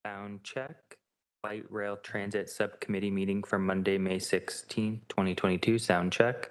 Sound check. Light Rail Transit Subcommittee meeting for Monday, May 16, 2022. Sound check.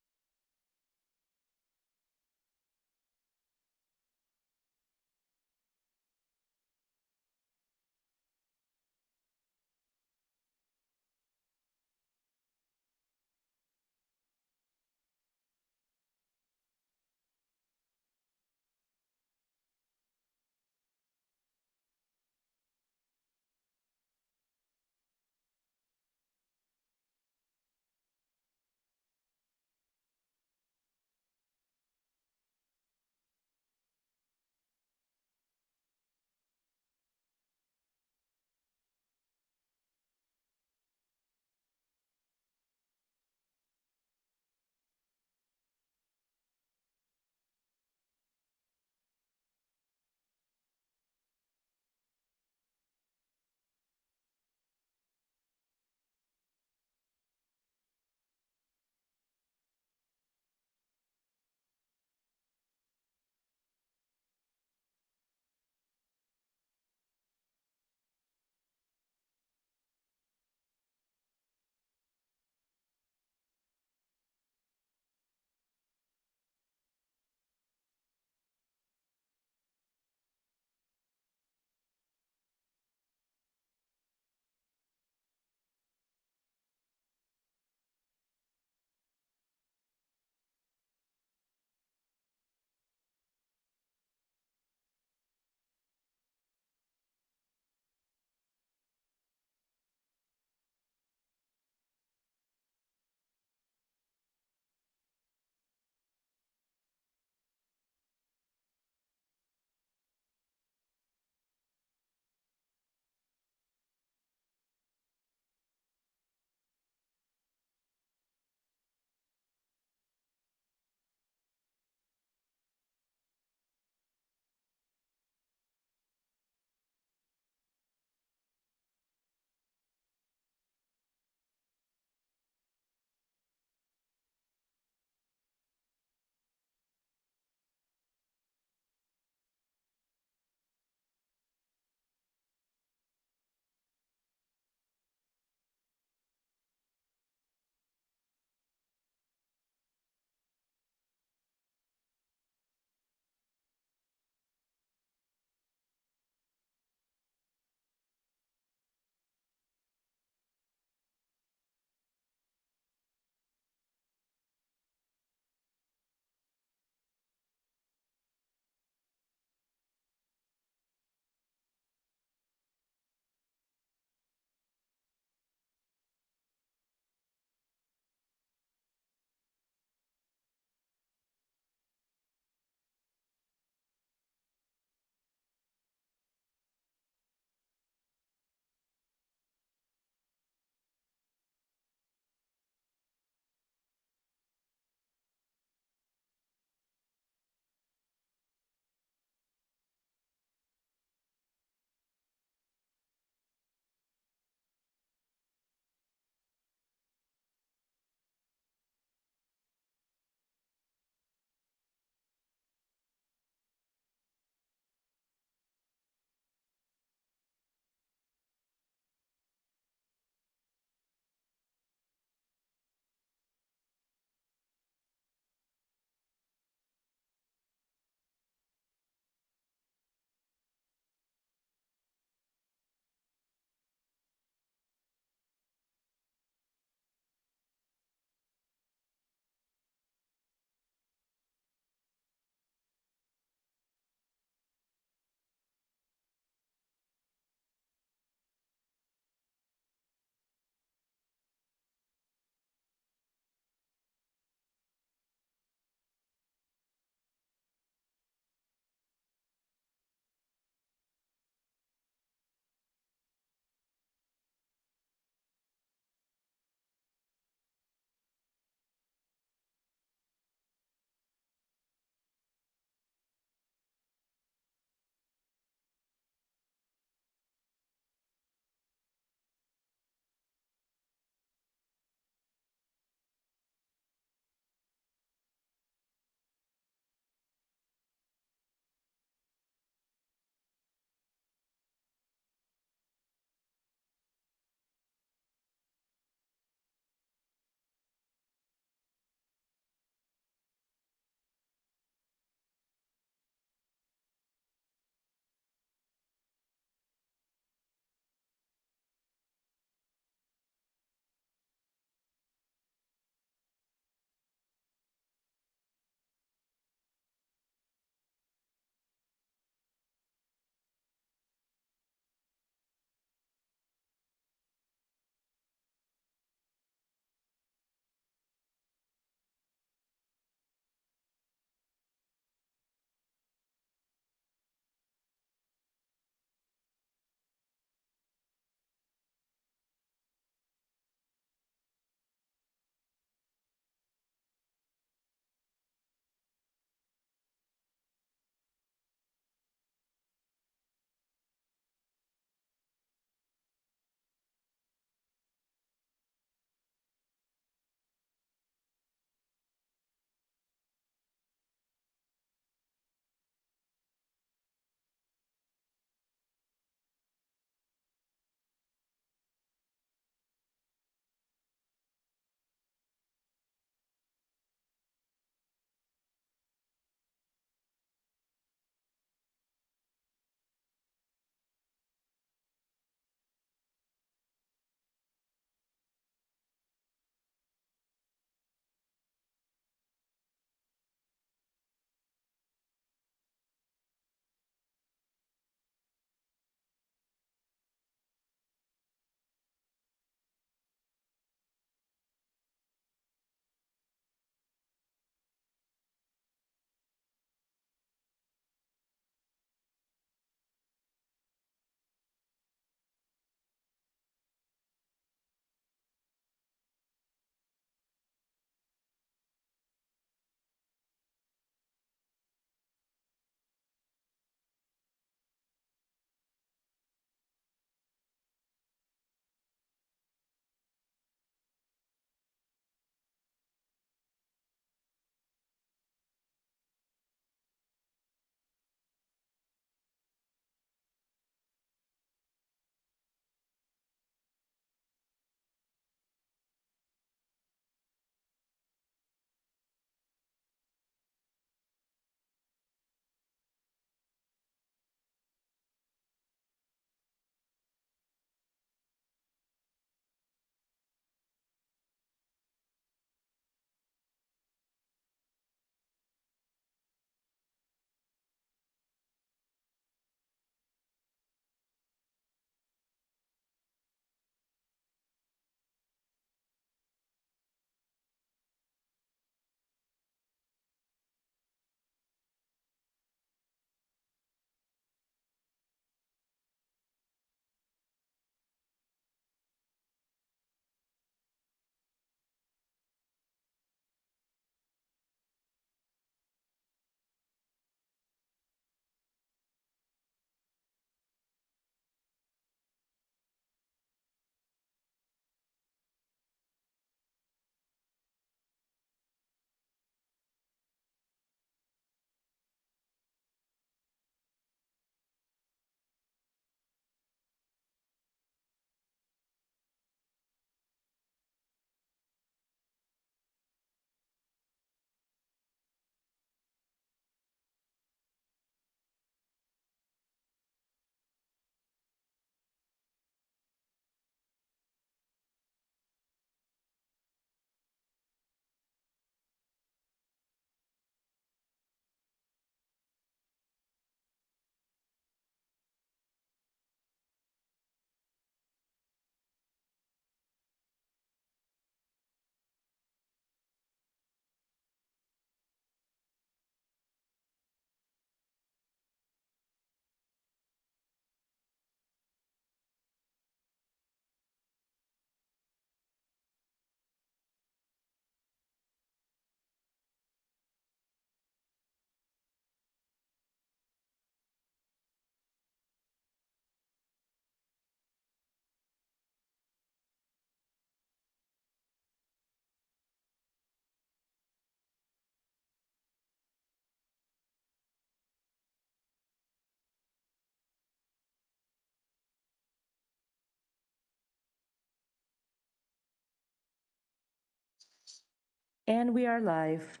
And we are live.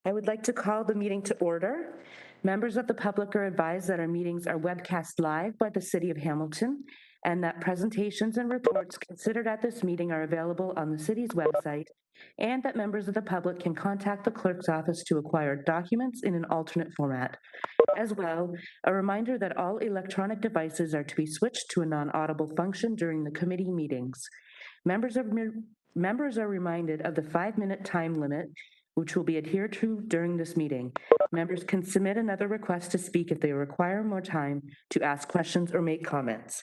I would like to call the meeting to order. Members of the public are advised that our meetings are webcast live by the City of Hamilton and that presentations and reports considered at this meeting are available on the city's website, and that members of the public can contact the clerk's office to acquire documents in an alternate format. As well, a reminder that all electronic devices are to be switched to a non-audible function during the committee meetings. Members are reminded of the 5-minute time limit, which will be adhered to during this meeting. Members can submit another request to speak if they require more time to ask questions or make comments.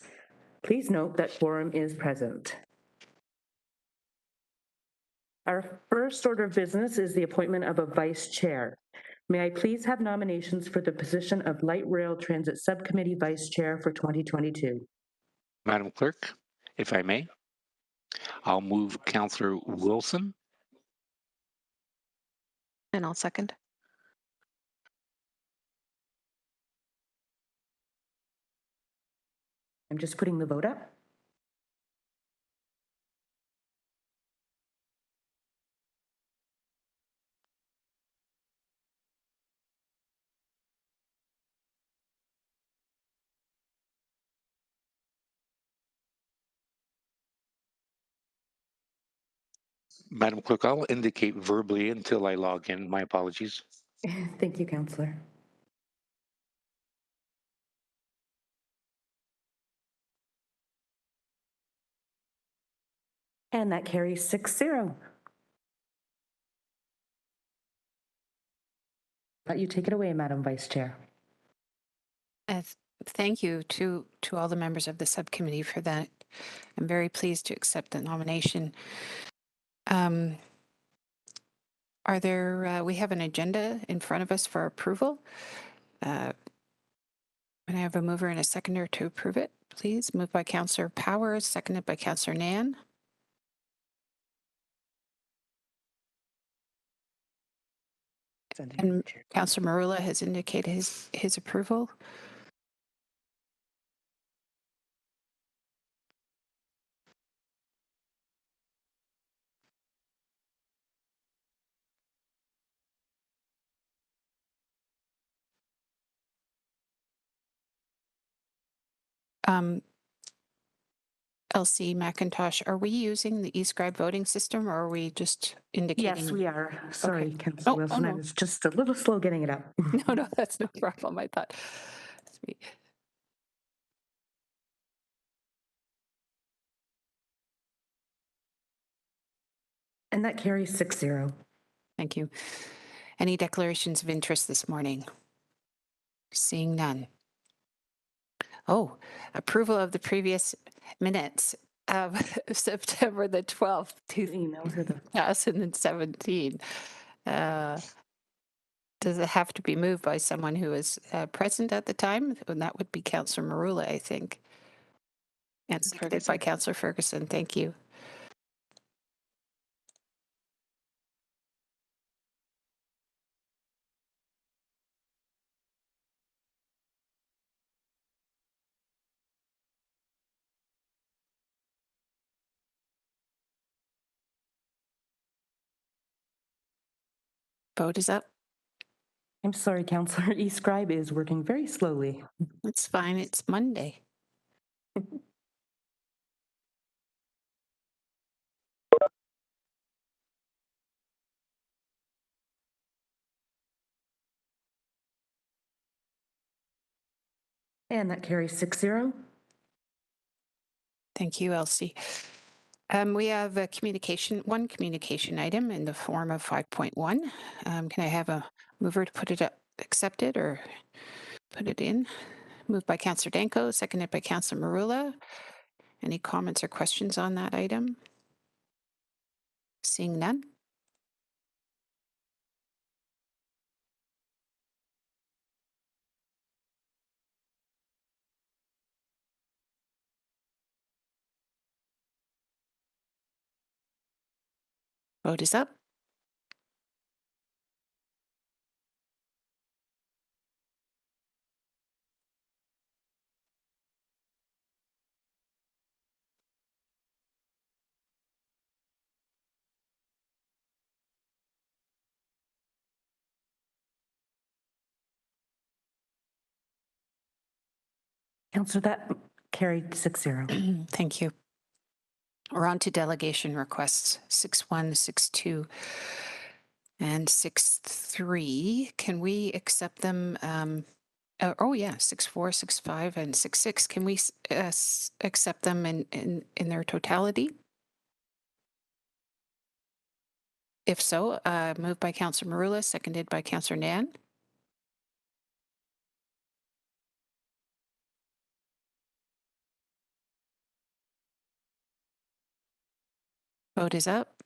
Please note that quorum is present. Our first order of business is the appointment of a vice chair. May I please have nominations for the position of Light Rail Transit Subcommittee Vice Chair for 2022? Madam Clerk, if I may, I'll move Councillor Wilson. And I'll second. I'm just putting the vote up. Madam Clerk, I'll indicate verbally until I log in. My apologies. Thank you, Councillor. And that carries 6-0. Let you take it away, Madam Vice Chair. Thank you to all the members of the subcommittee for that. I'm very pleased to accept the nomination. We have an agenda in front of us for approval. Can I have a mover and a seconder to approve it, please? Moved by Councillor Powers, seconded by Councillor Nan. And Councillor Marula has indicated his approval. LC McIntosh, are we using the eScribe voting system, or are we just indicating? Yes, we are. Sorry, Okay. Councillor Wilson. No. I was just a little slow getting it up. No, that's no problem. I thought. Sweet. And that carries 6-0. Thank you. Any declarations of interest this morning? Seeing none. Oh, approval of the previous minutes of September the 12th, 2017. Does it have to be moved by someone who was present at the time? And that would be Councillor Marula, I think. And seconded by Councillor Ferguson. Thank you. Vote is up. I'm sorry, Councillor. eScribe is working very slowly. It's fine. It's Monday. And that carries 6-0. Thank you, Elsie. We have one communication item in the form of 5.1. Can I have a mover to put it up, accept it, or put it in? Moved by Councillor Danko, seconded by Councillor Marula. Any comments or questions on that item? Seeing none. Vote is up. Counselor, that carried 6-0. Thank you. We're on to delegation requests, 6.1, 6.2, and 6.3. Can we accept them? Oh yeah, 6.4, 6.5, and 6.6. Can we accept them in their totality? If so, moved by Councillor Marula, seconded by Councillor Nan. Vote is up.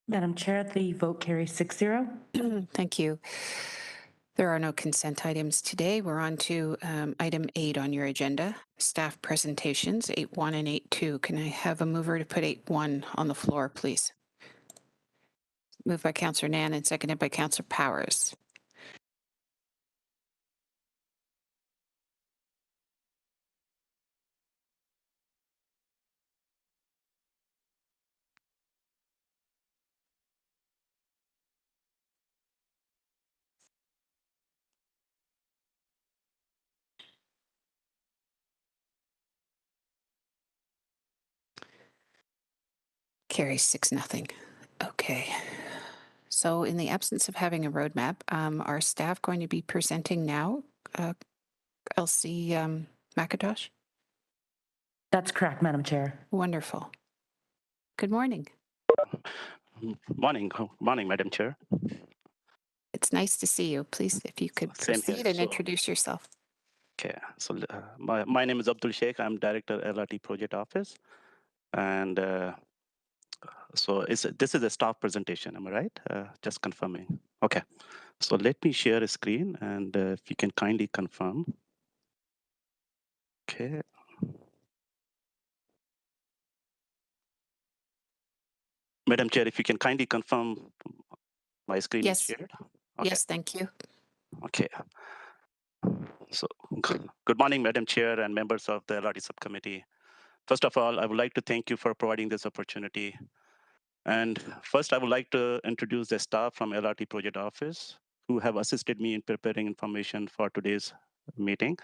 Madam Chair, the vote carries 6-0. Thank you. There are no consent items today. We're on to item 8 on your agenda, staff presentations, 8.1 and 8.2. Can I have a mover to put 8.1 on the floor, please? Moved by Councillor Nan and seconded by Councillor Powers. Carries 6-0. Okay. So in the absence of having a roadmap, are staff going to be presenting now? Elsie McIntosh? That's correct, Madam Chair. Wonderful. Good morning. Morning, Madam Chair. It's nice to see you. Please, if you could Same here. proceed and introduce yourself. Okay, so my name is Abdul Sheikh. I'm Director LRT Project Office, and so this is a staff presentation. Am I right? Just confirming. Okay, so let me share a screen, and if you can kindly confirm. Okay. Madam Chair, if you can kindly confirm my screen Yes. is shared. Okay. Yes, thank you. Okay. So good morning, Madam Chair and members of the LRT subcommittee. First of all, I would like to thank you for providing this opportunity. And first, I would like to introduce the staff from LRT Project Office who have assisted me in preparing information for today's meeting.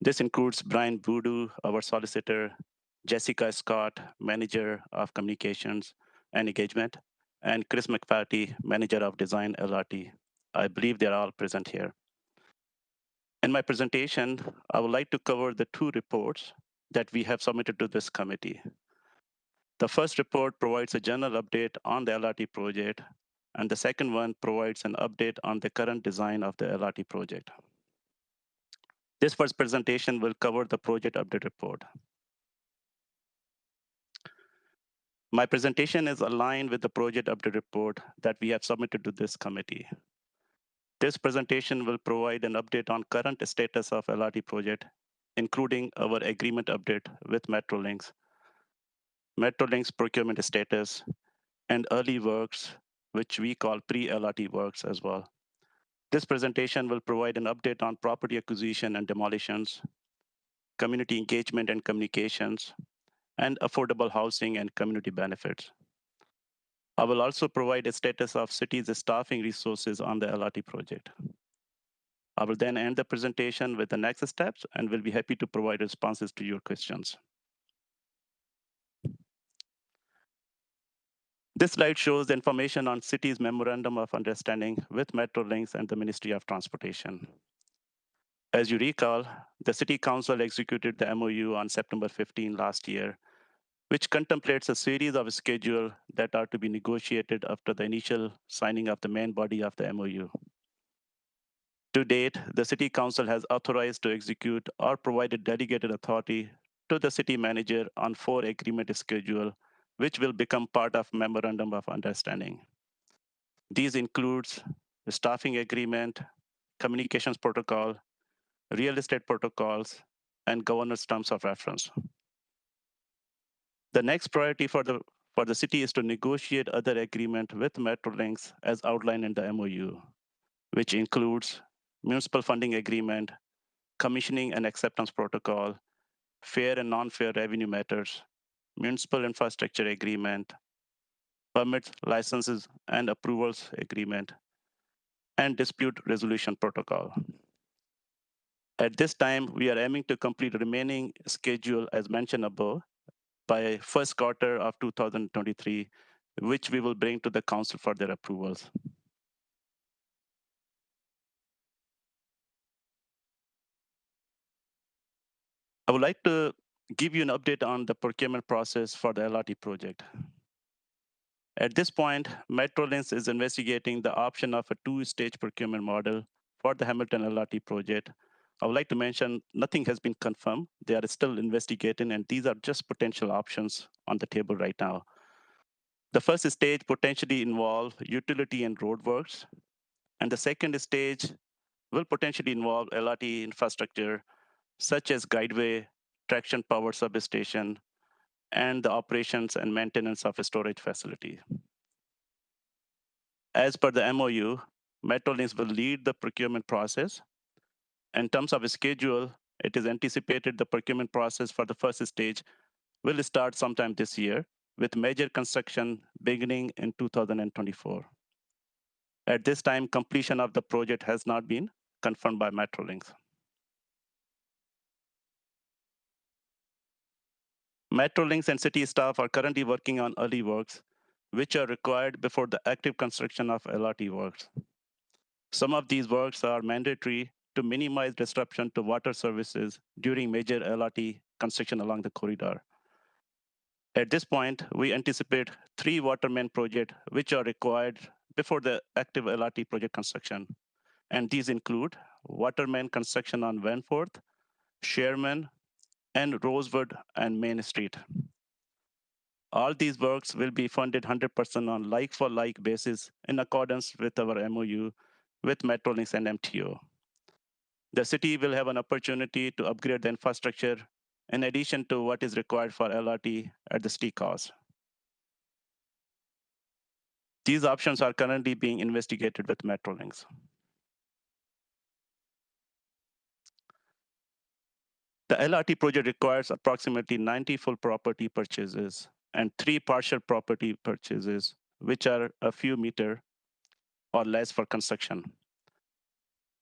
This includes Brian Voodoo, our solicitor, Jessica Scott, Manager of Communications and Engagement, and Chris McFarty, Manager of Design LRT. I believe they're all present here. In my presentation, I would like to cover the 2 reports that we have submitted to this committee. The first report provides a general update on the LRT project, and the second one provides an update on the current design of the LRT project. This first presentation will cover the project update report. My presentation is aligned with the project update report that we have submitted to this committee. This presentation will provide an update on current status of LRT project, including our agreement update with Metrolinx, Metrolinx procurement status, and early works, which we call pre-LRT works as well. This presentation will provide an update on property acquisition and demolitions, community engagement and communications, and affordable housing and community benefits. I will also provide a status of city's staffing resources on the LRT project. I will then end the presentation with the next steps and will be happy to provide responses to your questions. This slide shows the information on city's memorandum of understanding with Metrolinx and the Ministry of Transportation. As you recall, the City Council executed the MOU on September 15 last year, which contemplates a series of schedules that are to be negotiated after the initial signing of the main body of the MOU. To date, the City Council has authorized to execute or provided delegated authority to the city manager on 4 agreement schedules, which will become part of Memorandum of Understanding. These includes the staffing agreement, communications protocol, real estate protocols, and governor's terms of reference. The next priority for the city is to negotiate other agreement with Metrolinx as outlined in the MOU, which includes municipal funding agreement, commissioning and acceptance protocol, fair and non-fair revenue matters, municipal infrastructure agreement, permits, licenses, and approvals agreement, and dispute resolution protocol. At this time, we are aiming to complete the remaining schedule as mentioned above by first quarter of 2023, which we will bring to the council for their approvals. I would like to give you an update on the procurement process for the LRT project. At this point, Metrolinx is investigating the option of a two-stage procurement model for the Hamilton LRT project. I would like to mention nothing has been confirmed. They are still investigating, and these are just potential options on the table right now. The first stage potentially involve utility and roadworks, and the second stage will potentially involve LRT infrastructure, such as guideway, traction power substation, and the operations and maintenance of a storage facility. As per the MOU, Metrolinx will lead the procurement process. In terms of a schedule, it is anticipated the procurement process for the first stage will start sometime this year, with major construction beginning in 2024. At this time, completion of the project has not been confirmed by Metrolinx. Metrolinx and city staff are currently working on early works, which are required before the active construction of LRT works. Some of these works are mandatory to minimize disruption to water services during major LRT construction along the corridor. At this point, we anticipate 3 water main projects which are required before the active LRT project construction. And these include water main construction on Vanforth, Sherman, and Rosewood and Main Street. All these works will be funded 100% on like-for-like basis in accordance with our MOU with Metrolinx and MTO. The city will have an opportunity to upgrade the infrastructure in addition to what is required for LRT at the city cost. These options are currently being investigated with Metrolinx. The LRT project requires approximately 90 full property purchases and 3 partial property purchases, which are a few meters or less for construction.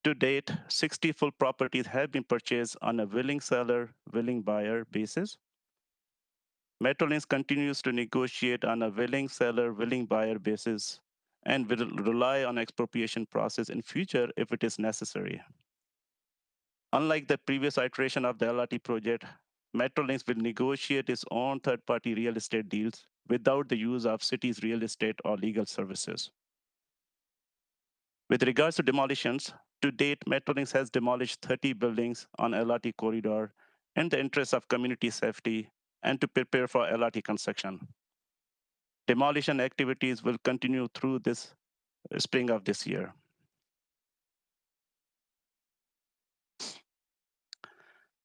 To date, 60 full properties have been purchased on a willing seller, willing buyer basis. Metrolinx continues to negotiate on a willing seller, willing buyer basis and will rely on expropriation process in future if it is necessary. Unlike the previous iteration of the LRT project, Metrolinx will negotiate its own third-party real estate deals without the use of city's real estate or legal services. With regards to demolitions, to date, Metrolinx has demolished 30 buildings on LRT corridor in the interest of community safety and to prepare for LRT construction. Demolition activities will continue through this spring of this year.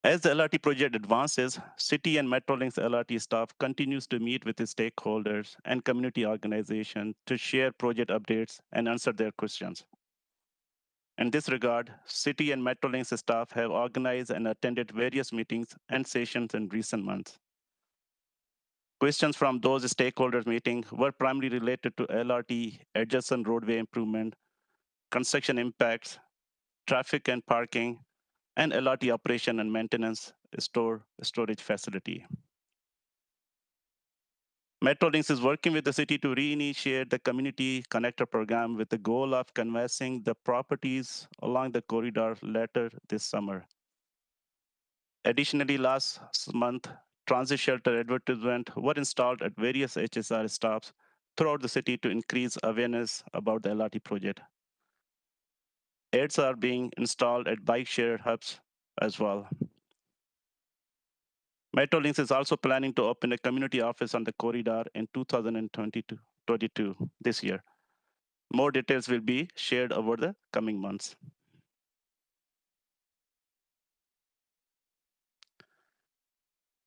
As the LRT project advances, City and Metrolinx LRT staff continues to meet with the stakeholders and community organizations to share project updates and answer their questions. In this regard, City and Metrolinx staff have organized and attended various meetings and sessions in recent months. Questions from those stakeholders meeting were primarily related to LRT, adjacent roadway improvement, construction impacts, traffic and parking, and LRT operation and maintenance storage facility. Metrolinx is working with the city to reinitiate the community connector program with the goal of canvassing the properties along the corridor later this summer. Additionally, last month, transit shelter advertisements were installed at various HSR stops throughout the city to increase awareness about the LRT project. Ads are being installed at bike share hubs as well. Metrolinx is also planning to open a community office on the corridor in 2022 this year. More details will be shared over the coming months.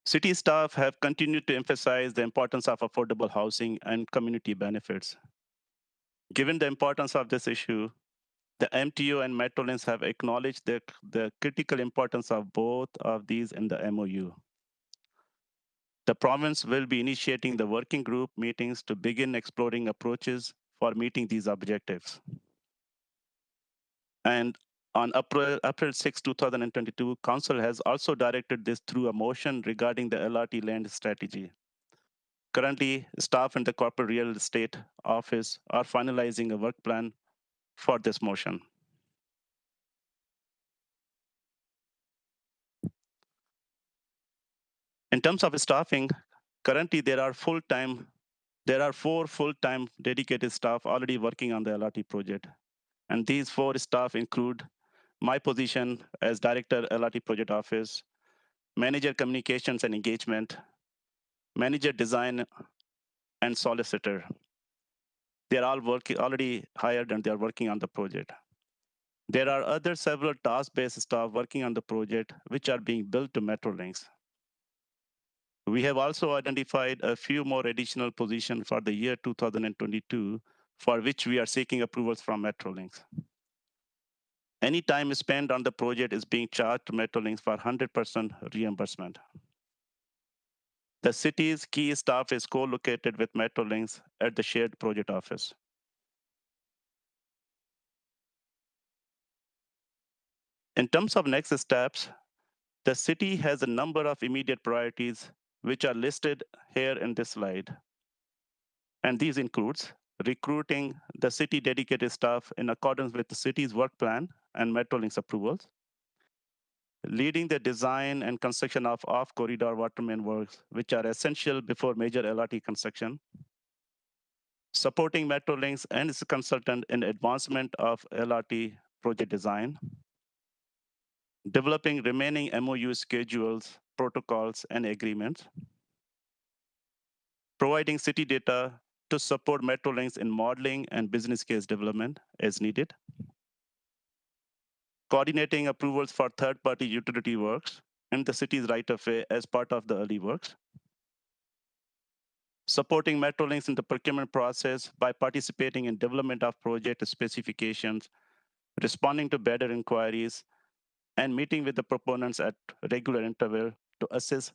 City staff have continued to emphasize the importance of affordable housing and community benefits. Given the importance of this issue, the MTO and Metrolinx have acknowledged the critical importance of both of these in the MOU. The province will be initiating the working group meetings to begin exploring approaches for meeting these objectives. And on April 6, 2022, Council has also directed this through a motion regarding the LRT land strategy. Currently, staff in the Corporate Real Estate Office are finalizing a work plan for this motion. In terms of staffing, currently there are 4 full-time dedicated staff already working on the LRT project. And these 4 staff include my position as Director, LRT Project Office, Manager Communications and Engagement, Manager Design, and Solicitor. They're all already hired and they're working on the project. There are other several task-based staff working on the project, which are being built to Metrolinx. We have also identified a few more additional positions for the year 2022, for which we are seeking approvals from Metrolinx. Any time spent on the project is being charged to Metrolinx for 100% reimbursement. The city's key staff is co-located with Metrolinx at the shared project office. In terms of next steps, the city has a number of immediate priorities which are listed here in this slide. And these includes recruiting the city dedicated staff in accordance with the city's work plan and Metrolinx approvals, leading the design and construction of off-corridor water main works, which are essential before major LRT construction, supporting Metrolinx and its consultant in advancement of LRT project design, developing remaining MOU schedules, protocols, and agreements, providing city data to support Metrolinx in modeling and business case development as needed, coordinating approvals for third-party utility works and the city's right-of-way as part of the early works, supporting Metrolinx in the procurement process by participating in development of project specifications, responding to better inquiries, and meeting with the proponents at regular interval to assess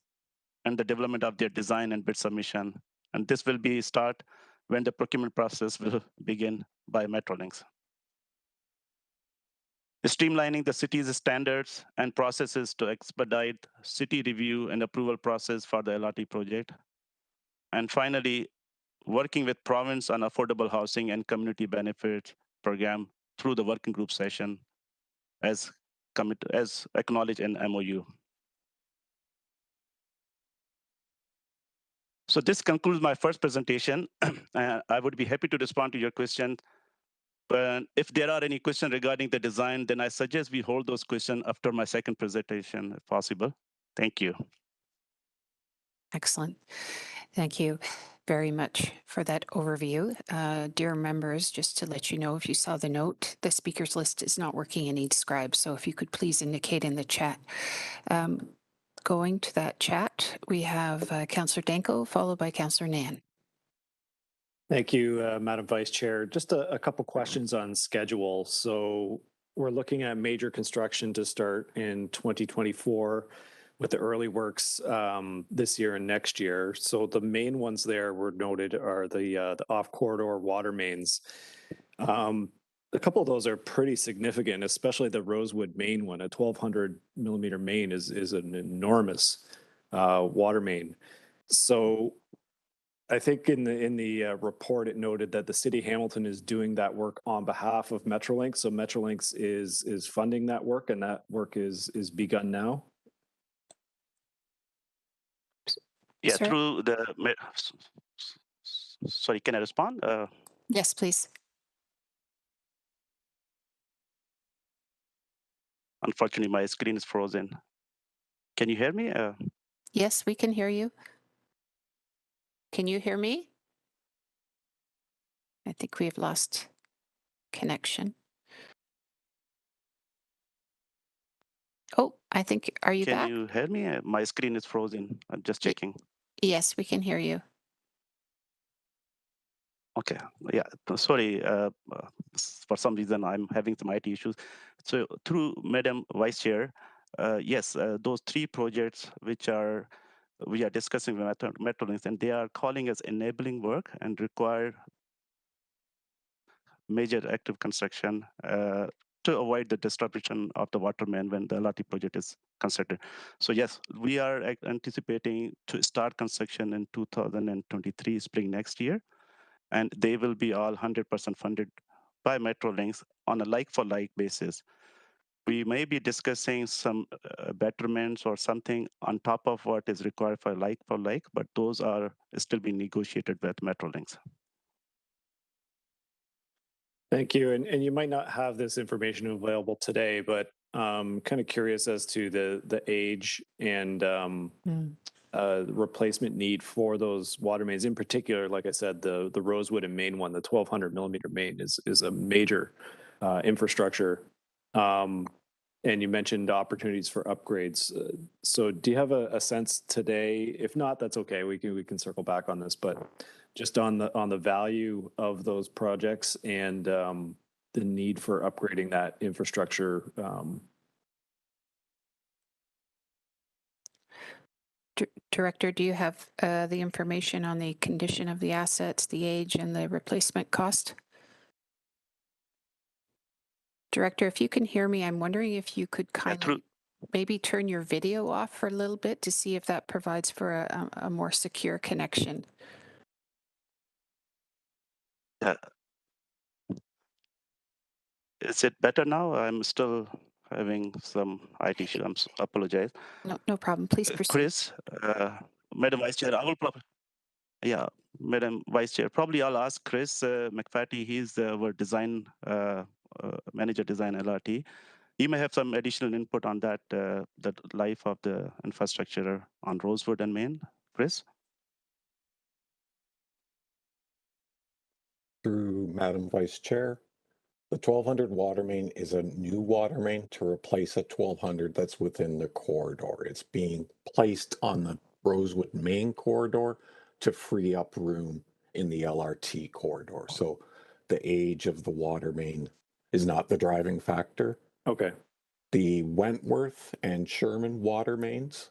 and the development of their design and bid submission. And this will be start when the procurement process will begin by Metrolinx. Streamlining the city's standards and processes to expedite city review and approval process for the LRT project. And finally, working with province on affordable housing and community benefits program through the working group session as acknowledged in MOU. So this concludes my first presentation. I would be happy to respond to your question. But if there are any questions regarding the design, then I suggest we hold those questions after my second presentation, if possible. Thank you. Excellent. Thank you very much for that overview. Dear members, just to let you know, if you saw the note, the speakers list is not working in eDescribe. So if you could please indicate in the chat. Going to that chat, we have Councillor Danko, followed by Councillor Nan. Thank you, Madam Vice Chair. Just a couple questions on schedule. So we're looking at major construction to start in 2024 with the early works this year and next year. So the main ones there were noted are the off-corridor water mains. A couple of those are pretty significant, especially the Rosewood main one. A 1,200 millimeter main is an enormous water main. So I think in the report it noted that the City of Hamilton is doing that work on behalf of Metrolinx. So Metrolinx is funding that work, and that work is begun now. Yeah, Sir? through the. Sorry, can I respond? Yes, please. Unfortunately, my screen is frozen. Can you hear me? Yes, we can hear you. Can you hear me? I think we have lost connection. Oh, I think, are you Can back? you hear me? My screen is frozen. I'm just checking. Yes, we can hear you. Okay, yeah, sorry, for some reason I'm having some IT issues. So through Madam Vice Chair, yes, those 3 projects which are we are discussing with Metrolinx, and they are calling us enabling work and require major active construction to avoid the disruption of the water main when the LRT project is considered. So yes, we are anticipating to start construction in 2023, spring next year, and they will be all 100% funded by Metrolinx on a like-for-like basis. We may be discussing some betterments or something on top of what is required for like, but those are still being negotiated with Metrolinx. Thank you. And you might not have this information available today, but kind of curious as to the age and replacement need for those water mains. In particular, like I said, the Rosewood and Main one, the 1200 millimeter main is a major infrastructure. And you mentioned opportunities for upgrades. So do you have a sense today? If not, that's okay. We can circle back on this, but just on the value of those projects and the need for upgrading that infrastructure. Director, do you have the information on the condition of the assets, the age, and the replacement cost? Director, if you can hear me, I'm wondering if you could kindly maybe turn your video off for a little bit to see if that provides for a more secure connection. Is it better now? I'm still having some IT issue. Apologize. No problem. Please proceed. Chris, Madam Vice Chair, Madam Vice Chair, probably I'll ask Chris McFatty. He's our design manager, design LRT. He may have some additional input on that, the life of the infrastructure on Rosewood and Main. Chris? Through Madam Vice Chair, the 1200 water main is a new water main to replace a 1200 that's within the corridor. It's being placed on the Rosewood Main corridor to free up room in the LRT corridor. So the age of the water main is not the driving factor. Okay. The Wentworth and Sherman water mains,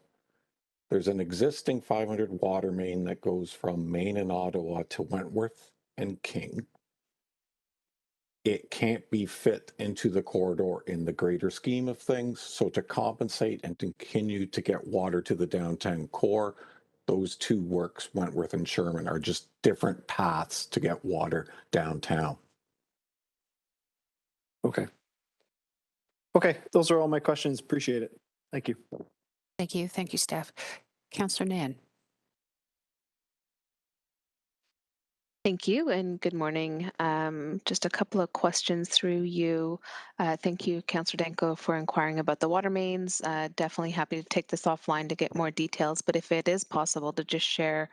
there's an existing 500 water main that goes from Main and Ottawa to Wentworth and King. It can't be fit into the corridor in the greater scheme of things. So to compensate and continue to get water to the downtown core, those two works, Wentworth and Sherman, are just different paths to get water downtown. Okay. Okay, those are all my questions. Appreciate it. Thank you. Thank you. Thank you, staff. Councillor Nan. Thank you and good morning. Just a couple of questions through you. Thank you, Councillor Danko, for inquiring about the water mains. Definitely happy to take this offline to get more details, but if it is possible to just share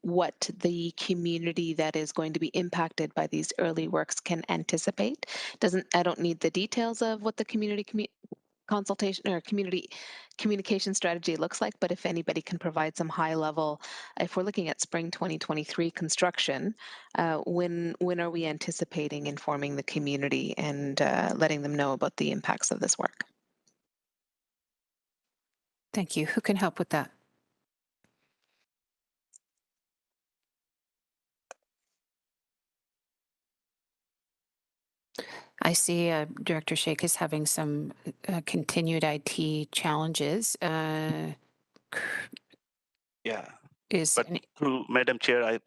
what the community that is going to be impacted by these early works can anticipate. I don't need the details of what the community consultation or community communication strategy looks like, but if anybody can provide some high level, if we're looking at spring 2023 construction, when are we anticipating informing the community and letting them know about the impacts of this work? Thank you. Who can help with that? I see Director Sheikh is having some continued IT challenges. Yeah. Is but through Madam Chair,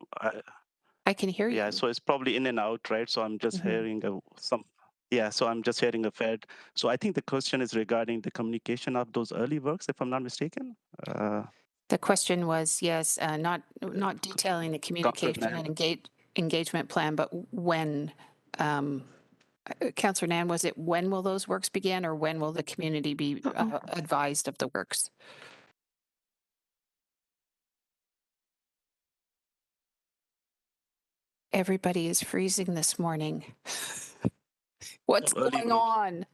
I can hear you. Yeah, so it's probably in and out, right? So I'm just hearing so I'm just hearing a fed. So I think the question is regarding the communication of those early works, if I'm not mistaken. The question was, yes, not detailing the communication and engagement plan, but when. Councillor Nan, was it when will those works begin, or when will the community be advised of the works? Everybody is freezing this morning. What's going on?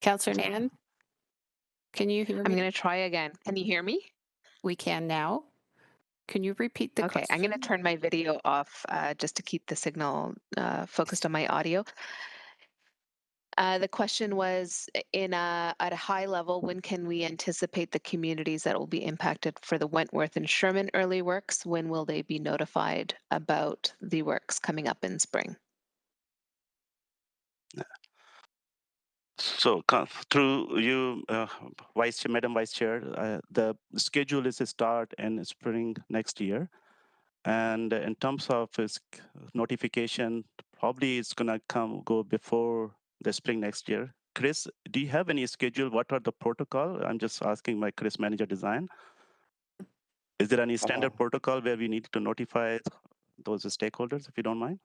Councillor Nan, can you hear me? I'm going to try again. Can you hear me? We can now. Can you repeat the question? I'm going to turn my video off just to keep the signal focused on my audio. The question was at a high level, when can we anticipate the communities that will be impacted for the Wentworth and Sherman early works? When will they be notified about the works coming up in spring? So through you, Madam Vice Chair, the schedule is to start in spring next year. And in terms of its notification, probably it's gonna go before the spring next year. Chris, do you have any schedule? What are the protocol? I'm just asking my Chris Manager Design. Is there any standard protocol where we need to notify those stakeholders, if you don't mind?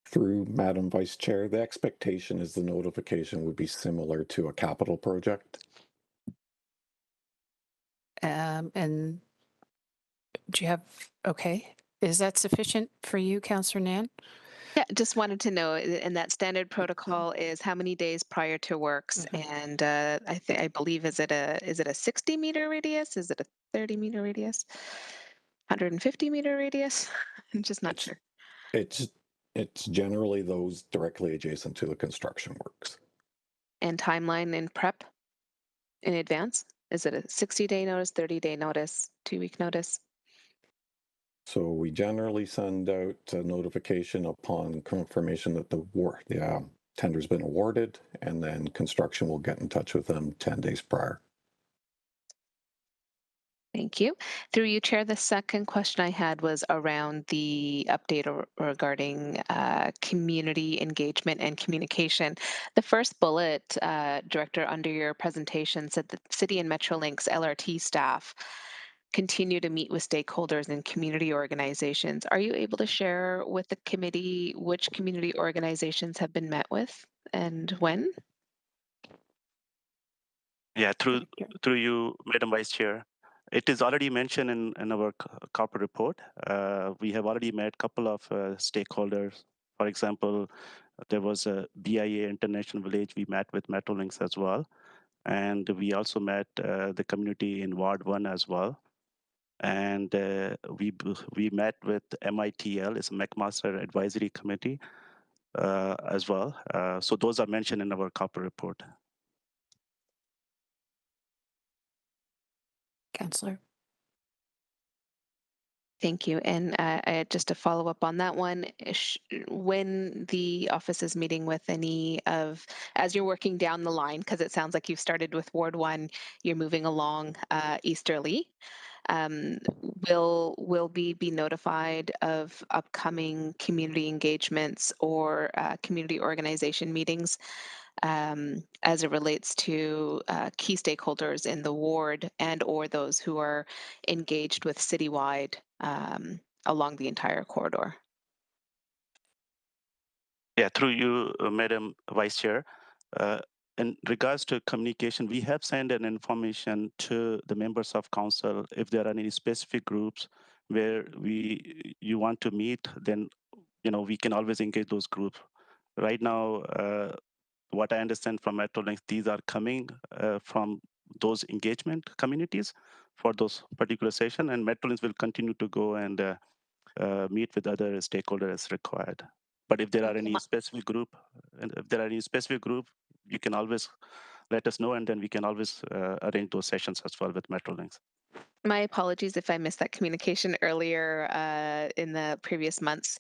Through Madam Vice Chair, the expectation is the notification would be similar to a capital project. And do you have, okay, is that sufficient for you, Councillor Nan? Yeah, just wanted to know, and that standard protocol is how many days prior to works, and I believe is it a 60-meter radius? Is it a 30-meter radius? 150-meter radius? I'm just not sure. It's generally those directly adjacent to the construction works. And timeline and prep in advance? Is it a 60-day notice, 30-day notice, 2-week notice? So we generally send out a notification upon confirmation that the tender's been awarded, and then construction will get in touch with them 10 days prior. Thank you. Through you, Chair, the second question I had was around the update regarding community engagement and communication. The first bullet, Director, under your presentation said that City and Metrolinx LRT staff continue to meet with stakeholders and community organizations. Are you able to share with the committee which community organizations have been met with and when? Yeah, through you, Madam Vice Chair. It is already mentioned in our corporate report. We have already met a couple of stakeholders. For example, there was a BIA International Village. We met with Metrolinx as well. And we also met the community in Ward 1 as well. And we met with MITL, it's a McMaster Advisory Committee as well. So those are mentioned in our corporate report. Councillor. Thank you. And just to follow up on that one, when the office is meeting with any of, as you're working down the line, because it sounds like you've started with Ward 1, you're moving along easterly, will we be notified of upcoming community engagements or community organization meetings as it relates to key stakeholders in the ward and or those who are engaged with citywide along the entire corridor? Yeah, through you, Madam Vice Chair. In regards to communication, we have sent an information to the members of council. If there are any specific groups where you want to meet, then we can always engage those groups. Right now, what I understand from Metrolinx, these are coming from those engagement communities for those particular session, and Metrolinx will continue to go and meet with other stakeholders as required. But if there are any specific group, you can always let us know, and then we can always arrange those sessions as well with Metrolinx. My apologies if I missed that communication earlier in the previous months.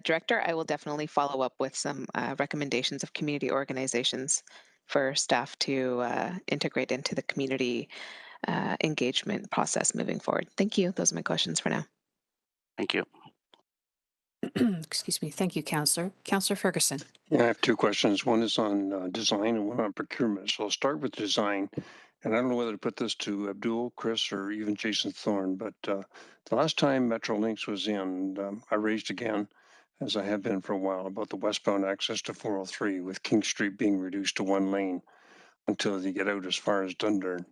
Director, I will definitely follow up with some recommendations of community organizations for staff to integrate into the community engagement process moving forward. Thank you. Those are my questions for now. Thank you. Excuse me. Thank you, Councillor. Councillor Ferguson. Yeah, I have two questions. One is on design and one on procurement. So I'll start with design. And I don't know whether to put this to Abdul, Chris, or even Jason Thorne, but the last time Metrolinx was in, I raised again, as I have been for a while, about the westbound access to 403 with King Street being reduced to one lane until you get out as far as Dundurn.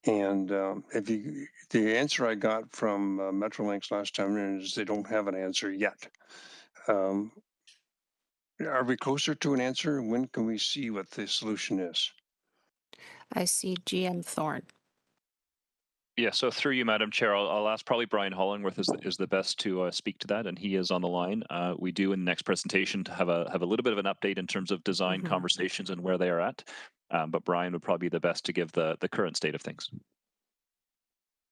And the answer I got from Metrolinx last time is they don't have an answer yet. Are we closer to an answer? When can we see what the solution is? I see GM Thorne. Yeah, so through you, Madam Chair, I'll ask probably Brian Hollingworth is the best to speak to that, and he is on the line. We do in the next presentation to have a little bit of an update in terms of design conversations and where they are at. But Brian would probably be the best to give the current state of things.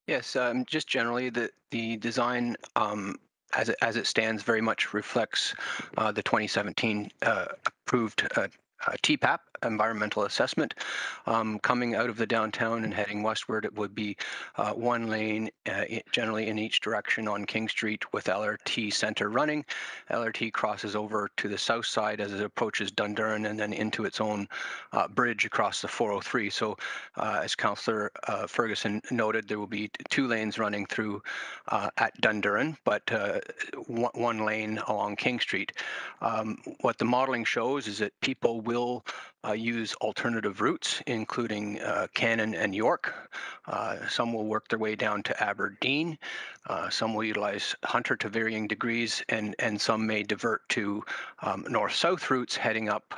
Yes, just generally the design as it stands very much reflects the 2017 approved TPAP environmental assessment. Coming out of the downtown and heading westward, it would be one lane generally in each direction on King Street with LRT center running. LRT crosses over to the south side as it approaches Dundurn and then into its own bridge across the 403. So as Councillor Ferguson noted, there will be 2 lanes running through at Dundurn, but one lane along King Street. What the modeling shows is that people will use alternative routes, including Cannon and York. Some will work their way down to Aberdeen. Some will utilize Hunter to varying degrees, and some may divert to north-south routes heading up,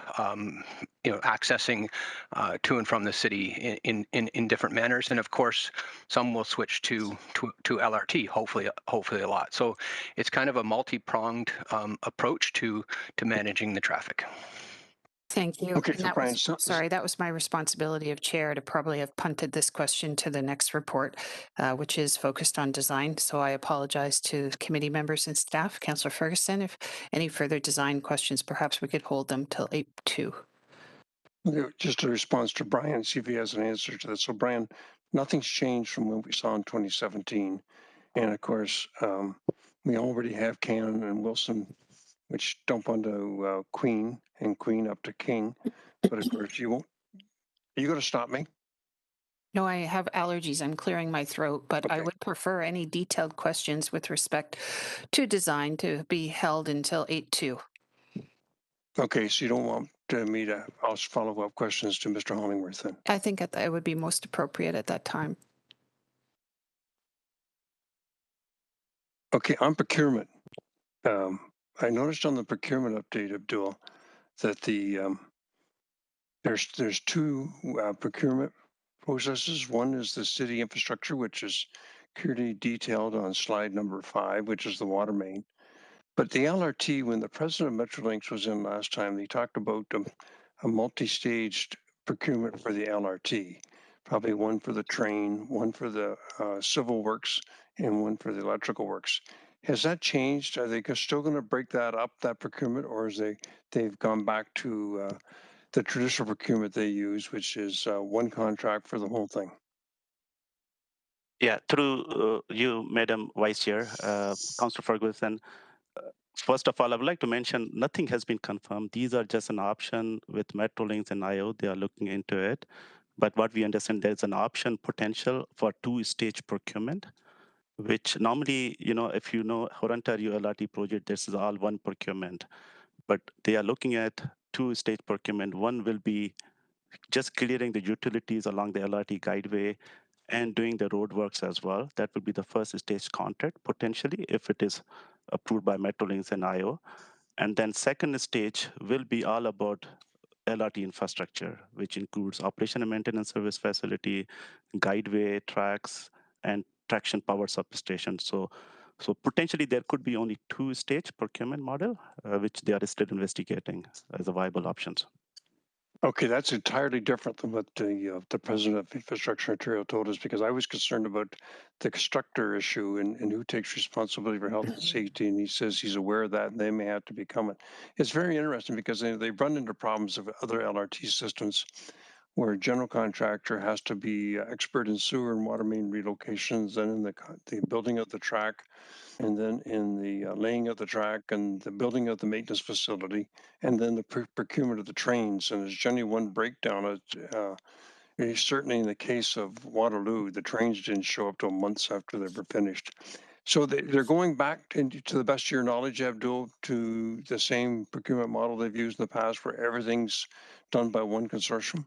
accessing to and from the city in different manners. And of course, some will switch to LRT, hopefully a lot. So it's kind of a multi-pronged approach to managing the traffic. Thank you. Okay, And so that Brian, was, sorry, that was my responsibility of chair to probably have punted this question to the next report, which is focused on design. So I apologize to committee members and staff. Councillor Ferguson, if any further design questions, perhaps we could hold them till 8:02. Just a response to Brian, see if he has an answer to this. So Brian, nothing's changed from what we saw in 2017. And of course, we already have Cannon and Wilson, which dump onto Queen and Queen up to King. But of course, you won't. Are you going to stop me? No, I have allergies. I'm clearing my throat, but I Okay. would prefer any detailed questions with respect to design to be held until 8:02. Okay, so you don't want me to ask follow-up questions to Mr. Hollingworth then? I think it would be most appropriate at that time. Okay, on procurement. I noticed on the procurement update, Abdul, that there's 2 procurement processes. One is the city infrastructure, which is clearly detailed on slide number 5, which is the water main. But the LRT, when the president of Metrolinx was in last time, they talked about a multi-staged procurement for the LRT, probably one for the train, one for the civil works, and one for the electrical works. Has that changed? Are they still going to break that up, that procurement, or is they've gone back to the traditional procurement they use, which is one contract for the whole thing? Yeah, through you, Madam Vice Chair, Councillor Ferguson. First of all, I would like to mention nothing has been confirmed. These are just an option with Metrolinx and IO. They are looking into it. But what we understand, there's an option potential for 2-stage procurement, which normally, if you know Ontario LRT project, this is all one procurement. But they are looking at 2-stage procurement. One will be just clearing the utilities along the LRT guideway and doing the road works as well. That will be the first stage contract, potentially, if it is approved by Metrolinx and IO. And then second stage will be all about LRT infrastructure, which includes operation and maintenance service facility, guideway, tracks, and traction power substation. So potentially there could be only 2-stage procurement model, which they are still investigating as a viable options. Okay, that's entirely different than what the president of Infrastructure Ontario told us, because I was concerned about the constructor issue and who takes responsibility for health and safety, and he says he's aware of that and they may have to become it. It's very interesting because they run into problems of other LRT systems where a general contractor has to be expert in sewer and water main relocations, and in the building of the track, and then in the laying of the track and the building of the maintenance facility, and then the procurement of the trains. And there's generally one breakdown. Certainly in the case of Waterloo, the trains didn't show up till months after they were finished. So they're going back to the best of your knowledge, Abdul, to the same procurement model they've used in the past where everything's done by one consortium?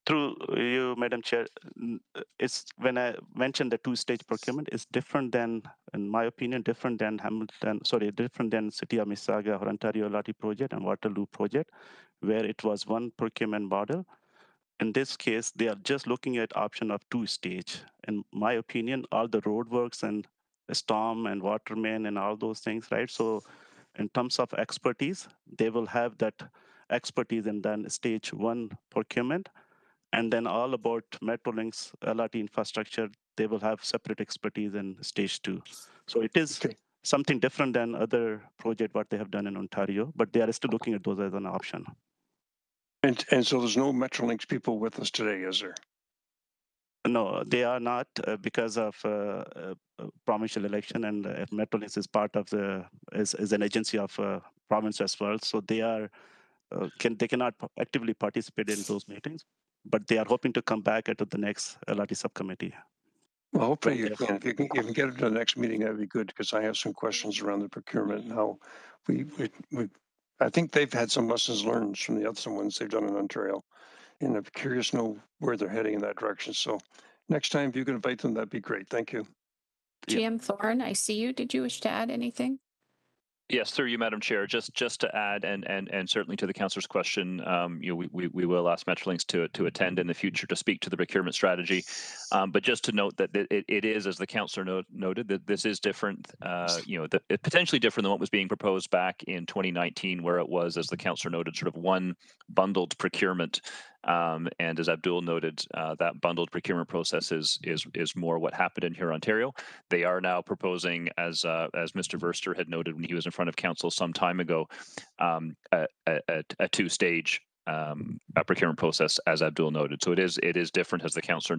Through you, Madam Chair, it's when I mentioned the 2-stage procurement, is different than, in my opinion, different than City of Mississauga or Ontario LRT project and Waterloo project, where it was one procurement model. In this case, they are just looking at option of two-stage. In my opinion, all the roadworks and the storm and water main and all those things, right? So in terms of expertise, they will have that expertise in then stage one procurement. And then all about Metrolinx LRT infrastructure, they will have separate expertise in stage two. So it is Okay. something different than other project what they have done in Ontario, but they are still looking at those as an option. And so there's no Metrolinx people with us today, is there? No, they are not because of provincial election, and Metrolinx is part of the is an agency of province as well. So they are they cannot actively participate in those meetings, but they are hoping to come back at the next LRT subcommittee. Well, hopefully When you they- can. If you can get it to the next meeting, that'd be good, because I have some questions around the procurement and how we I think they've had some lessons learned from the other ones they've done in Ontario. And I'm curious to know where they're heading in that direction. So next time, if you can invite them, that'd be great. Thank you. Yeah. GM Thorne, I see you. Did you wish to add anything? Yes, through you, Madam Chair. Just to add, and certainly to the councillor's question, we will ask Metrolinx to attend in the future to speak to the procurement strategy. But just to note that it is, as the councillor noted, that this is different. Potentially different than what was being proposed back in 2019, where it was, as the councillor noted, sort of one bundled procurement. And as Abdul noted, that bundled procurement process is more what happened in here, Ontario. They are now proposing, as Mr. Verster had noted when he was in front of council some time ago, a two-stage procurement process, as Abdul noted. So it is different, as the councillor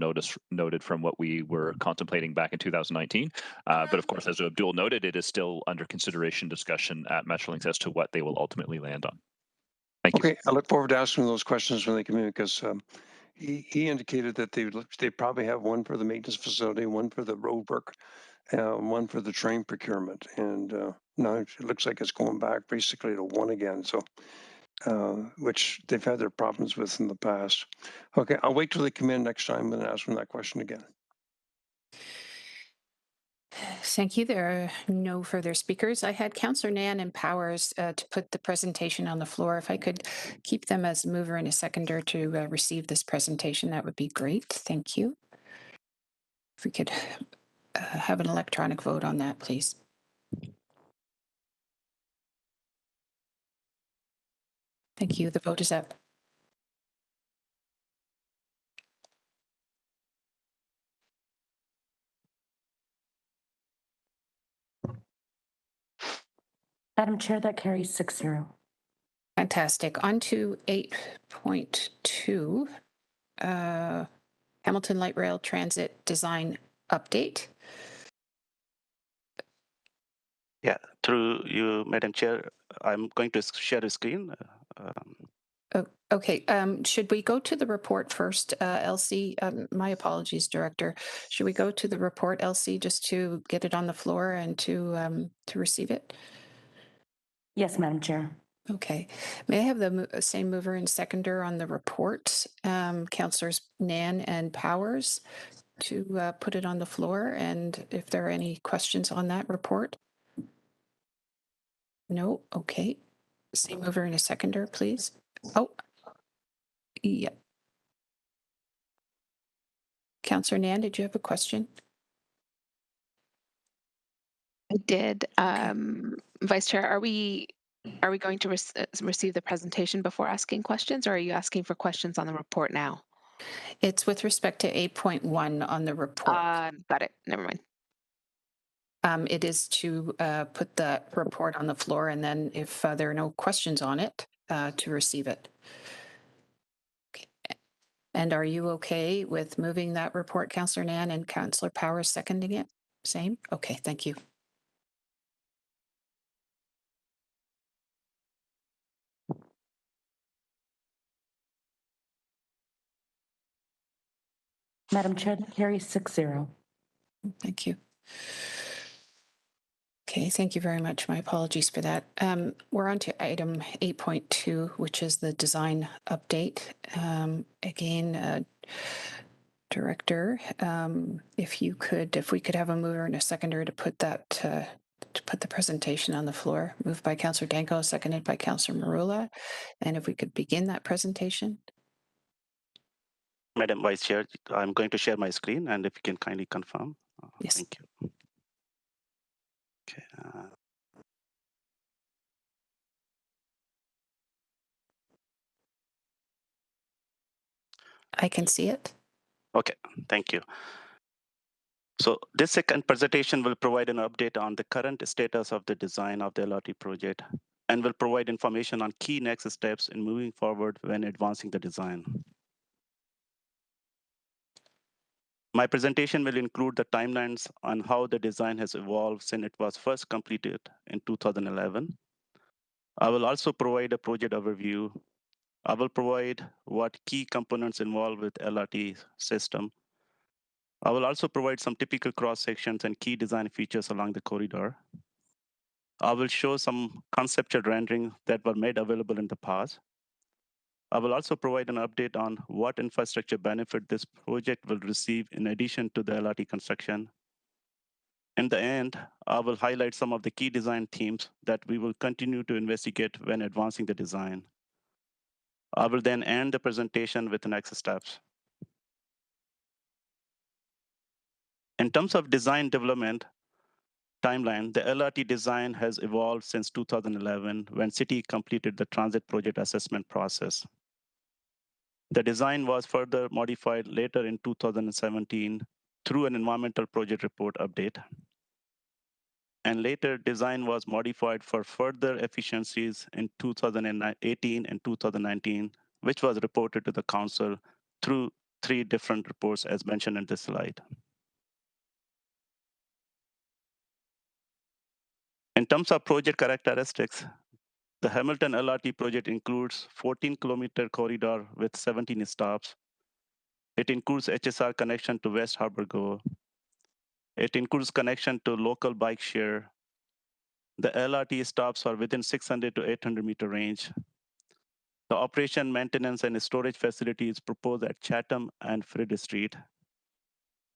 noted, from what we were contemplating back in 2019. But of course, as Abdul noted, it is still under consideration discussion at Metrolinx as to what they will ultimately land on. Thank you. Okay, I look forward to asking those questions when they come in, because he indicated that they probably have one for the maintenance facility, one for the road work, one for the train procurement, and now it looks like it's going back basically to one again. So, which they've had their problems with in the past. Okay, I'll wait till they come in next time and ask them that question again. Thank you. There are no further speakers. I had Councillor Nan and Powers to put the presentation on the floor. If I could keep them as mover and a seconder to receive this presentation, that would be great. Thank you. If we could have an electronic vote on that, please. Thank you. The vote is up. Madam Chair, that carries 6-0. Fantastic. On to 8.2, Hamilton Light Rail Transit Design Update. Yeah, through you, Madam Chair, I'm going to share a screen. Okay, should we go to the report first, Elsie? My apologies, Director. Should we go to the report, Elsie, just to get it on the floor and to receive it? Yes, Madam Chair. Okay. May I have the same mover and seconder on the report, Councillors Nan and Powers, to put it on the floor, and if there are any questions on that report? No? Okay. Same mover and a seconder, please. Oh, yeah. Councillor Nan, did you have a question? I did. Vice Chair, are we going to receive the presentation before asking questions, or are you asking for questions on the report now? It's with respect to 8.1 on the report. Got it. Never mind. It is to put the report on the floor, and then if there are no questions on it, to receive it. Okay. And are you okay with moving that report, Councillor Nan, and Councillor Powers seconding it? Same? Okay, thank you. Madam Chair, that carries 6-0. Thank you. Okay, thank you very much. My apologies for that. We're on to item 8.2, which is the design update. Again, Director, if we could have a mover and a seconder to put that to put the presentation on the floor. Moved by Councillor Danko, seconded by Councillor Marula. And if we could begin that presentation. Madam Vice Chair, I'm going to share my screen, and if you can kindly confirm. Yes. Thank you. Okay. I can see it. Okay, thank you. So this second presentation will provide an update on the current status of the design of the LRT project and will provide information on key next steps in moving forward when advancing the design. My presentation will include the timelines on how the design has evolved since it was first completed in 2011. I will also provide a project overview. I will provide what key components involved with LRT system. I will also provide some typical cross sections and key design features along the corridor. I will show some conceptual renderings that were made available in the past. I will also provide an update on what infrastructure benefit this project will receive in addition to the LRT construction. In the end, I will highlight some of the key design themes that we will continue to investigate when advancing the design. I will then end the presentation with the next steps. In terms of design development timeline, the LRT design has evolved since 2011 when City completed the transit project assessment process. The design was further modified later in 2017 through an environmental project report update. And later, design was modified for further efficiencies in 2018 and 2019, which was reported to the council through 3 different reports as mentioned in this slide. In terms of project characteristics, the Hamilton LRT project includes 14-kilometer corridor with 17 stops. It includes HSR connection to West Harbor Go. It includes connection to local bike share. The LRT stops are within 600 to 800 meter range. The operation, maintenance, and storage facilities proposed at Chatham and Fridd Street.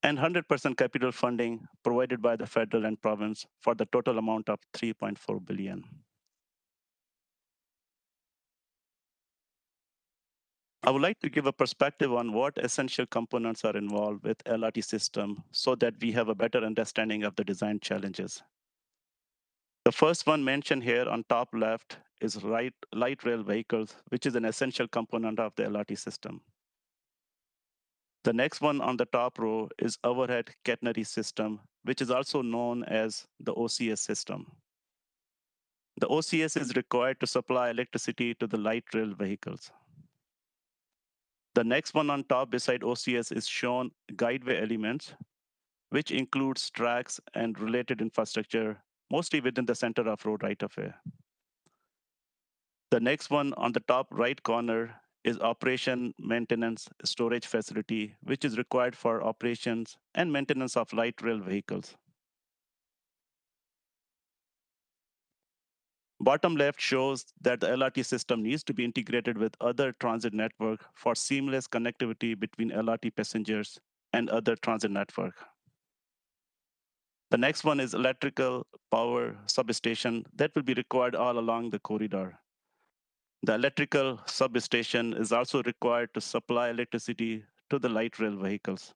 And 100% capital funding provided by the federal and province for the total amount of $3.4 billion. I would like to give a perspective on what essential components are involved with LRT system so that we have a better understanding of the design challenges. The first one mentioned here on top left is light rail vehicles, which is an essential component of the LRT system. The next one on the top row is overhead catenary system, which is also known as the OCS system. The OCS is required to supply electricity to the light rail vehicles. The next one on top beside OCS is shown guideway elements, which includes tracks and related infrastructure, mostly within the center of road right-of-way. The next one on the top right corner is operation, maintenance, storage facility, which is required for operations and maintenance of light rail vehicles. Bottom left shows that the LRT system needs to be integrated with other transit network for seamless connectivity between LRT passengers and other transit network. The next one is electrical power substation that will be required all along the corridor. The electrical substation is also required to supply electricity to the light rail vehicles.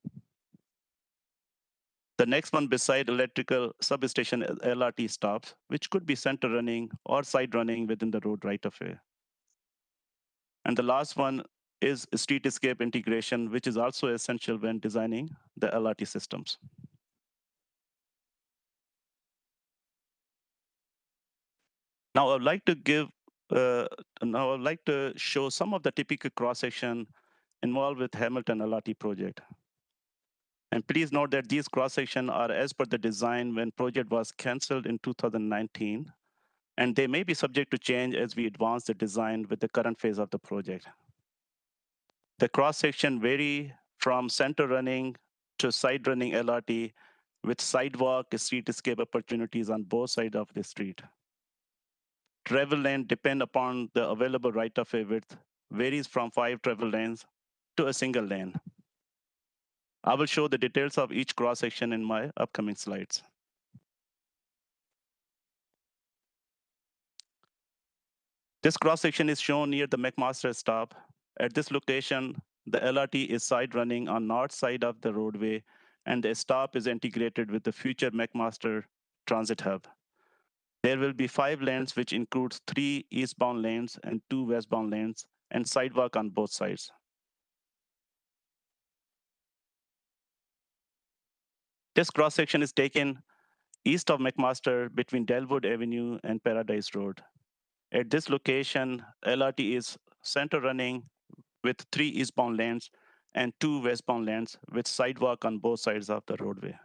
The next one beside electrical substation is LRT stops, which could be center running or side running within the road right-of-way. And the last one is streetscape integration, which is also essential when designing the LRT systems. Now I'd like to show some of the typical cross-section involved with Hamilton LRT project. And please note that these cross-sections are as per the design when project was canceled in 2019, and they may be subject to change as we advance the design with the current phase of the project. The cross-section vary from center running to side running LRT with sidewalk streetscape opportunities on both sides of the street. Travel lane depend upon the available right-of-way width, varies from 5 travel lanes to a single lane. I will show the details of each cross-section in my upcoming slides. This cross-section is shown near the McMaster stop. At this location, the LRT is side running on north side of the roadway, and the stop is integrated with the future McMaster Transit Hub. There will be 5 lanes, which includes 3 eastbound lanes and 2 westbound lanes, and sidewalk on both sides. This cross-section is taken east of McMaster between Delwood Avenue and Paradise Road. At this location, LRT is center running with 3 eastbound lanes and 2 westbound lanes with sidewalk on both sides of the roadway.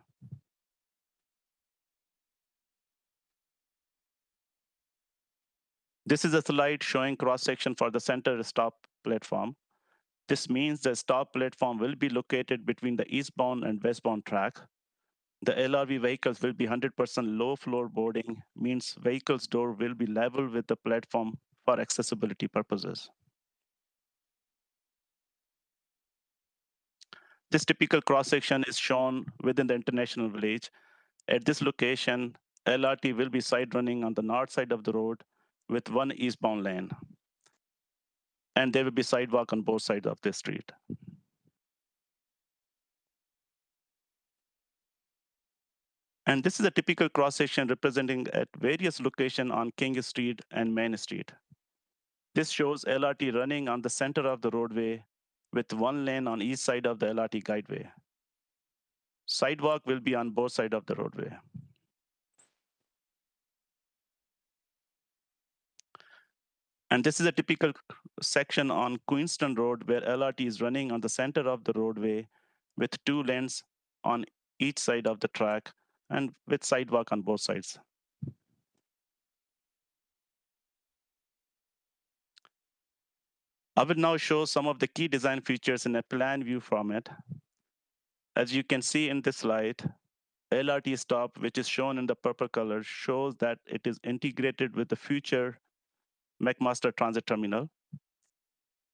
This is a slide showing cross-section for the center stop platform. This means the stop platform will be located between the eastbound and westbound track. The LRV vehicles will be 100% low floor boarding, means vehicles door will be level with the platform for accessibility purposes. This typical cross-section is shown within the International Village. At this location, LRT will be side running on the north side of the road with 1 eastbound lane. And there will be sidewalk on both sides of the street. And this is a typical cross-section representing at various locations on King Street and Main Street. This shows LRT running on the center of the roadway with 1 lane on each side of the LRT guideway. Sidewalk will be on both sides of the roadway. And this is a typical section on Queenston Road where LRT is running on the center of the roadway with 2 lanes on each side of the track and with sidewalk on both sides. I will now show some of the key design features in a plan view format. As you can see in this slide, LRT stop, which is shown in the purple color, shows that it is integrated with the future McMaster Transit Terminal.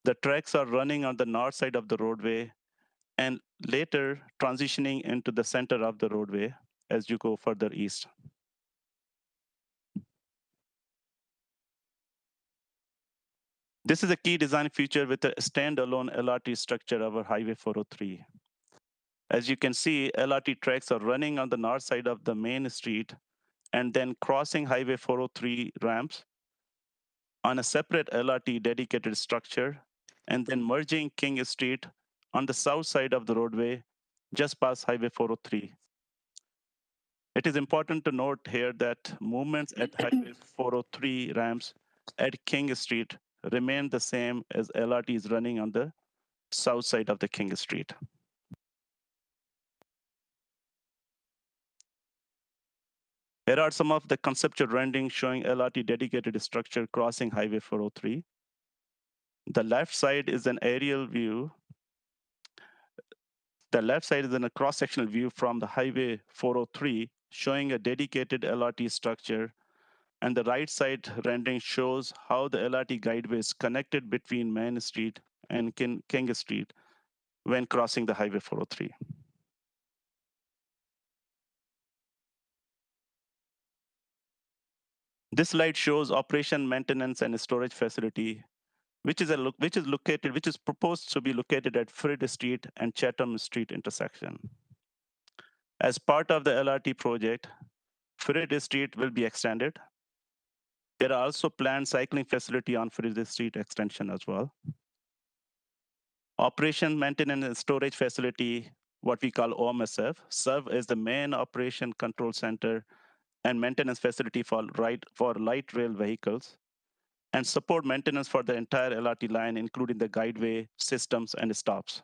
The tracks are running on the north side of the roadway and later transitioning into the center of the roadway as you go further east. This is a key design feature with a standalone LRT structure over Highway 403. As you can see, LRT tracks are running on the north side of the main street and then crossing Highway 403 ramps on a separate LRT dedicated structure, and then merging King Street on the south side of the roadway just past Highway 403. It is important to note here that movements at Highway 403 ramps at King Street remain the same as LRT is running on the south side of the King Street. Here are some of the conceptual renderings showing LRT dedicated structure crossing Highway 403. The left side is an aerial view. The left side is in a cross-sectional view from the Highway 403, showing a dedicated LRT structure. And the right side rendering shows how the LRT guideway is connected between Main Street and King Street when crossing the Highway 403. This slide shows operation, maintenance, and storage facility, which is proposed to be located at Fred Street and Chatham Street intersection. As part of the LRT project, Fred Street will be extended. There are also planned cycling facility on Fred Street extension as well. Operation, maintenance, and storage facility, what we call OMSF, serve as the main operation control center and maintenance facility for light rail vehicles, and support maintenance for the entire LRT line, including the guideway, systems, and stops.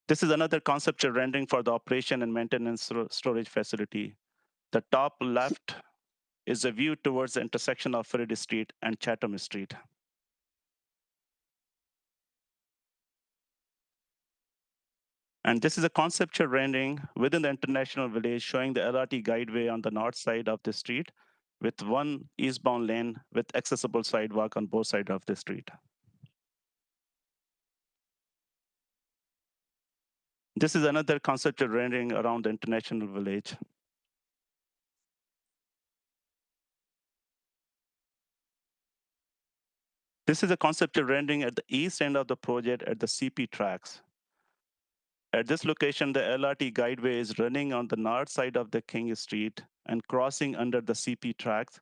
This is another conceptual rendering for the operation and maintenance storage facility. The top left is a view towards the intersection of Fred Street and Chatham Street. And this is a conceptual rendering within the International Village showing the LRT guideway on the north side of the street with 1 eastbound lane with accessible sidewalk on both sides of the street. This is another conceptual rendering around the International Village. This is a conceptual rendering at the east end of the project at the CP tracks. At this location, the LRT guideway is running on the north side of the King Street and crossing under the CP tracks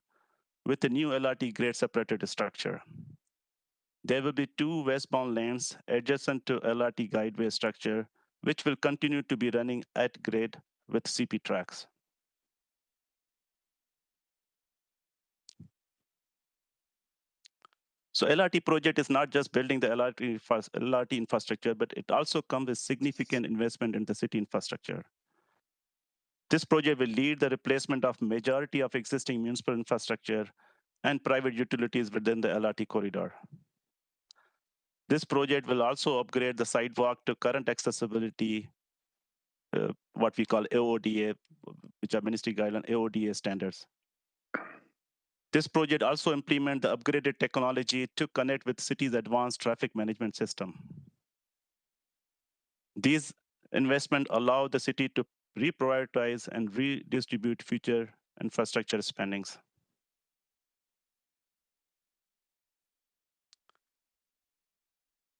with a new LRT grade separated structure. There will be 2 westbound lanes adjacent to LRT guideway structure, which will continue to be running at grade with CP tracks. So LRT project is not just building the LRT infrastructure, but it also comes with significant investment in the city infrastructure. This project will lead the replacement of majority of existing municipal infrastructure and private utilities within the LRT corridor. This project will also upgrade the sidewalk to current accessibility, what we call AODA, which are ministry guideline AODA standards. This project also implements the upgraded technology to connect with city's advanced traffic management system. These investments allow the city to reprioritize and redistribute future infrastructure spendings.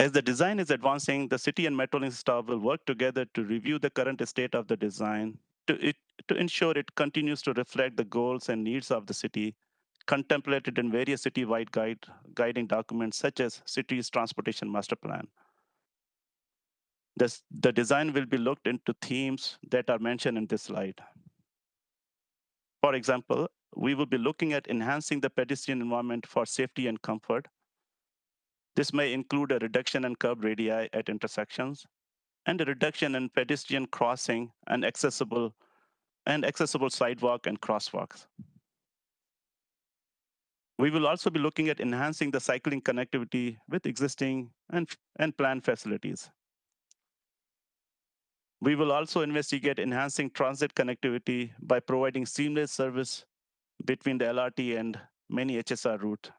As the design is advancing, the city and Metrolink staff will work together to review the current state of the design to ensure it continues to reflect the goals and needs of the city, contemplated in various city-wide guiding documents such as City's Transportation Master Plan. The design will be looked into themes that are mentioned in this slide. For example, we will be looking at enhancing the pedestrian environment for safety and comfort. This may include a reduction in curb radii at intersections and a reduction in pedestrian crossing and accessible sidewalk and crosswalks. We will also be looking at enhancing the cycling connectivity with existing and planned facilities. We will also investigate enhancing transit connectivity by providing seamless service between the LRT and many HSR routes.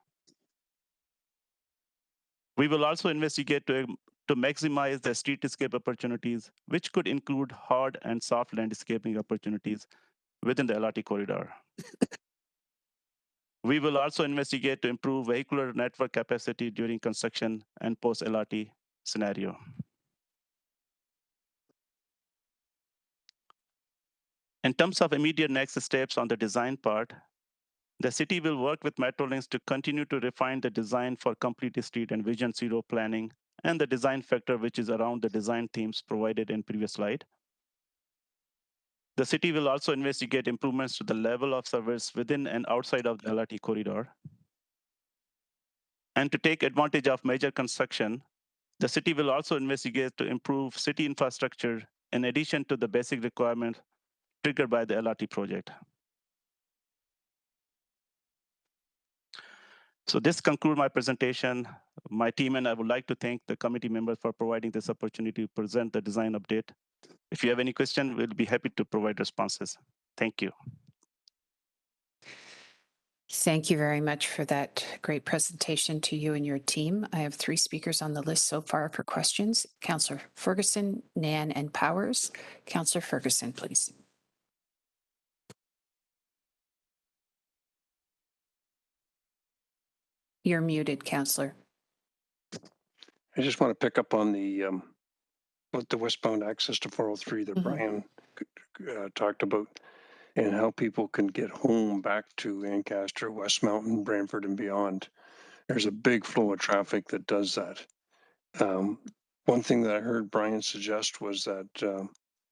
We will also investigate to maximize the streetscape opportunities, which could include hard and soft landscaping opportunities within the LRT corridor. We will also investigate to improve vehicular network capacity during construction and post-LRT scenario. In terms of immediate next steps on the design part, the city will work with Metrolinx to continue to refine the design for complete street and Vision Zero planning and the design factor, which is around the design themes provided in previous slide. The city will also investigate improvements to the level of service within and outside of the LRT corridor. And to take advantage of major construction, the city will also investigate to improve city infrastructure in addition to the basic requirements triggered by the LRT project. So this concludes my presentation. My team and I would like to thank the committee members for providing this opportunity to present the design update. If you have any questions, we'll be happy to provide responses. Thank you. Thank you very much for that great presentation to you and your team. I have 3 speakers on the list so far for questions. Councillor Ferguson, Nan, and Powers. Councillor Ferguson, please. You're muted, Councillor. I just want to pick up on the westbound access to 403 that Brian talked about, and how people can get home back to Ancaster, West Mountain, Brantford, and beyond. There's a big flow of traffic that does that. One thing that I heard Brian suggest was that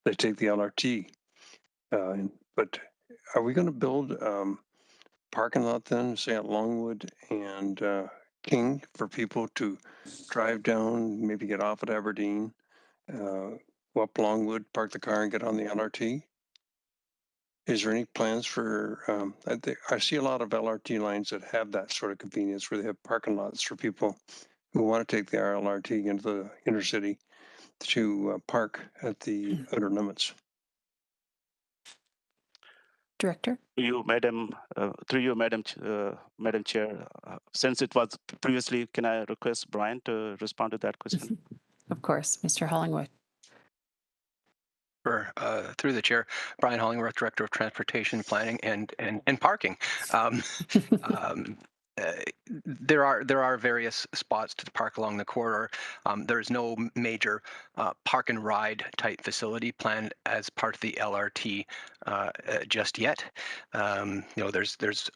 they take the LRT. But are we going to build parking lot then, say at Longwood and King, for people to drive down, maybe get off at Aberdeen, go up Longwood, park the car and get on the LRT? Is there any plans for, I see a lot of LRT lines that have that sort of convenience where they have parking lots for people who want to take the LRT into the inner city to park at the outer limits. Director? Madam Chair, since it was previously, can I request Brian to respond to that question? Of course, Mr. Hollingworth. Through the chair, Brian Hollingworth, Director of Transportation Planning and Parking. there are various spots to park along the corridor. There is no major park and ride type facility planned as part of the LRT just yet. There's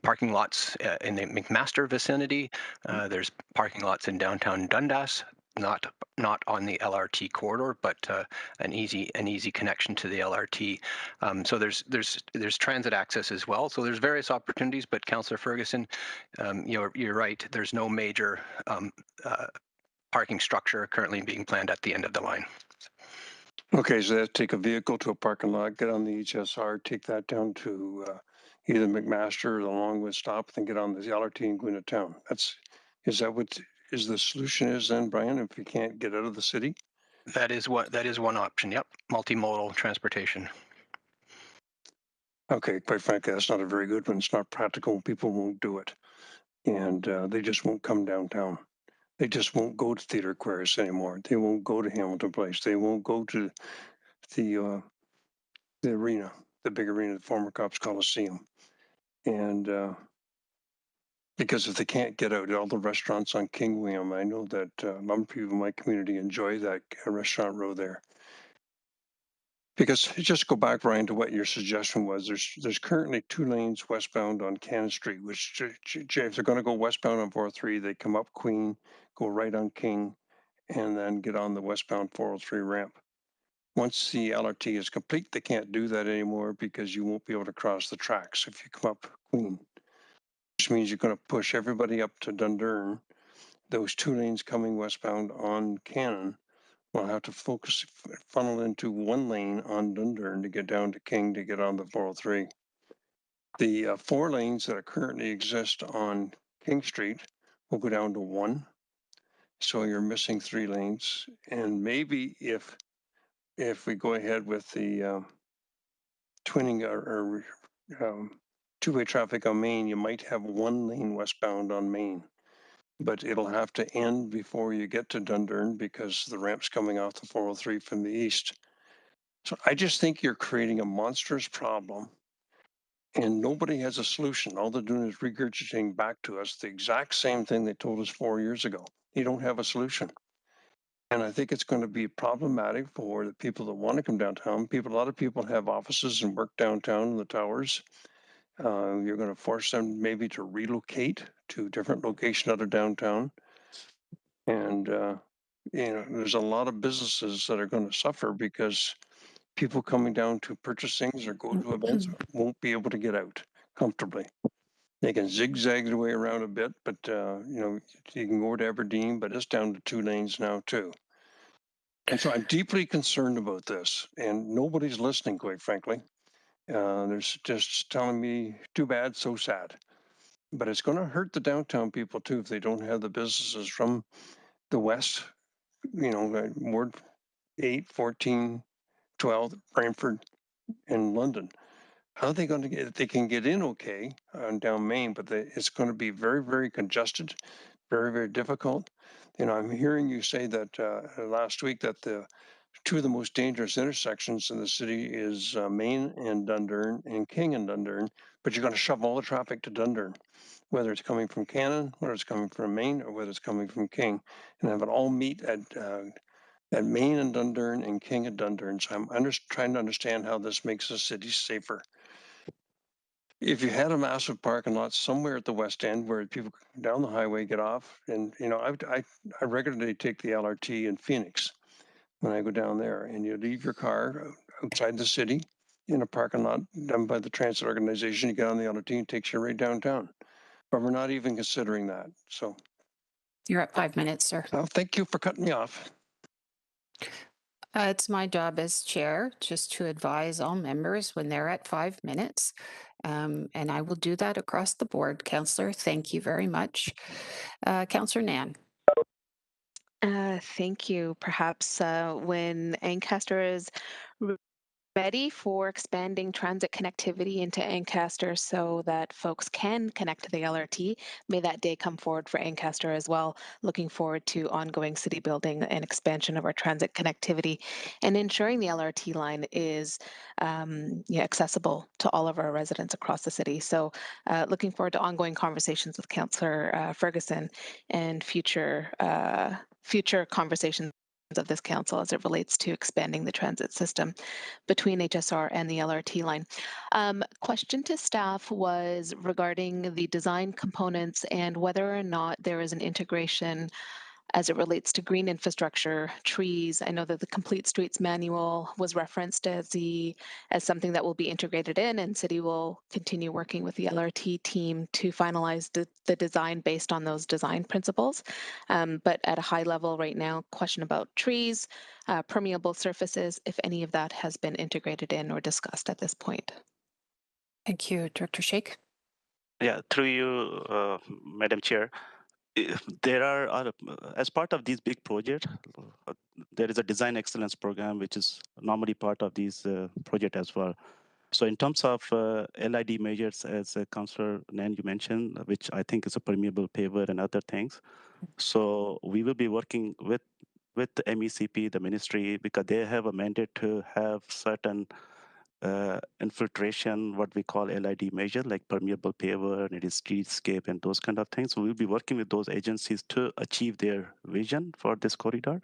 parking lots in the McMaster vicinity. There's parking lots in downtown Dundas. Not on the LRT corridor, but an easy connection to the LRT. So there's transit access as well. So there's various opportunities. But Councillor Ferguson, you're right. There's no major parking structure currently being planned at the end of the line. Okay, so that's take a vehicle to a parking lot, get on the HSR, take that down to either McMaster or the Longwood stop, then get on the LRT and go into town. Is that what is the solution is then, Brian, if you can't get out of the city? That is one option. Yep, multimodal transportation. Okay, quite frankly, that's not a very good one. It's not practical. People won't do it. And they just won't come downtown. They just won't go to Theatre Aquarius anymore. They won't go to Hamilton Place. They won't go to the arena, the big arena, the former Cops Coliseum. And because if they can't get out, all the restaurants on King William, I know that a number of people in my community enjoy that restaurant row there. Because just go back, Ryan, to what your suggestion was. There's currently 2 lanes westbound on Cannon Street, which if they're going to go westbound on 403, they come up Queen, go right on King, and then get on the westbound 403 ramp. Once the LRT is complete, they can't do that anymore because you won't be able to cross the tracks if you come up Queen, which means you're going to push everybody up to Dundurn. Those 2 lanes coming westbound on Cannon will have to funnel into 1 lane on Dundurn to get down to King to get on the 403. The 4 lanes that currently exist on King Street will go down to 1. So you're missing 3 lanes. And maybe if we go ahead with the twinning or two-way traffic on Main, you might have 1 lane westbound on Main. But it'll have to end before you get to Dundurn because the ramp's coming off the 403 from the east. So I just think you're creating a monstrous problem and nobody has a solution. All they're doing is regurgitating back to us the exact same thing they told us 4 years ago. You don't have a solution. And I think it's going to be problematic for the people that want to come downtown. A lot of people have offices and work downtown in the towers. You're going to force them maybe to relocate to a different location out of downtown. And, there's a lot of businesses that are going to suffer because people coming down to purchase things or go to events won't be able to get out comfortably. They can zigzag their way around a bit, but, you can go to Aberdeen, but it's down to 2 lanes now too. And so I'm deeply concerned about this and nobody's listening, quite frankly. There's just telling me too bad, so sad. But it's going to hurt the downtown people too if they don't have the businesses from the west, Ward 8, 14, 12, Brantford, and London. How are they going to get? They can get in okay on down Main, but it's going to be very, very congested, very, very difficult. I'm hearing you say that last week that the 2 of the most dangerous intersections in the city is Main and Dundurn and King and Dundurn, but you're going to shove all the traffic to Dundurn, whether it's coming from Cannon, whether it's coming from Main, or whether it's coming from King, and have it all meet at Main and Dundurn and King and Dundurn. So I'm trying to understand how this makes the city safer. If you had a massive parking lot somewhere at the west end where people down the highway get off, and I regularly take the LRT in Phoenix when I go down there, and you leave your car outside the city in a parking lot done by the transit organization. You get on the LRT and it takes you right downtown. But we're not even considering that. So You're at 5 minutes, sir. well, thank you for cutting me off. It's my job as chair just to advise all members when they're at 5 minutes. And I will do that across the board. Councillor, thank you very much. Councillor Nan. Thank you. Perhaps when Ancaster is ready for expanding transit connectivity into Ancaster so that folks can connect to the LRT. May that day come forward for Ancaster as well. Looking forward to ongoing city building and expansion of our transit connectivity and ensuring the LRT line is accessible to all of our residents across the city. So looking forward to ongoing conversations with Councillor Ferguson and future conversations of this council as it relates to expanding the transit system between HSR and the LRT line. Question to staff was regarding the design components and whether or not there is an integration as it relates to green infrastructure, trees. I know that the Complete Streets Manual was referenced as something that will be integrated in, and City will continue working with the LRT team to finalize the design based on those design principles. But at a high level right now, question about trees, permeable surfaces, if any of that has been integrated in or discussed at this point. Thank you, Director Sheikh. Yeah, through you, Madam Chair. There are, as part of these big projects, there is a design excellence program, which is normally part of these project as well. So in terms of LID measures, as Councillor Nan, you mentioned, which I think is a permeable paver and other things. So we will be working with the MECP, the ministry, because they have a mandate to have certain infiltration, what we call LID measure, like permeable paver, and it is streetscape and those kind of things. So we'll be working with those agencies to achieve their vision for this corridor.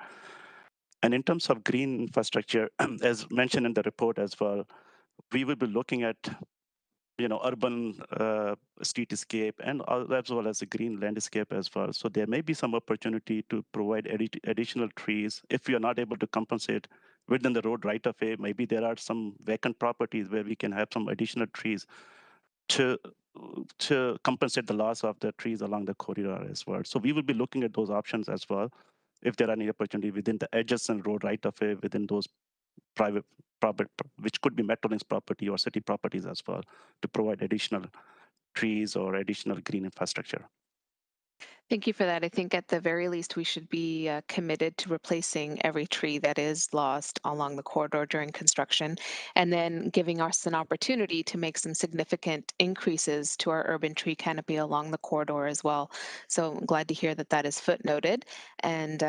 And in terms of green infrastructure, as mentioned in the report as well, we will be looking at urban streetscape and as well as the green landscape as well. So there may be some opportunity to provide additional trees if we are not able to compensate within the road right of way. Maybe there are some vacant properties where we can have some additional trees to compensate the loss of the trees along the corridor as well. So we will be looking at those options as well, if there are any opportunity within the adjacent road right of way within those private property, which could be Metrolinx property or city properties as well, to provide additional trees or additional green infrastructure. Thank you for that. I think at the very least, we should be committed to replacing every tree that is lost along the corridor during construction, and then giving us an opportunity to make some significant increases to our urban tree canopy along the corridor as well. So I'm glad to hear that that is footnoted and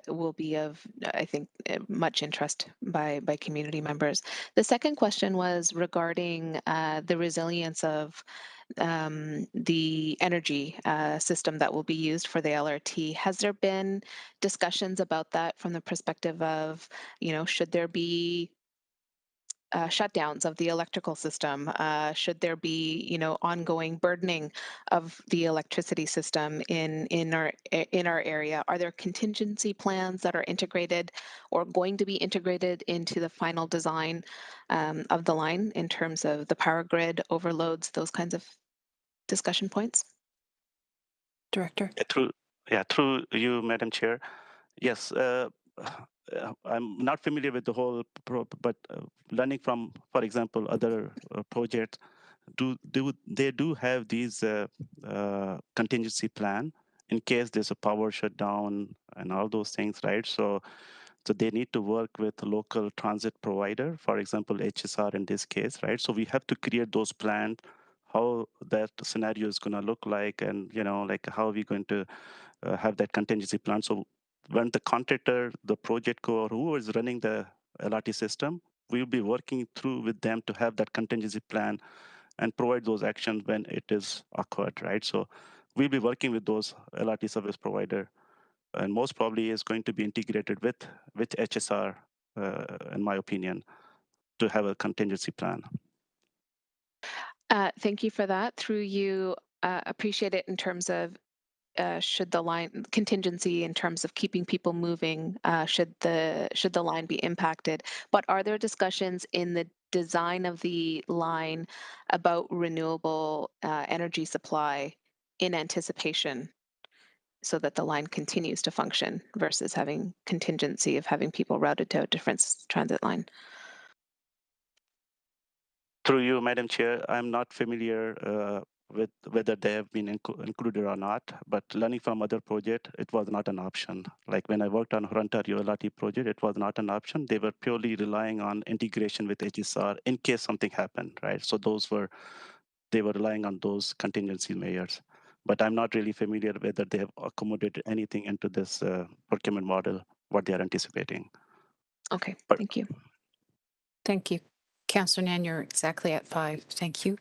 will be of, I think, much interest by community members. The second question was regarding the resilience of the energy system that will be used for the LRT. Has there been discussions about that from the perspective of, should there be shutdowns of the electrical system? Should there be, ongoing burdening of the electricity system in our area? Are there contingency plans that are integrated or going to be integrated into the final design of the line in terms of the power grid overloads, those kinds of discussion points? Director. Through you, Madam Chair. Yes, I'm not familiar with the whole, but learning from, for example, other projects, they do have these contingency plan in case there's a power shutdown and all those things, right? So they need to work with a local transit provider, for example, HSR in this case, right? So we have to create those plans, how that scenario is going to look like, and like how are we going to have that contingency plan. So when the contractor, the project co, or who is running the LRT system, we'll be working through with them to have that contingency plan and provide those actions when it is occurred, right? So we'll be working with those LRT service provider, and most probably is going to be integrated with HSR, in my opinion, to have a contingency plan. Thank you for that. Through you, appreciate it in terms of should the line contingency in terms of keeping people moving, should the line be impacted. But are there discussions in the design of the line about renewable energy supply in anticipation so that the line continues to function versus having contingency of having people routed to a different transit line? Through you, Madam Chair, I'm not familiar with whether they have been included or not. But learning from other project, it was not an option. Like when I worked on Ontario LRT project, it was not an option. They were purely relying on integration with HSR in case something happened, right? So they were relying on those contingency measures. But I'm not really familiar whether they have accommodated anything into this procurement model, what they are anticipating. Okay, But thank you. Thank you. Councillor Nan, you're exactly at 5. Thank you.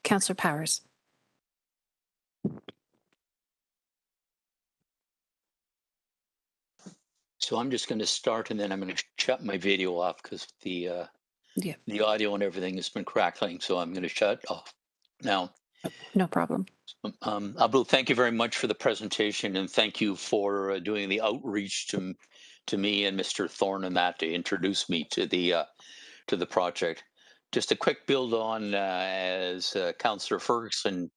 Councillor Powers. So I'm just going to start and then I'm going to shut my video off because the audio and everything has been crackling. So I'm going to shut off now. No problem. Abdul, thank you very much for the presentation and thank you for doing the outreach to me and Mr. Thorne and that to introduce me to the project. Just a quick build on as Councillor Ferguson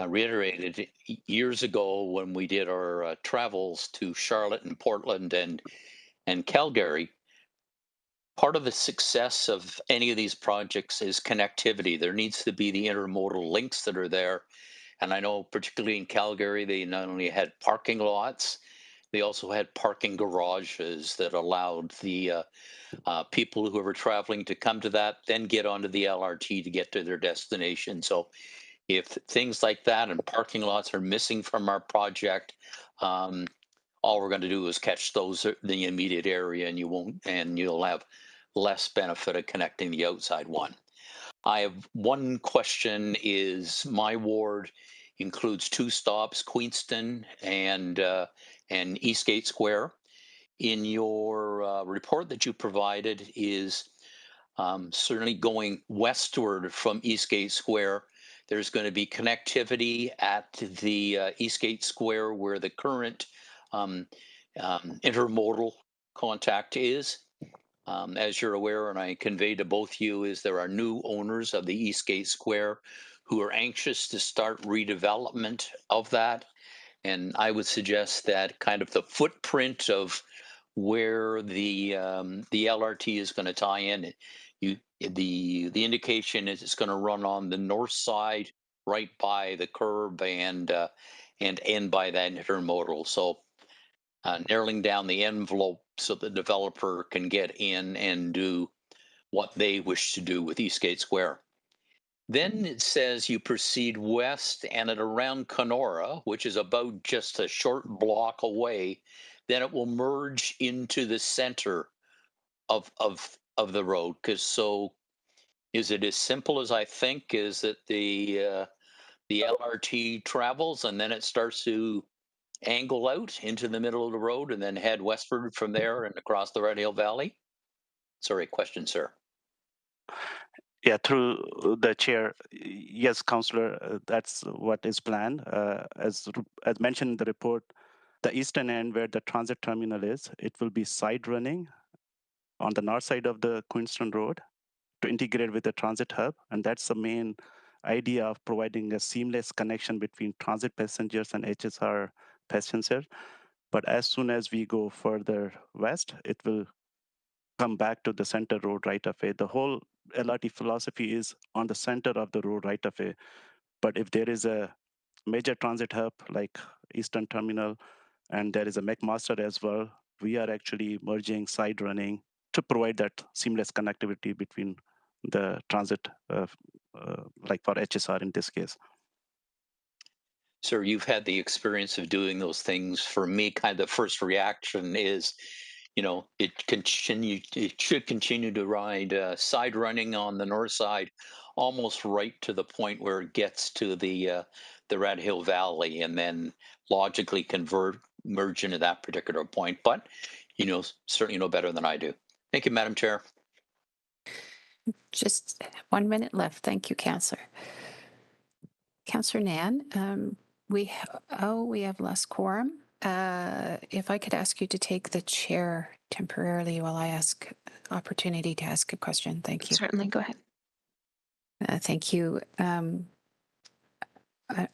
reiterated years ago when we did our travels to Charlotte and Portland and Calgary. Part of the success of any of these projects is connectivity. There needs to be the intermodal links that are there. And I know particularly in Calgary, they not only had parking lots, they also had parking garages that allowed the people who were traveling to come to that, then get onto the LRT to get to their destination. So if things like that and parking lots are missing from our project, all we're going to do is catch those in the immediate area, and you'll have less benefit of connecting the outside one. I have one question. Is my ward includes 2 stops, Queenston and Eastgate Square. In your report that you provided is certainly going westward from Eastgate Square. There's going to be connectivity at the Eastgate Square where the current intermodal contact is. As you're aware, and I conveyed to both you, is there are new owners of the Eastgate Square who are anxious to start redevelopment of that. And I would suggest that kind of the footprint of where the LRT is going to tie in, the indication is it's going to run on the north side, right by the curb, and end by that intermodal. So narrowing down the envelope so the developer can get in and do what they wish to do with Eastgate Square. Then it says you proceed west and at around Kenora, which is about just a short block away, then it will merge into the center of the road. So is it as simple as I think? Is that the LRT travels and then it starts to angle out into the middle of the road and then head westward from there and across the Red Hill Valley? Sorry, question, sir. yeah, through the chair, yes, Councillor, that's what is planned. As mentioned in the report, the eastern end where the transit terminal is, it will be side running on the north side of the Queenston Road to integrate with the transit hub. And that's the main idea of providing a seamless connection between transit passengers and HSR passengers. But as soon as we go further west, it will come back to the center road right of way. The whole LRT philosophy is on the center of the road right of way. But if there is a major transit hub like Eastern Terminal, and there is a McMaster as well, we are actually merging side running to provide that seamless connectivity between the transit, like for HSR in this case. Sir, you've had the experience of doing those things. For me, kind of the first reaction is, it should continue to ride side running on the north side, almost right to the point where it gets to the Red Hill Valley, and then logically merge into that particular point. But certainly know better than I do. Thank you, Madam Chair. Just 1 minute left. Thank you, Councillor. Councillor Nan, we have less quorum. If I could ask you to take the chair temporarily while I ask opportunity to ask a question. Thank you. Certainly, go ahead. Thank you. I'm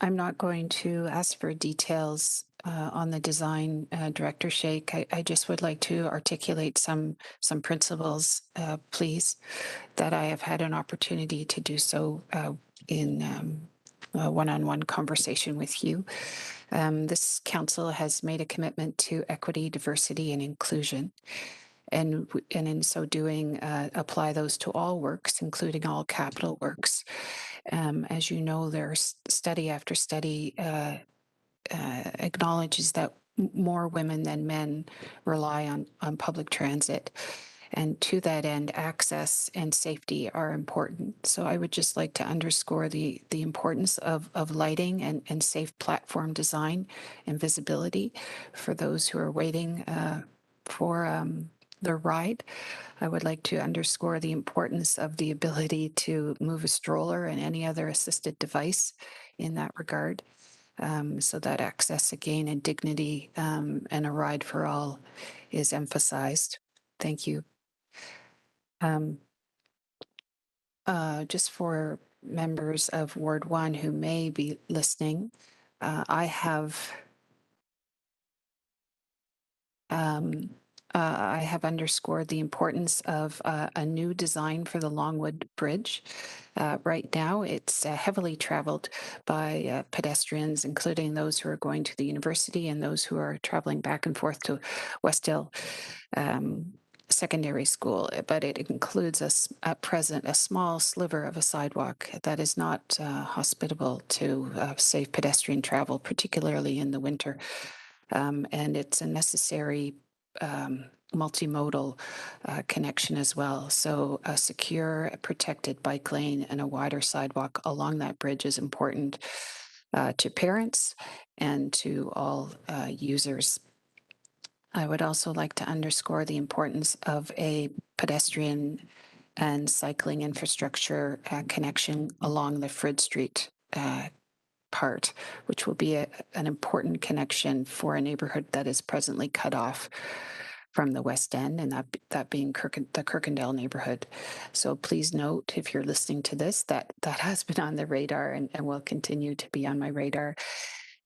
not going to ask for details on the design, Director Shake, I just would like to articulate some principles, please, that I have had an opportunity to do so in a one-on-one conversation with you. This council has made a commitment to equity, diversity, and inclusion. And in so doing, apply those to all works, including all capital works. As you know, there's study after study acknowledges that more women than men rely on public transit. And to that end, access and safety are important. So I would just like to underscore the importance of lighting and safe platform design and visibility for those who are waiting for their ride. I would like to underscore the importance of the ability to move a stroller and any other assisted device in that regard. So that access again and dignity and a ride for all is emphasized. Thank you. Just for members of Ward 1 who may be listening, I have underscored the importance of a new design for the Longwood Bridge. Right now, it's heavily traveled by pedestrians, including those who are going to the university and those who are traveling back and forth to Westdale Secondary School. But it includes at present a small sliver of a sidewalk that is not hospitable to safe pedestrian travel, particularly in the winter. And it's a necessary multimodal connection as well. So a secure, protected bike lane and a wider sidewalk along that bridge is important to parents and to all users. I would also like to underscore the importance of a pedestrian and cycling infrastructure connection along the Frid Street part, which will be an important connection for a neighborhood that is presently cut off from the West End, and that being the Kirkendale neighborhood. So please note, if you're listening to this, that has been on the radar and will continue to be on my radar.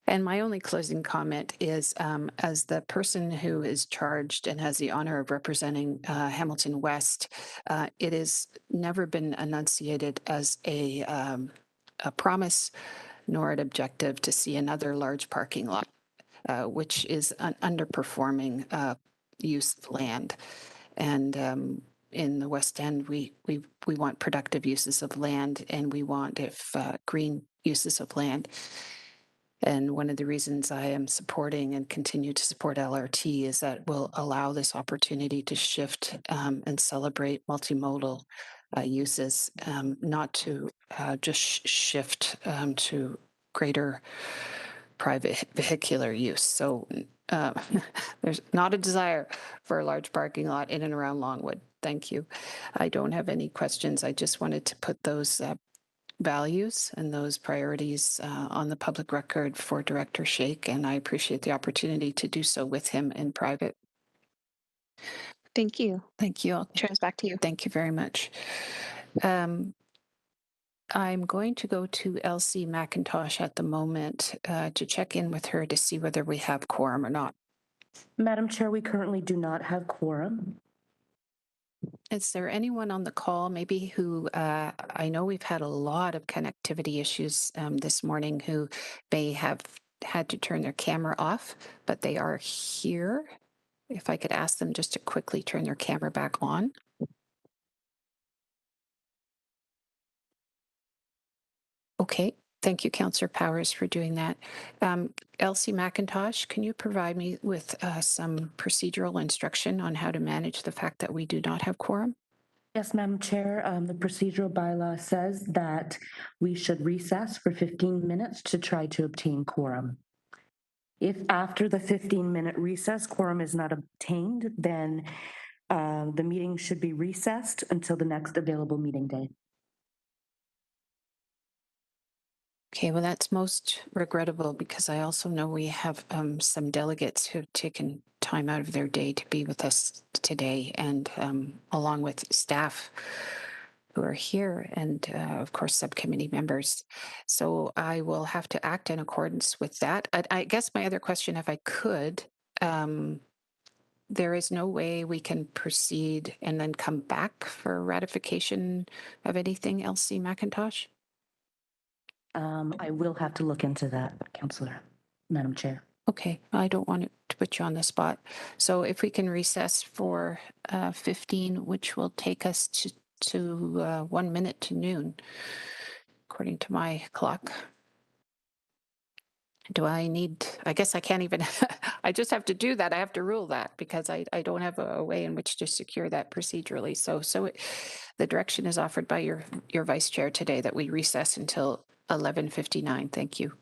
And my only closing comment is, as the person who is charged and has the honor of representing Hamilton West, it has never been enunciated as a promise nor an objective to see another large parking lot, which is an underperforming use of land. And in the West End, we want productive uses of land, and we want green uses of land. And one of the reasons I am supporting and continue to support LRT is that will allow this opportunity to shift and celebrate multimodal uses, not to just shift to greater private vehicular use. So there's not a desire for a large parking lot in and around Longwood. Thank you. I don't have any questions. I just wanted to put those values and those priorities on the public record for Director Shake, and I appreciate the opportunity to do so with him in private. Thank you. Thank you. Chair's back to you. Thank you very much. I'm going to go to Elsie McIntosh at the moment to check in with her to see whether we have quorum or not. Madam Chair, we currently do not have quorum. Is there anyone on the call maybe who, I know we've had a lot of connectivity issues this morning, who may have had to turn their camera off, but they are here. If I could ask them just to quickly turn their camera back on. Okay, thank you, Councillor Powers, for doing that. Elsie McIntosh, can you provide me with some procedural instruction on how to manage the fact that we do not have quorum? Yes, Madam Chair, the procedural bylaw says that we should recess for 15 minutes to try to obtain quorum. If after the 15-minute recess quorum is not obtained, then the meeting should be recessed until the next available meeting day. Okay, well, that's most regrettable because I also know we have some delegates who have taken time out of their day to be with us today, and along with staff who are here, and of course, subcommittee members. So I will have to act in accordance with that. I guess my other question, if I could, there is no way we can proceed and then come back for ratification of anything, Elsie McIntosh? I will have to look into that, Councillor, Madam Chair. Okay, I don't want to put you on the spot. So if we can recess for 15, which will take us to 1 minute to noon, according to my clock. Do I need, I guess I can't even, I just have to do that. I have to rule that because I don't have a way in which to secure that procedurally. The direction is offered by your vice chair today that we recess until 11:59. Thank you.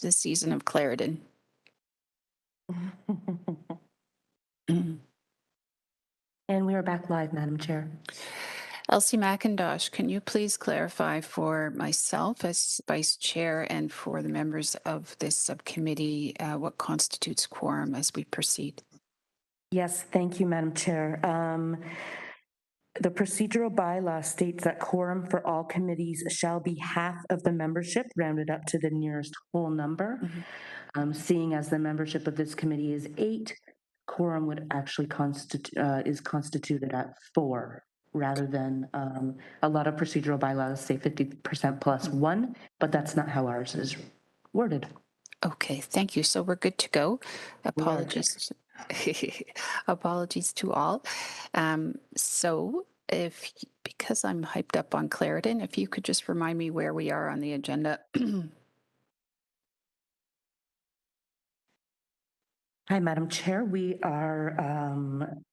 the season of Clarendon. And we are back live, Madam Chair. Elsie McIntosh, can you please clarify for myself as Vice Chair and for the members of this subcommittee what constitutes quorum as we proceed? Yes, thank you, Madam Chair. The procedural bylaw states that quorum for all committees shall be half of the membership, rounded up to the nearest whole number. Seeing as the membership of this committee is 8, quorum would actually is constituted at 4, rather than a lot of procedural bylaws say 50% plus 1, but that's not how ours is worded. Okay, thank you. So we're good to go. Apologies. Apologies to all. So because I'm hyped up on Clarendon, if you could just remind me where we are on the agenda. Hi, Madam Chair. We are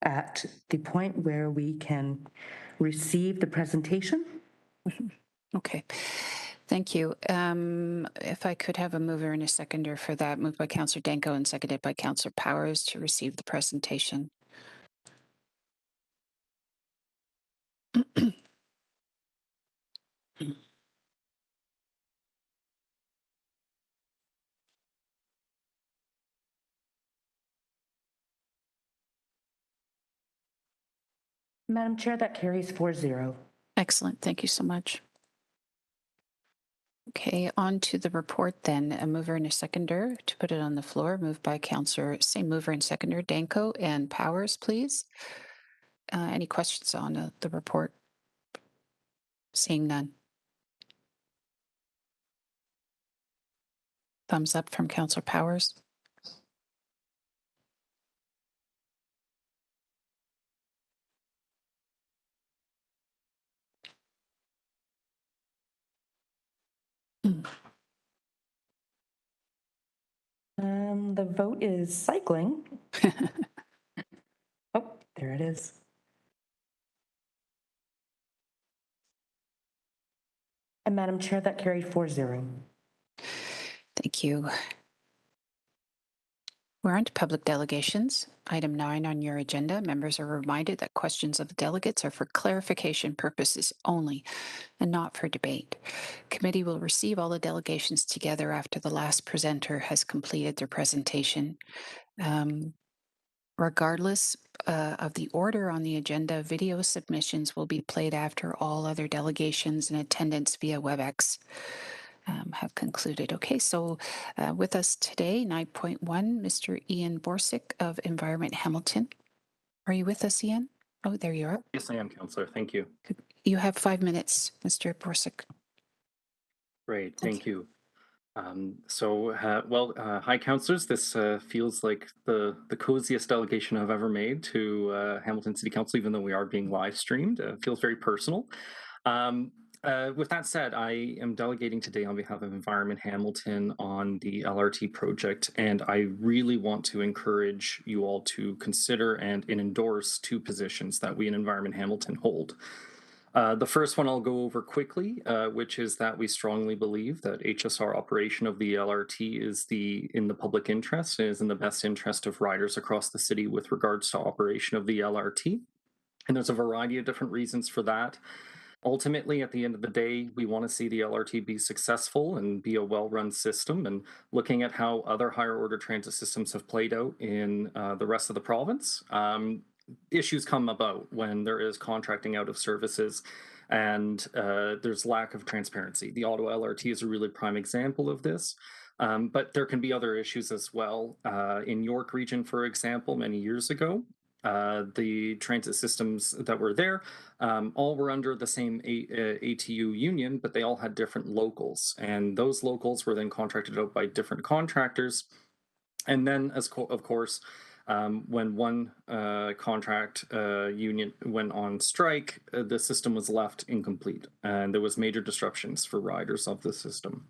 at the point where we can receive the presentation. Okay, thank you. If I could have a mover and a seconder for that, moved by Councillor Danko and seconded by Councillor Powers to receive the presentation. Madam Chair, that carries 4-0. Excellent. Thank you so much. Okay, on to the report then. A mover and a seconder to put it on the floor. Moved by Councillor, same mover and seconder, Danko and Powers, please. Any questions on the report? Seeing none. Thumbs up from Councillor Powers. The vote is cycling. Oh, there it is. And Madam Chair, that carried 4-0. Thank you. We're on to public delegations. Item 9 on your agenda. Members are reminded that questions of the delegates are for clarification purposes only and not for debate. Committee will receive all the delegations together after the last presenter has completed their presentation. Regardless of the order on the agenda, video submissions will be played after all other delegations in attendance via WebEx have concluded. Okay, so with us today, 9.1, Mr. Ian Borsick of Environment Hamilton. Are you with us, Ian? Oh, there you are. Yes, I am, Councillor. Thank you. You have 5 minutes, Mr. Borsick. Great, thank you. Hi, councillors. This feels like the coziest delegation I've ever made to Hamilton City Council, even though we are being live streamed. It feels very personal. With that said, I am delegating today on behalf of Environment Hamilton on the LRT project, and I really want to encourage you all to consider and endorse 2 positions that we in Environment Hamilton hold. The first one I'll go over quickly, which is that we strongly believe that HSR operation of the LRT is in the public interest and is in the best interest of riders across the city with regards to operation of the LRT. And there's a variety of different reasons for that. Ultimately, at the end of the day, we want to see the LRT be successful and be a well-run system. And looking at how other higher order transit systems have played out in the rest of the province, issues come about when there is contracting out of services and there's lack of transparency. The Ottawa LRT is a really prime example of this. But there can be other issues as well. In York Region, for example, many years ago, the transit systems that were there all were under the same ATU union, but they all had different locals. And those locals were then contracted out by different contractors. And then, of course, when one contract union went on strike, the system was left incomplete. And there was major disruptions for riders of the system.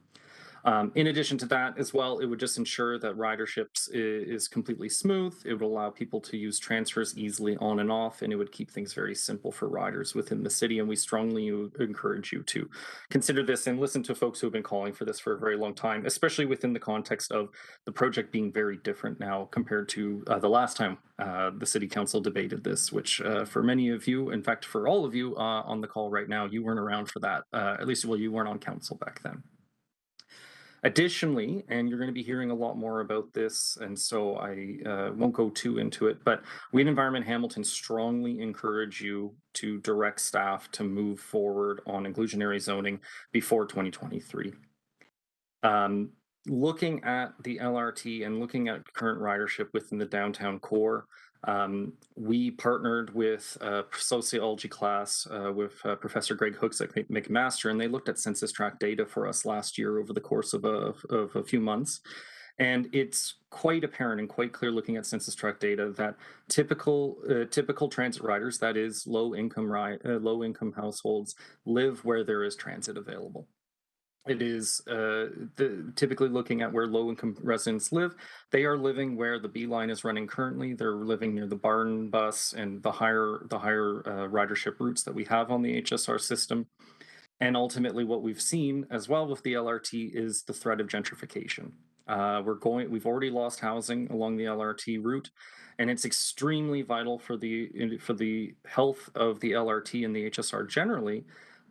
In addition to that as well, it would just ensure that ridership is completely smooth. It would allow people to use transfers easily on and off, and it would keep things very simple for riders within the city. And we strongly encourage you to consider this and listen to folks who have been calling for this for a very long time, especially within the context of the project being very different now compared to the last time the city council debated this, which for many of you, in fact, for all of you on the call right now, you weren't around for that. At least, well, you weren't on council back then. Additionally, and you're going to be hearing a lot more about this, and so I won't go too into it, but we at Environment Hamilton strongly encourage you to direct staff to move forward on inclusionary zoning before 2023. Looking at the LRT and looking at current ridership within the downtown core, we partnered with a sociology class with Professor Greg Hooks at McMaster, and they looked at census tract data for us last year over the course of a few months. And it's quite apparent and quite clear looking at census tract data that typical transit riders, that is low income households, live where there is transit available. It is typically looking at where low-income residents live. They are living where the B line is running currently. They're living near the Barn bus and the higher ridership routes that we have on the HSR system. And ultimately, what we've seen as well with the LRT is the threat of gentrification. We've already lost housing along the LRT route, and it's extremely vital for the health of the LRT and the HSR generally,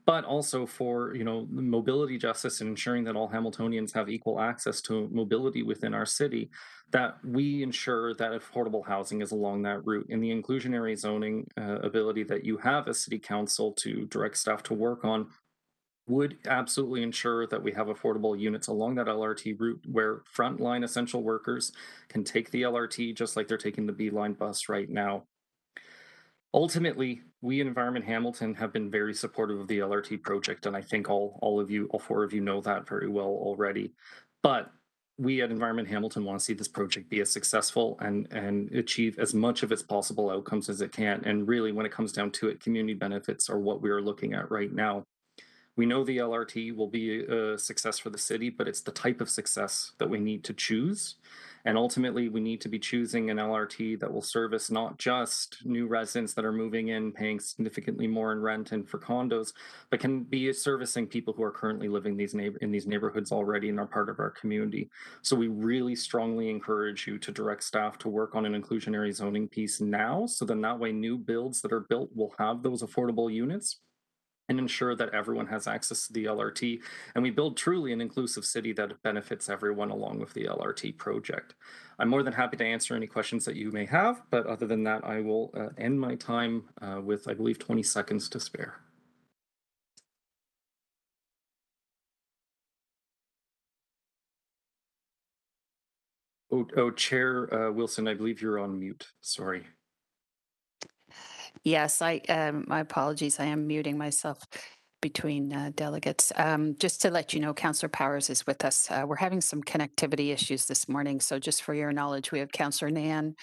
but also for mobility justice and ensuring that all Hamiltonians have equal access to mobility within our city, that we ensure that affordable housing is along that route. And the inclusionary zoning ability that you have as city council to direct staff to work on would absolutely ensure that we have affordable units along that LRT route where frontline essential workers can take the LRT just like they're taking the B line bus right now. Ultimately, we at Environment Hamilton have been very supportive of the LRT project, and I think all four of you know that very well already. But we at Environment Hamilton want to see this project be as successful and achieve as much of its possible outcomes as it can. And really, when it comes down to it, community benefits are what we are looking at right now. We know the LRT will be a success for the city, but it's the type of success that we need to choose. And ultimately, we need to be choosing an LRT that will service not just new residents that are moving in, paying significantly more in rent and for condos, but can be servicing people who are currently living in these neighborhoods already and are part of our community. So we really strongly encourage you to direct staff to work on an inclusionary zoning piece now, so then that way new builds that are built will have those affordable units and ensure that everyone has access to the LRT, and we build truly an inclusive city that benefits everyone along with the LRT project. I'm more than happy to answer any questions that you may have, but other than that, I will end my time with, I believe, 20 seconds to spare. Chair Wilson, I believe you're on mute. Sorry. Yes, my apologies. I am muting myself between delegates. Just to let you know, Councillor Powers is with us. We're having some connectivity issues this morning. So just for your knowledge, we have Councillor Nan,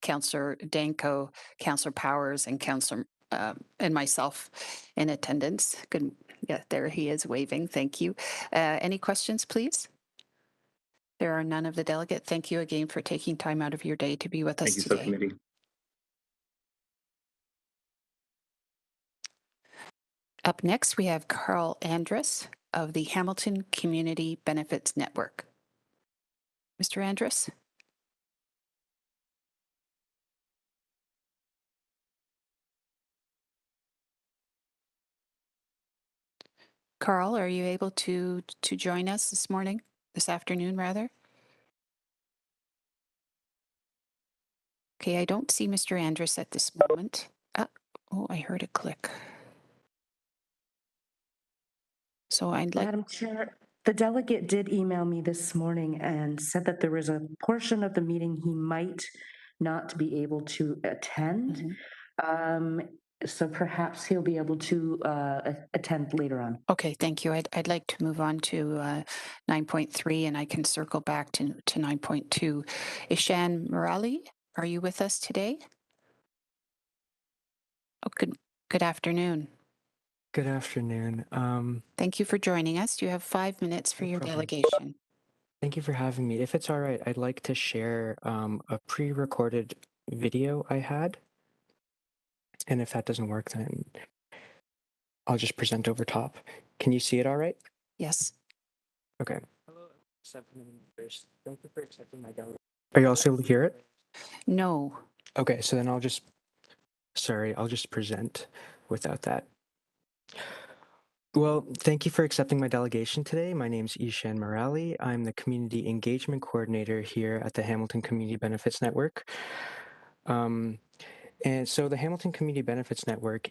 Councillor Danko, Councillor Powers, and Councillor and myself in attendance. Good. Yeah, there he is waving. Thank you. Any questions, please? There are none of the delegate. Thank you again for taking time out of your day to be with us today. Thank you, subcommittee. Up next, we have Carl Andrus of the Hamilton Community Benefits Network. Mr. Andrus? Carl, are you able to join us this afternoon rather? Okay, I don't see Mr. Andrus at this moment. Oh, I heard a click. So I'd like... Madam Chair, the delegate did email me this morning and said that there was a portion of the meeting he might not be able to attend. So perhaps he'll be able to attend later on. Okay, thank you. I'd like to move on to 9.3, and I can circle back to 9.2. Ishan Murali, are you with us today? Oh, good afternoon. Good afternoon. Thank you for joining us. You have 5 minutes for No your problem. delegation. Thank you for having me. If it's all right, I'd like to share a pre-recorded video I had. And if that doesn't work, then I'll just present over top. Can you see it all right? Yes. Okay. Hello, thank you for accepting my delegation. Are you also able to hear it? No. Okay, so then I'll just present without that. Well, thank you for accepting my delegation today. My name is Ishan Morali. I'm the Community Engagement Coordinator here at the Hamilton Community Benefits Network. And so the Hamilton Community Benefits Network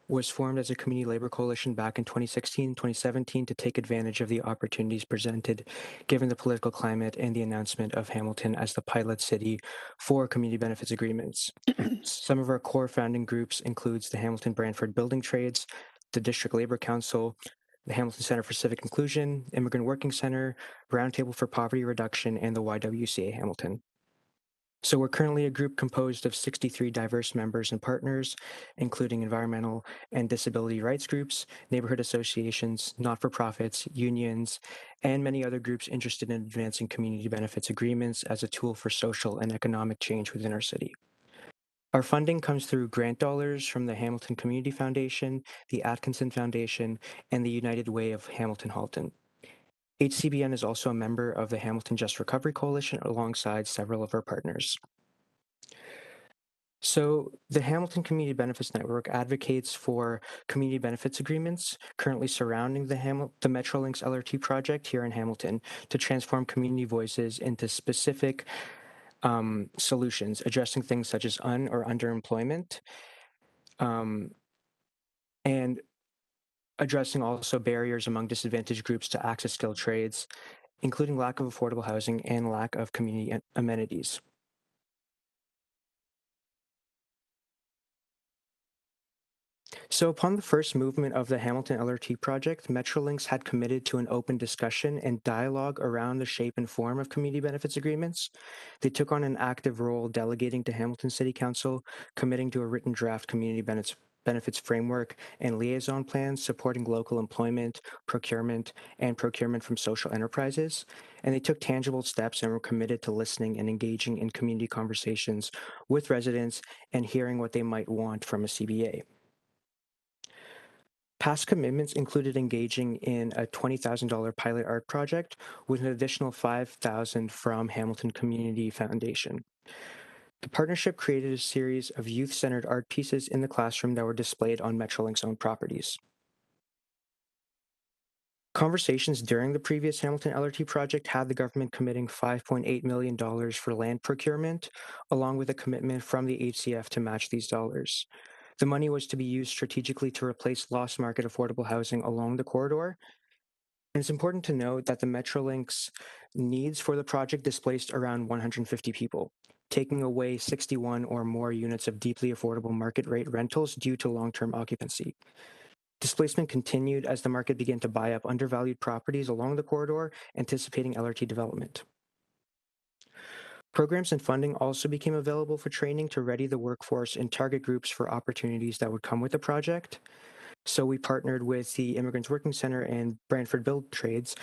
was formed as a community labor coalition back in 2016, 2017 to take advantage of the opportunities presented given the political climate and the announcement of Hamilton as the pilot city for community benefits agreements. Some of our core founding groups includes the Hamilton Brantford Building Trades, the District Labor Council, the Hamilton Center for Civic Inclusion, Immigrant Working Center, Roundtable for Poverty Reduction, and the YWCA Hamilton. So we're currently a group composed of 63 diverse members and partners, including environmental and disability rights groups, neighborhood associations, not-for-profits, unions, and many other groups interested in advancing community benefits agreements as a tool for social and economic change within our city. Our funding comes through grant dollars from the Hamilton Community Foundation, the Atkinson Foundation, and the United Way of Hamilton Halton. HCBN is also a member of the Hamilton Just Recovery Coalition alongside several of our partners. So the Hamilton Community Benefits Network advocates for community benefits agreements currently surrounding the Metrolinx LRT project here in Hamilton to transform community voices into specific solutions addressing things such as or underemployment and addressing also barriers among disadvantaged groups to access skilled trades, including lack of affordable housing and lack of community amenities. So upon the first movement of the Hamilton LRT project, Metrolinx had committed to an open discussion and dialogue around the shape and form of community benefits agreements. They took on an active role delegating to Hamilton City Council, committing to a written draft community benefits framework and liaison plans supporting local employment, procurement, and procurement from social enterprises. And they took tangible steps and were committed to listening and engaging in community conversations with residents and hearing what they might want from a CBA. Past commitments included engaging in a $20,000 pilot art project with an additional $5,000 from Hamilton Community Foundation. The partnership created a series of youth-centered art pieces in the classroom that were displayed on Metrolinx-owned properties. Conversations during the previous Hamilton LRT project had the government committing $5.8 million for land procurement, along with a commitment from the HCF to match these dollars. The money was to be used strategically to replace lost market affordable housing along the corridor. And it's important to note that the Metrolinx needs for the project displaced around 150 people, taking away 61 or more units of deeply affordable market rate rentals due to long-term occupancy. Displacement continued as the market began to buy up undervalued properties along the corridor, anticipating LRT development. Programs and funding also became available for training to ready the workforce and target groups for opportunities that would come with the project. So we partnered with the Immigrants Working Center and Brantford Build Trades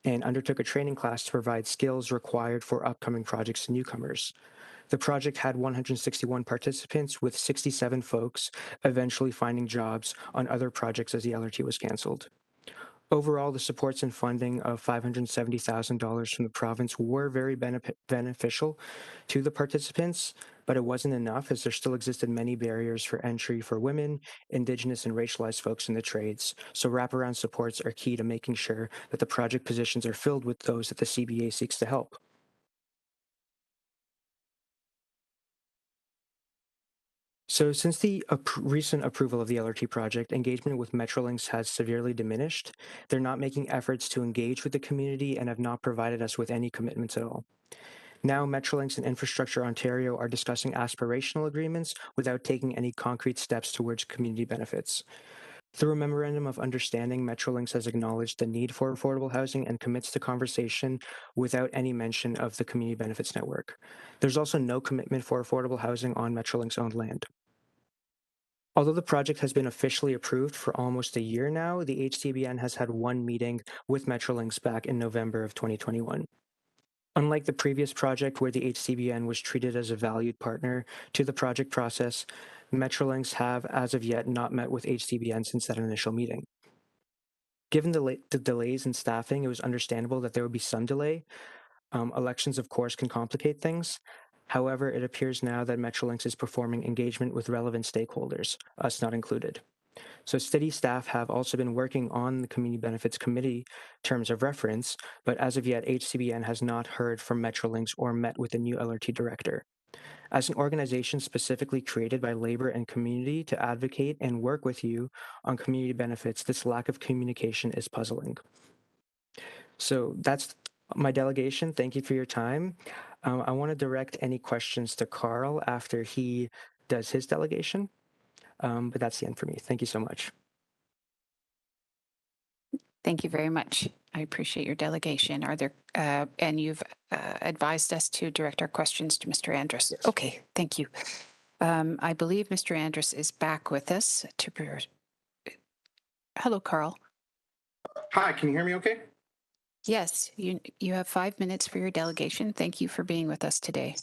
and undertook a training class to provide skills required for upcoming projects to newcomers. The project had 161 participants, with 67 folks eventually finding jobs on other projects as the LRT was canceled. Overall, the supports and funding of $570,000 from the province were very beneficial to the participants, but it wasn't enough as there still existed many barriers for entry for women, Indigenous, and racialized folks in the trades. So wraparound supports are key to making sure that the project positions are filled with those that the CBA seeks to help. So since the recent approval of the LRT project, engagement with Metrolinx has severely diminished. They're not making efforts to engage with the community and have not provided us with any commitments at all. Now, Metrolinx and Infrastructure Ontario are discussing aspirational agreements without taking any concrete steps towards community benefits. Through a memorandum of understanding, Metrolinx has acknowledged the need for affordable housing and commits to conversation without any mention of the community benefits network. There's also no commitment for affordable housing on Metrolinx-owned land. Although the project has been officially approved for almost a year now, the HCBN has had one meeting with Metrolinx back in November of 2021. Unlike the previous project where the HCBN was treated as a valued partner to the project process, Metrolinx have, as of yet, not met with HCBN since that initial meeting. Given the delays in staffing, it was understandable that there would be some delay. Elections, of course, can complicate things. However, it appears now that Metrolinx is performing engagement with relevant stakeholders, us not included. So city staff have also been working on the Community Benefits Committee terms of reference, but as of yet, HCBN has not heard from Metrolinx or met with the new LRT director. As an organization specifically created by labor and community to advocate and work with you on community benefits, this lack of communication is puzzling. So that's my delegation. Thank you for your time. I want to direct any questions to Carl after he does his delegation, but that's the end for me. Thank you so much. Thank you very much. I appreciate your delegation. Are there, and you've advised us to direct our questions to Mr. Andrus. Yes. Okay, thank you. I believe Mr. Andrus is back with us to. Hello, Carl. Hi, can you hear me okay? Yes, you have 5 minutes for your delegation. Thank you for being with us today.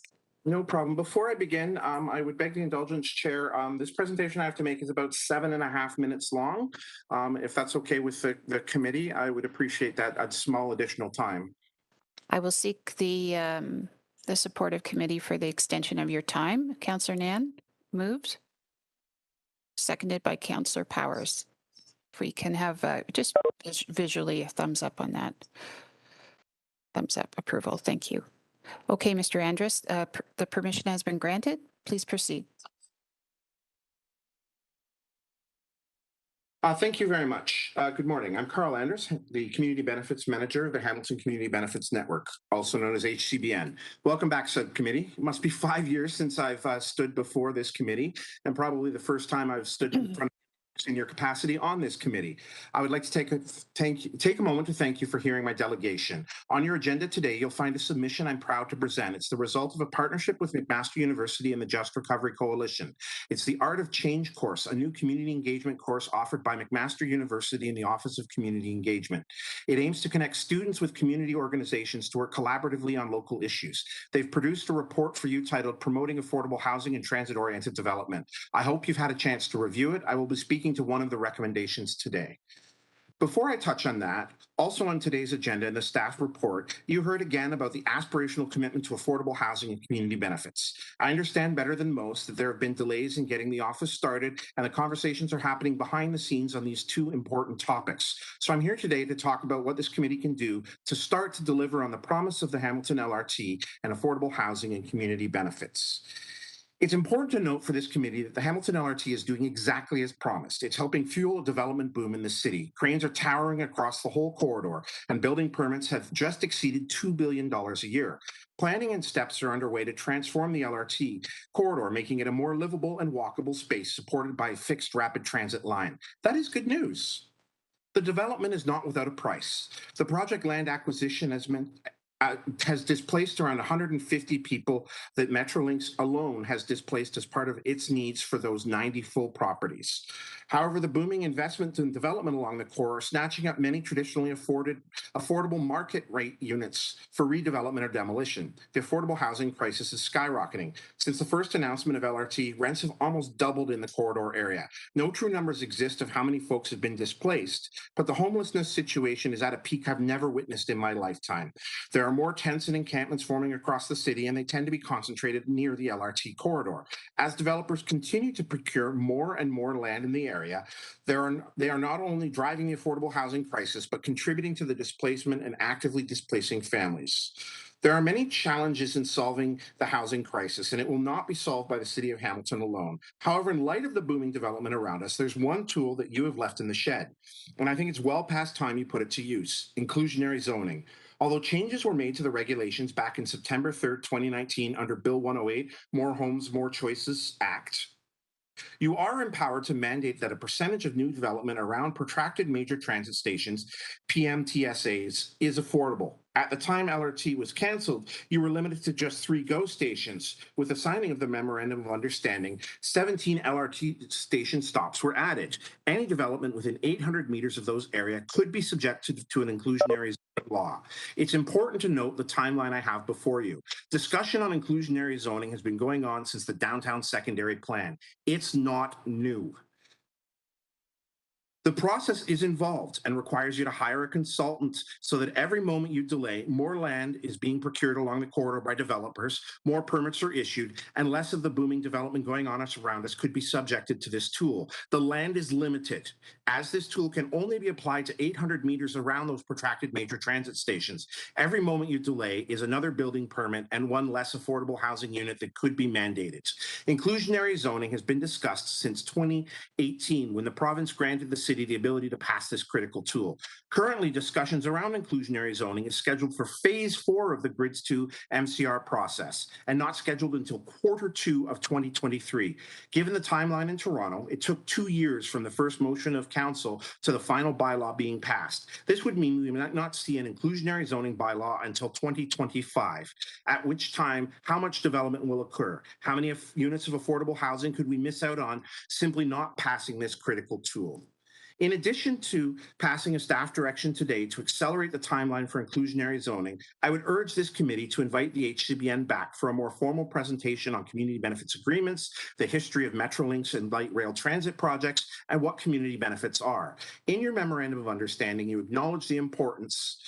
No problem. Before I begin, I would beg the indulgence, Chair. This presentation I have to make is about 7.5 minutes long. If that's okay with the committee, I would appreciate that a small additional time. I will seek the supportive committee for the extension of your time. Councillor Nan moved, seconded by Councillor Powers. If we can have just visually a thumbs up on that. Thumbs up approval. Thank you. Okay, Mr. Andrus, the permission has been granted. Please proceed. Thank you very much. Good morning. I'm Carl Andrus, the Community Benefits Manager of the Hamilton Community Benefits Network, also known as HCBN. Welcome back, subcommittee. It must be 5 years since I've stood before this committee, and probably the first time I've stood in front of in your capacity on this committee. I would like to take a moment to thank you for hearing my delegation. On your agenda today, you'll find a submission I'm proud to present. It's the result of a partnership with McMaster University and the Just Recovery Coalition. It's the Art of Change course, a new community engagement course offered by McMaster University in the Office of Community Engagement. It aims to connect students with community organizations to work collaboratively on local issues. They've produced a report for you titled Promoting Affordable Housing and Transit-Oriented Development. I hope you've had a chance to review it. I will be speaking to one of the recommendations today. Before I touch on that, also on today's agenda in the staff report, you heard again about the aspirational commitment to affordable housing and community benefits. I understand better than most that there have been delays in getting the office started, and the conversations are happening behind the scenes on these two important topics. So I'm here today to talk about what this committee can do to start to deliver on the promise of the Hamilton LRT and affordable housing and community benefits. It's important to note for this committee that the Hamilton LRT is doing exactly as promised. It's helping fuel a development boom in the city. Cranes are towering across the whole corridor, and building permits have just exceeded $2 billion a year. Planning and steps are underway to transform the LRT corridor, making it a more livable and walkable space supported by a fixed rapid transit line. That is good news. The development is not without a price. The project land acquisition has displaced around 150 people that Metrolinx alone has displaced as part of its needs for those 90 full properties. However, the booming investment and development along the core are snatching up many traditionally affordable market rate units for redevelopment or demolition. The affordable housing crisis is skyrocketing. Since the first announcement of LRT, rents have almost doubled in the corridor area. No true numbers exist of how many folks have been displaced, but the homelessness situation is at a peak I've never witnessed in my lifetime. There are more tents and encampments forming across the city, and they tend to be concentrated near the LRT corridor. As developers continue to procure more and more land in the area, they are not only driving the affordable housing crisis, but contributing to the displacement and actively displacing families. There are many challenges in solving the housing crisis, and it will not be solved by the City of Hamilton alone. However, in light of the booming development around us, there's one tool that you have left in the shed, and I think it's well past time you put it to use: inclusionary zoning. Although changes were made to the regulations back in September 3rd, 2019 under Bill 108, More Homes, More Choices Act, you are empowered to mandate that a percentage of new development around protracted major transit stations, PMTSAs, is affordable. At the time LRT was canceled, you were limited to just 3 GO stations. With the signing of the Memorandum of Understanding, 17 LRT station stops were added. Any development within 800 meters of those areas could be subjected to an inclusionary law. It's important to note the timeline I have before you. Discussion on inclusionary zoning has been going on since the downtown secondary plan. It's not new. The process is involved and requires you to hire a consultant so that every moment you delay, more land is being procured along the corridor by developers, more permits are issued, and less of the booming development going on around us could be subjected to this tool. The land is limited, as this tool can only be applied to 800 meters around those protracted major transit stations. Every moment you delay is another building permit and one less affordable housing unit that could be mandated. Inclusionary zoning has been discussed since 2018 when the province granted the city the ability to pass this critical tool. Currently, discussions around inclusionary zoning is scheduled for phase 4 of the Grids 2 MCR process and not scheduled until Q2 of 2023. Given the timeline in Toronto, it took 2 years from the first motion of council to the final bylaw being passed. This would mean we might not see an inclusionary zoning bylaw until 2025, at which time how much development will occur? How many units of affordable housing could we miss out on simply not passing this critical tool? In addition to passing a staff direction today to accelerate the timeline for inclusionary zoning, I would urge this committee to invite the HCBN back for a more formal presentation on community benefits agreements, the history of Metrolinx and light rail transit projects, and what community benefits are. In your Memorandum of Understanding, you acknowledge the importance.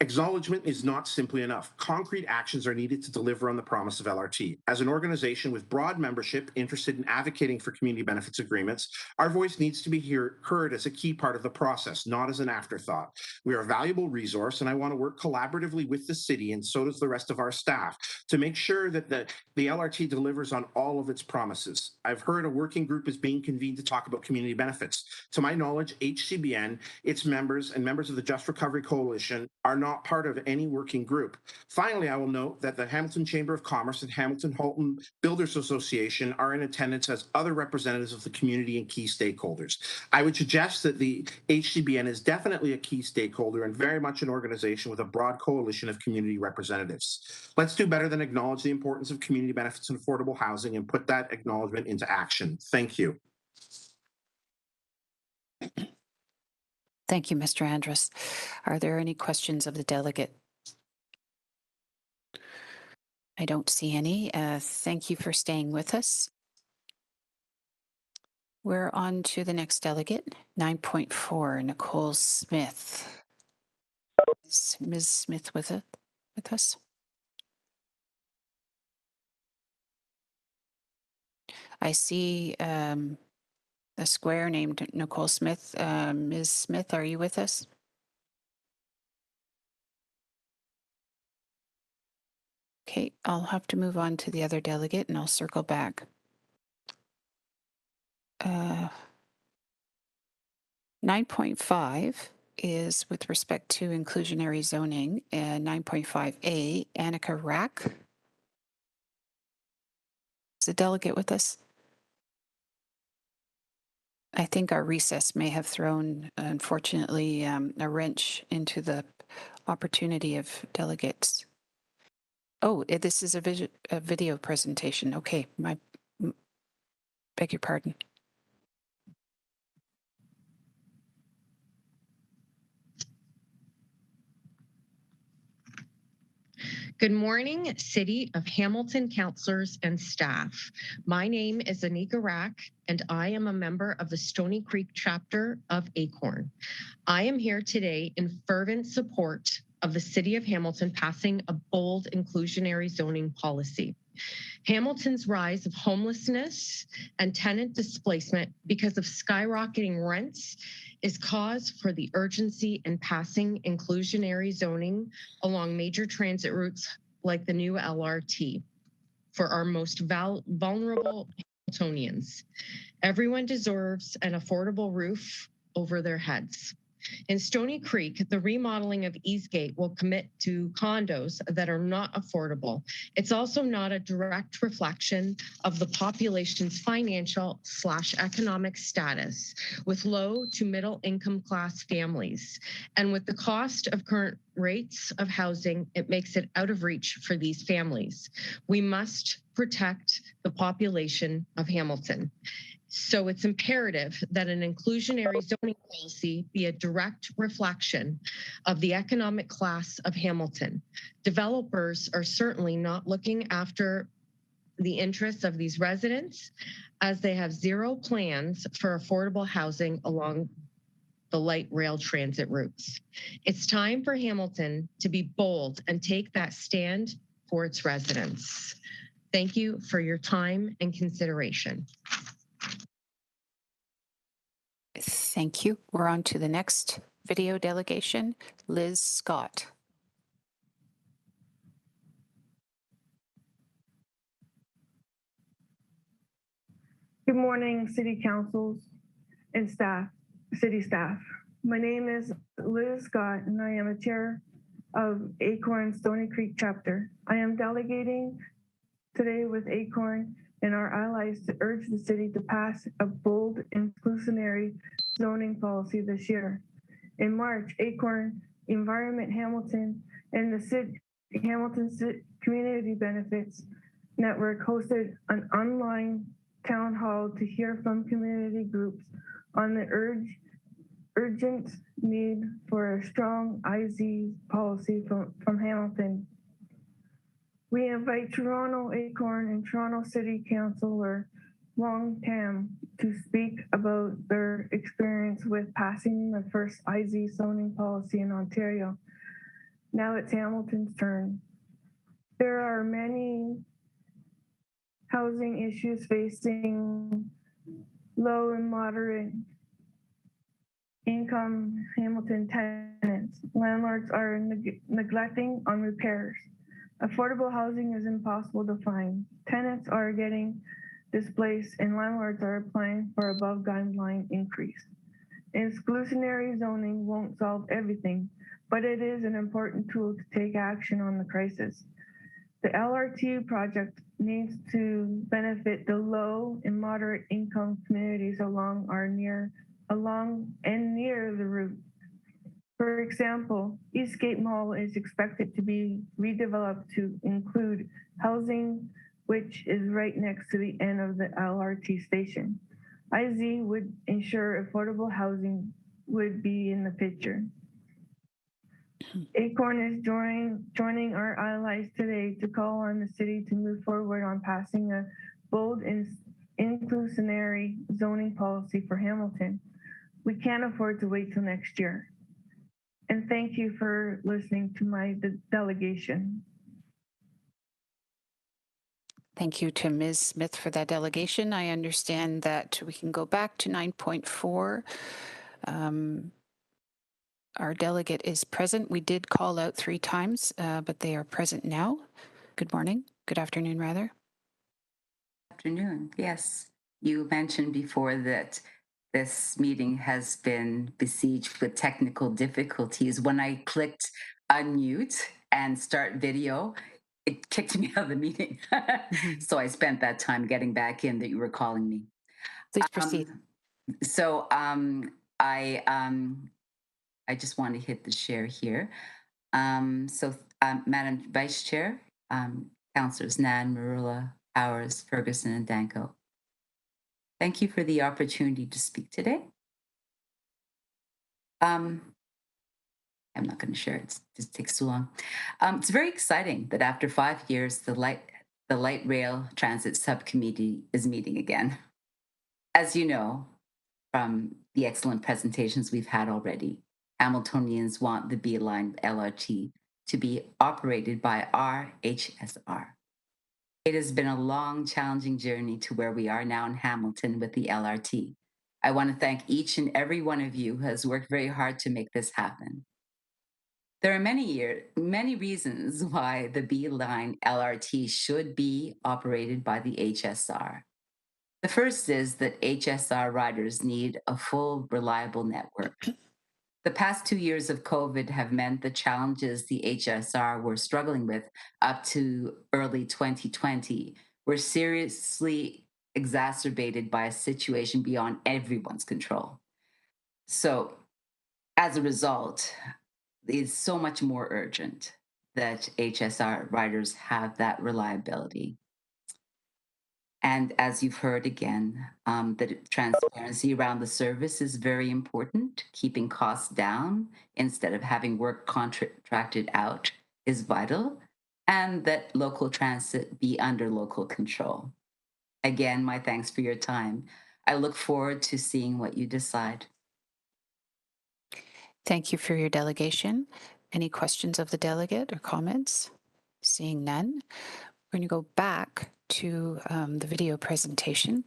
Acknowledgement is not simply enough. Concrete actions are needed to deliver on the promise of LRT. As an organization with broad membership interested in advocating for community benefits agreements, our voice needs to be heard as a key part of the process, not as an afterthought. We are a valuable resource, and I want to work collaboratively with the city, and so does the rest of our staff, to make sure that the LRT delivers on all of its promises. I've heard a working group is being convened to talk about community benefits. To my knowledge, HCBN, its members, and members of the Just Recovery Coalition are not part of any working group. Finally, I will note that the Hamilton Chamber of Commerce and Hamilton Halton Builders Association are in attendance as other representatives of the community and key stakeholders. I would suggest that the HCBN is definitely a key stakeholder and very much an organization with a broad coalition of community representatives. Let's do better than acknowledge the importance of community benefits and affordable housing and put that acknowledgement into action. Thank you. Thank you, Mr. Andrus. Are there any questions of the delegate? I don't see any. Thank you for staying with us. We're on to the next delegate, 9.4, Nicole Smith. Is Ms. Smith with us? I see a square named Nicole Smith. Ms. Smith, are you with us? Okay, I'll have to move on to the other delegate and I'll circle back. 9.5 is with respect to inclusionary zoning, and 9.5A, Annika Rack. Is the delegate with us? I think our recess may have thrown, unfortunately, a wrench into the opportunity of delegates. Oh, this is a video presentation. Okay, beg your pardon. Good morning, City of Hamilton councillors and staff. My name is Anika Rack, and I am a member of the Stony Creek chapter of Acorn. I am here today in fervent support of the City of Hamilton passing a bold inclusionary zoning policy. Hamilton's rise of homelessness and tenant displacement because of skyrocketing rents is cause for the urgency in passing inclusionary zoning along major transit routes like the new LRT for our most vulnerable Hamiltonians. Everyone deserves an affordable roof over their heads. In Stony Creek, the remodeling of Eastgate will commit to condos that are not affordable. It's also not a direct reflection of the population's financial/economic status with low to middle income class families. And with the cost of current rates of housing, it makes it out of reach for these families. We must protect the population of Hamilton. So it's imperative that an inclusionary zoning policy be a direct reflection of the economic class of Hamilton. Developers are certainly not looking after the interests of these residents, as they have zero plans for affordable housing along the light rail transit routes. It's time for Hamilton to be bold and take that stand for its residents. Thank you for your time and consideration. Thank you. We're on to the next video delegation, Liz Scott. Good morning, City Councils and staff, City staff. My name is Liz Scott, and I am a chair of Acorn Stony Creek Chapter. I am delegating today with Acorn and our allies to urge the city to pass a bold inclusionary zoning policy this year. In March, Acorn, Environment Hamilton, and the Hamilton Community Benefits Network hosted an online town hall to hear from community groups on the urgent need for a strong IZ policy from Hamilton. We invite Toronto Acorn and Toronto City Councillor Wong Tam to speak about their experience with passing the first IZ zoning policy in Ontario. Now it's Hamilton's turn. There are many housing issues facing low and moderate income Hamilton tenants. Landlords are neglecting on repairs. Affordable housing is impossible to find. Tenants are getting displaced and landlords are applying for above guideline increase. Exclusionary zoning won't solve everything, but it is an important tool to take action on the crisis. The LRT project needs to benefit the low and moderate income communities along and near the route. For example, Eastgate Mall is expected to be redeveloped to include housing, which is right next to the end of the LRT station. IZ would ensure affordable housing would be in the picture. Acorn is joining our allies today to call on the city to move forward on passing a bold and inclusionary zoning policy for Hamilton. We can't afford to wait till next year. And thank you for listening to my delegation. Thank you to Ms. Smith for that delegation. I understand that we can go back to 9.4. Our delegate is present. We did call out 3 times, but they are present now. Good morning. Good afternoon, rather. Afternoon. Yes. You mentioned before that this meeting has been besieged with technical difficulties. When I clicked unmute and start video, it kicked me out of the meeting. So I spent that time getting back in that you were calling me. Please proceed. I just want to hit the share here. Madam Vice Chair, Councillors Nan, Marula, Powers, Ferguson, and Danko. Thank you for the opportunity to speak today. I'm not going to share it. It just takes too long. It's very exciting that after 5 years, the Light Rail Transit Subcommittee is meeting again. As you know, from the excellent presentations we've had already, Hamiltonians want the B-Line LRT to be operated by our HSR. It has been a long, challenging journey to where we are now in Hamilton with the LRT. I want to thank each and every one of you who has worked very hard to make this happen. There are many reasons why the B-Line LRT should be operated by the HSR. The first is that HSR riders need a full, reliable network. The past 2 years of COVID have meant the challenges the HSR were struggling with up to early 2020 were seriously exacerbated by a situation beyond everyone's control. So, as a result, it's so much more urgent that HSR riders have that reliability. And as you've heard again, the transparency around the service is very important. Keeping costs down instead of having work contracted out is vital, and that local transit be under local control. Again, my thanks for your time. I look forward to seeing what you decide. Thank you for your delegation. Any questions of the delegate or comments? Seeing none, we're going to go back to the video presentation,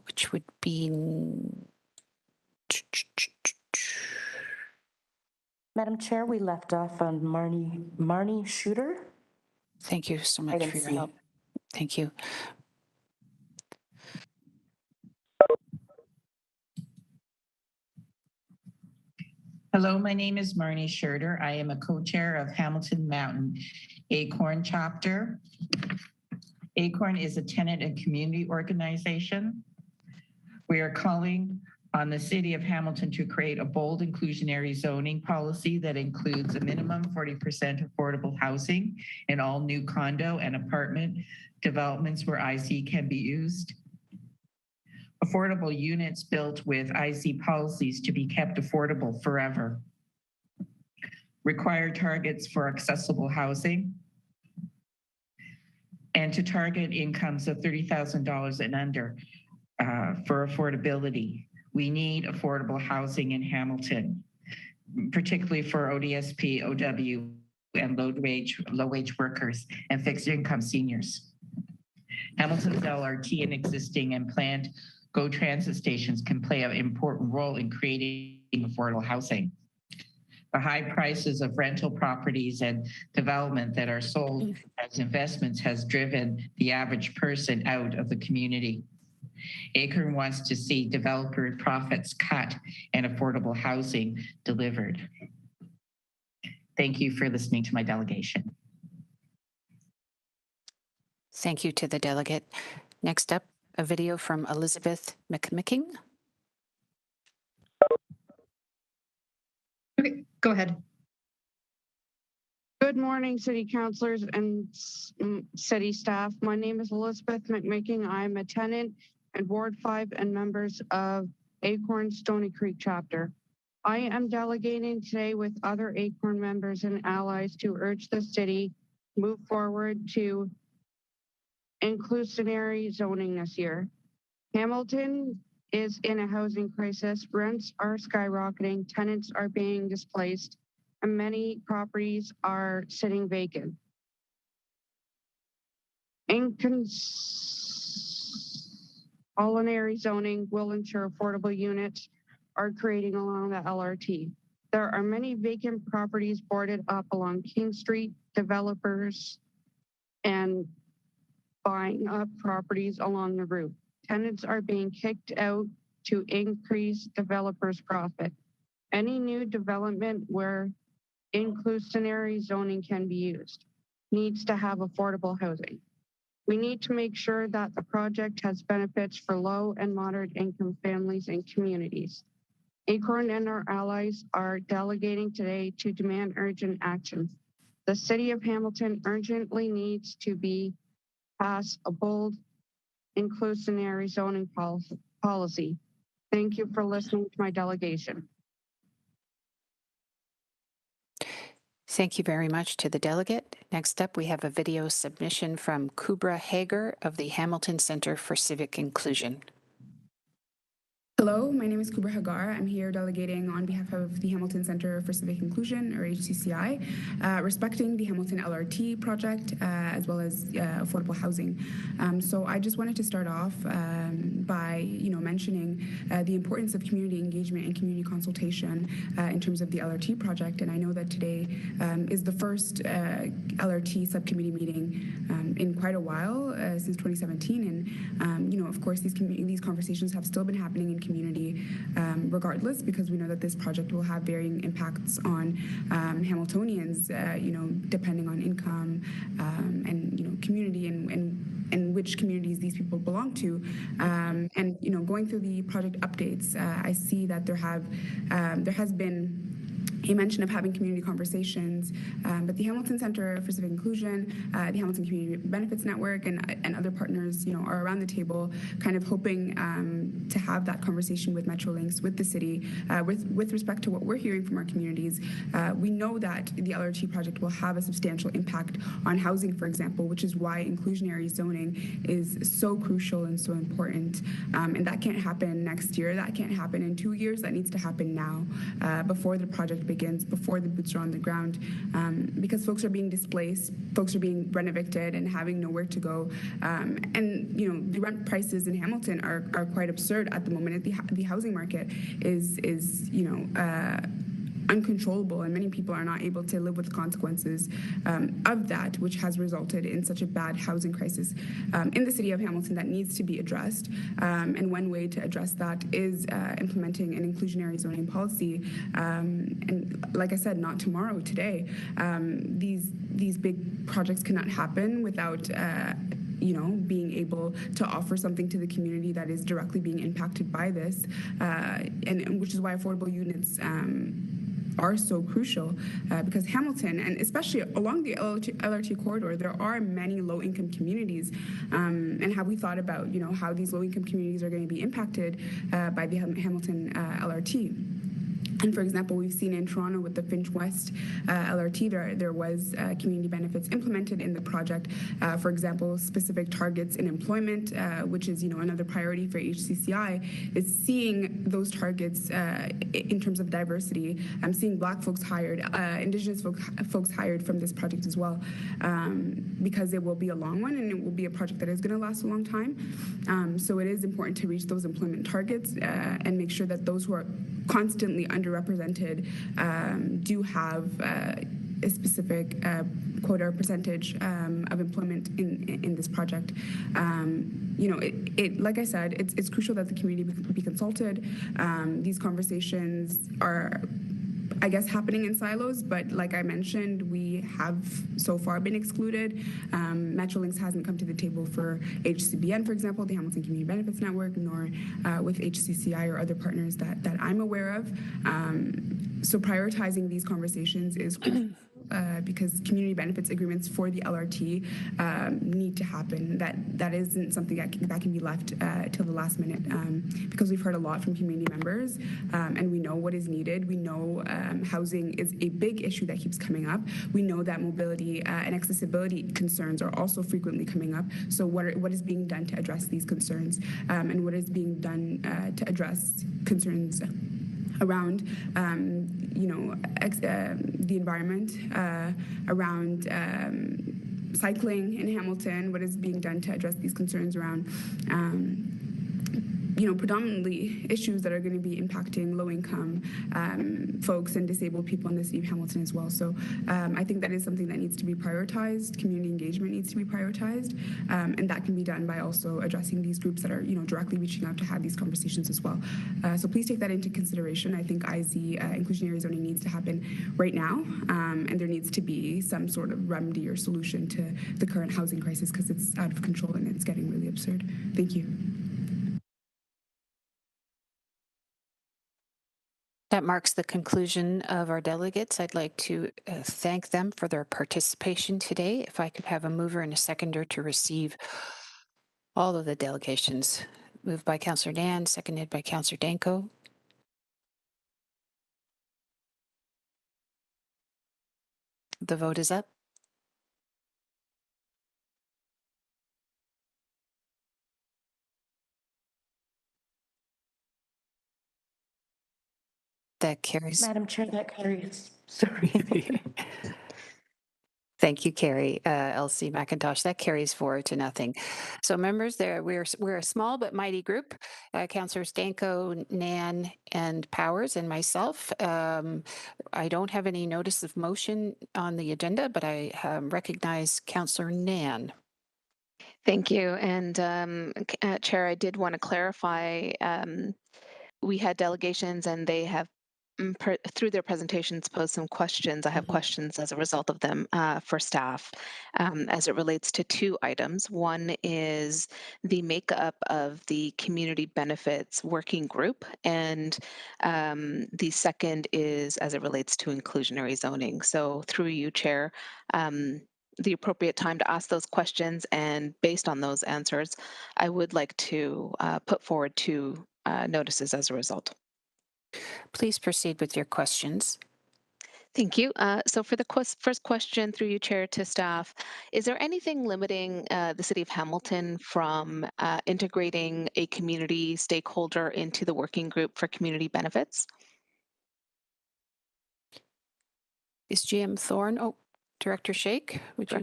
which would be... Madam Chair, we left off on Marnie Shooter. Thank you so much for your help. Thank you. Hello, my name is Marnie Schurter. I am a co-chair of Hamilton Mountain Acorn Chapter. Acorn is a tenant and community organization. We are calling on the City of Hamilton to create a bold inclusionary zoning policy that includes a minimum 40% affordable housing in all new condo and apartment developments where IC can be used. Affordable units built with IC policies to be kept affordable forever. Required targets for accessible housing. And to target incomes of $30,000 and under for affordability. We need affordable housing in Hamilton, particularly for ODSP, OW, and low wage workers and fixed income seniors. Hamilton's LRT and existing and planned GO transit stations can play an important role in creating affordable housing. The high prices of rental properties and development that are sold as investments has driven the average person out of the community. Acorn wants to see developer profits cut and affordable housing delivered. Thank you for listening to my delegation. Thank you to the delegate. Next up, a video from Elizabeth McMicking. Okay, go ahead. Good morning, City Councilors and City staff. My name is Elizabeth McMicking. I'm a tenant and Ward 5 and members of Acorn Stony Creek Chapter. I am delegating today with other Acorn members and allies to urge the city move forward to inclusionary zoning this year. Hamilton is in a housing crisis. Rents are skyrocketing, tenants are being displaced, and many properties are sitting vacant. Inclusionary zoning will ensure affordable units are creating along the LRT. There are many vacant properties boarded up along King Street, developers, and buying up properties along the route. Tenants are being kicked out to increase developers' profit. Any new development where inclusionary zoning can be used needs to have affordable housing. We need to make sure that the project has benefits for low and moderate income families and communities. Acorn and our allies are delegating today to demand urgent action. The City of Hamilton urgently needs to pass a bold inclusionary zoning policy. Thank you for listening to my delegation. Thank you very much to the delegate. Next up, we have a video submission from Kubra Haeger of the Hamilton Center for Civic Inclusion. Hello, my name is Kubra Haeger. I'm here delegating on behalf of the Hamilton Center for Civic Inclusion, or HCCI, respecting the Hamilton LRT project, as well as affordable housing. So I just wanted to start off by, mentioning the importance of community engagement and community consultation in terms of the LRT project. And I know that today is the first LRT subcommittee meeting in quite a while, since 2017. And, of course, these conversations have still been happening in community community regardless, because we know that this project will have varying impacts on Hamiltonians, depending on income and, community and which communities these people belong to. Going through the project updates, I see that there has been a mention of having community conversations, but the Hamilton Center for Civic Inclusion, the Hamilton Community Benefits Network, and other partners, are around the table, kind of hoping to have that conversation with Metrolinx, with the city, with respect to what we're hearing from our communities. We know that the LRT project will have a substantial impact on housing, for example, which is why inclusionary zoning is so crucial and so important. And that can't happen next year. That can't happen in 2 years. That needs to happen now, before the project begins, before the boots are on the ground, because folks are being displaced, folks are being rent evicted and having nowhere to go. The rent prices in Hamilton are quite absurd at the moment. The housing market is uncontrollable, and many people are not able to live with the consequences of that, which has resulted in such a bad housing crisis in the city of Hamilton that needs to be addressed. And one way to address that is implementing an inclusionary zoning policy. And like I said, not tomorrow, today. These big projects cannot happen without being able to offer something to the community that is directly being impacted by this, and which is why affordable units are so crucial, because Hamilton, and especially along the LRT corridor, there are many low-income communities. And have we thought about, how these low-income communities are going to be impacted by the Hamilton LRT? And for example, we've seen in Toronto with the Finch West LRT, there was community benefits implemented in the project. For example, specific targets in employment, which is another priority for HCCI, is seeing those targets in terms of diversity. I'm seeing Black folks hired, Indigenous folks hired from this project as well, because it will be a long one and it will be a project that is going to last a long time. So it is important to reach those employment targets and make sure that those who are constantly underrepresented do have a specific quota or percentage of employment in this project. Like I said, it's crucial that the community be consulted. These conversations are, I guess, happening in silos, but like I mentioned, we have so far been excluded. Metrolinx hasn't come to the table for HCBN, for example, the Hamilton Community Benefits Network, nor with HCCI or other partners that I'm aware of. So prioritizing these conversations is because community benefits agreements for the LRT need to happen. That isn't something that can be left till the last minute, because we've heard a lot from community members, and we know what is needed. We know housing is a big issue that keeps coming up. We know that mobility and accessibility concerns are also frequently coming up. So what is being done to address these concerns, and what is being done to address concerns around the environment, around cycling in Hamilton, what is being done to address these concerns around predominantly issues that are going to be impacting low-income folks and disabled people in the city of Hamilton as well. So I think that is something that needs to be prioritized. Community engagement needs to be prioritized, and that can be done by also addressing these groups that are, directly reaching out to have these conversations as well. So please take that into consideration. I think inclusionary zoning needs to happen right now, and there needs to be some sort of remedy or solution to the current housing crisis, because it's out of control and it's getting really absurd. Thank you. That marks the conclusion of our delegates. I'd like to thank them for their participation today. If I could have a mover and a seconder to receive all of the delegations. Moved by Councillor Dan, seconded by Councillor Danko. The vote is up. That carries. Madam Chair, that carries. Sorry. Thank you, Carrie. Elsie McIntosh. That carries 4-0. So members, we're a small but mighty group. Councillors Danko, Nan, and Powers, and myself. I don't have any notice of motion on the agenda, but I recognize Councillor Nan. Thank you. And Chair, I did want to clarify we had delegations and they have through their presentations posed some questions. I have questions as a result of them for staff as it relates to two items. One is the makeup of the community benefits working group, and the second is as it relates to inclusionary zoning. So through you, Chair, the appropriate time to ask those questions, and based on those answers, I would like to put forward two notices as a result. Please proceed with your questions. Thank you. So for the first question through you, Chair, to staff, is there anything limiting the City of Hamilton from integrating a community stakeholder into the working group for community benefits? Is GM Thorne? Oh, Director Shake, would you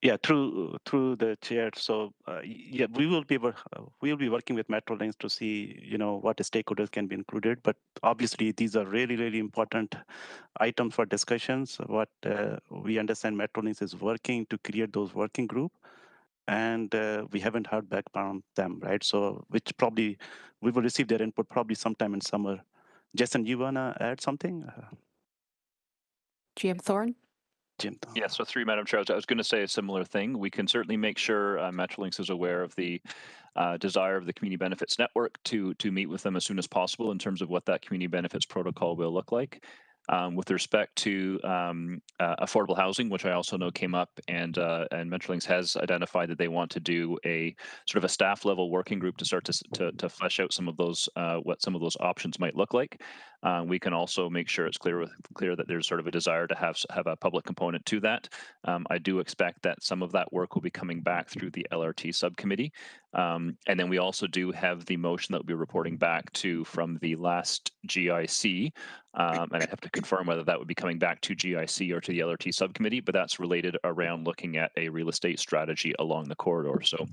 Yeah, like? through the chair. So yeah, we'll be working with Metrolinx to see what the stakeholders can be included. But obviously, these are really important items for discussions. What we understand, Metrolinx is working to create those working group, and we haven't heard back from them, right? So which probably we will receive their input probably sometime in summer. Jason, you wanna add something? GM Thorne? Yeah, so through Madam Chair, I was going to say a similar thing. We can certainly make sure Metrolinx is aware of the desire of the Community Benefits Network to meet with them as soon as possible in terms of what that Community Benefits Protocol will look like. With respect to affordable housing, which I also know came up, and Metrolinx has identified that they want to do a sort of a staff level working group to start to flesh out some of those what some of those options might look like. We can also make sure it's clear that there's sort of a desire to have a public component to that. I do expect that some of that work will be coming back through the LRT subcommittee. And then we also do have the motion that we'll be reporting back to from the last GIC. And I have to confirm whether that would be coming back to GIC or to the LRT subcommittee, but that's related around looking at a real estate strategy along the corridor. So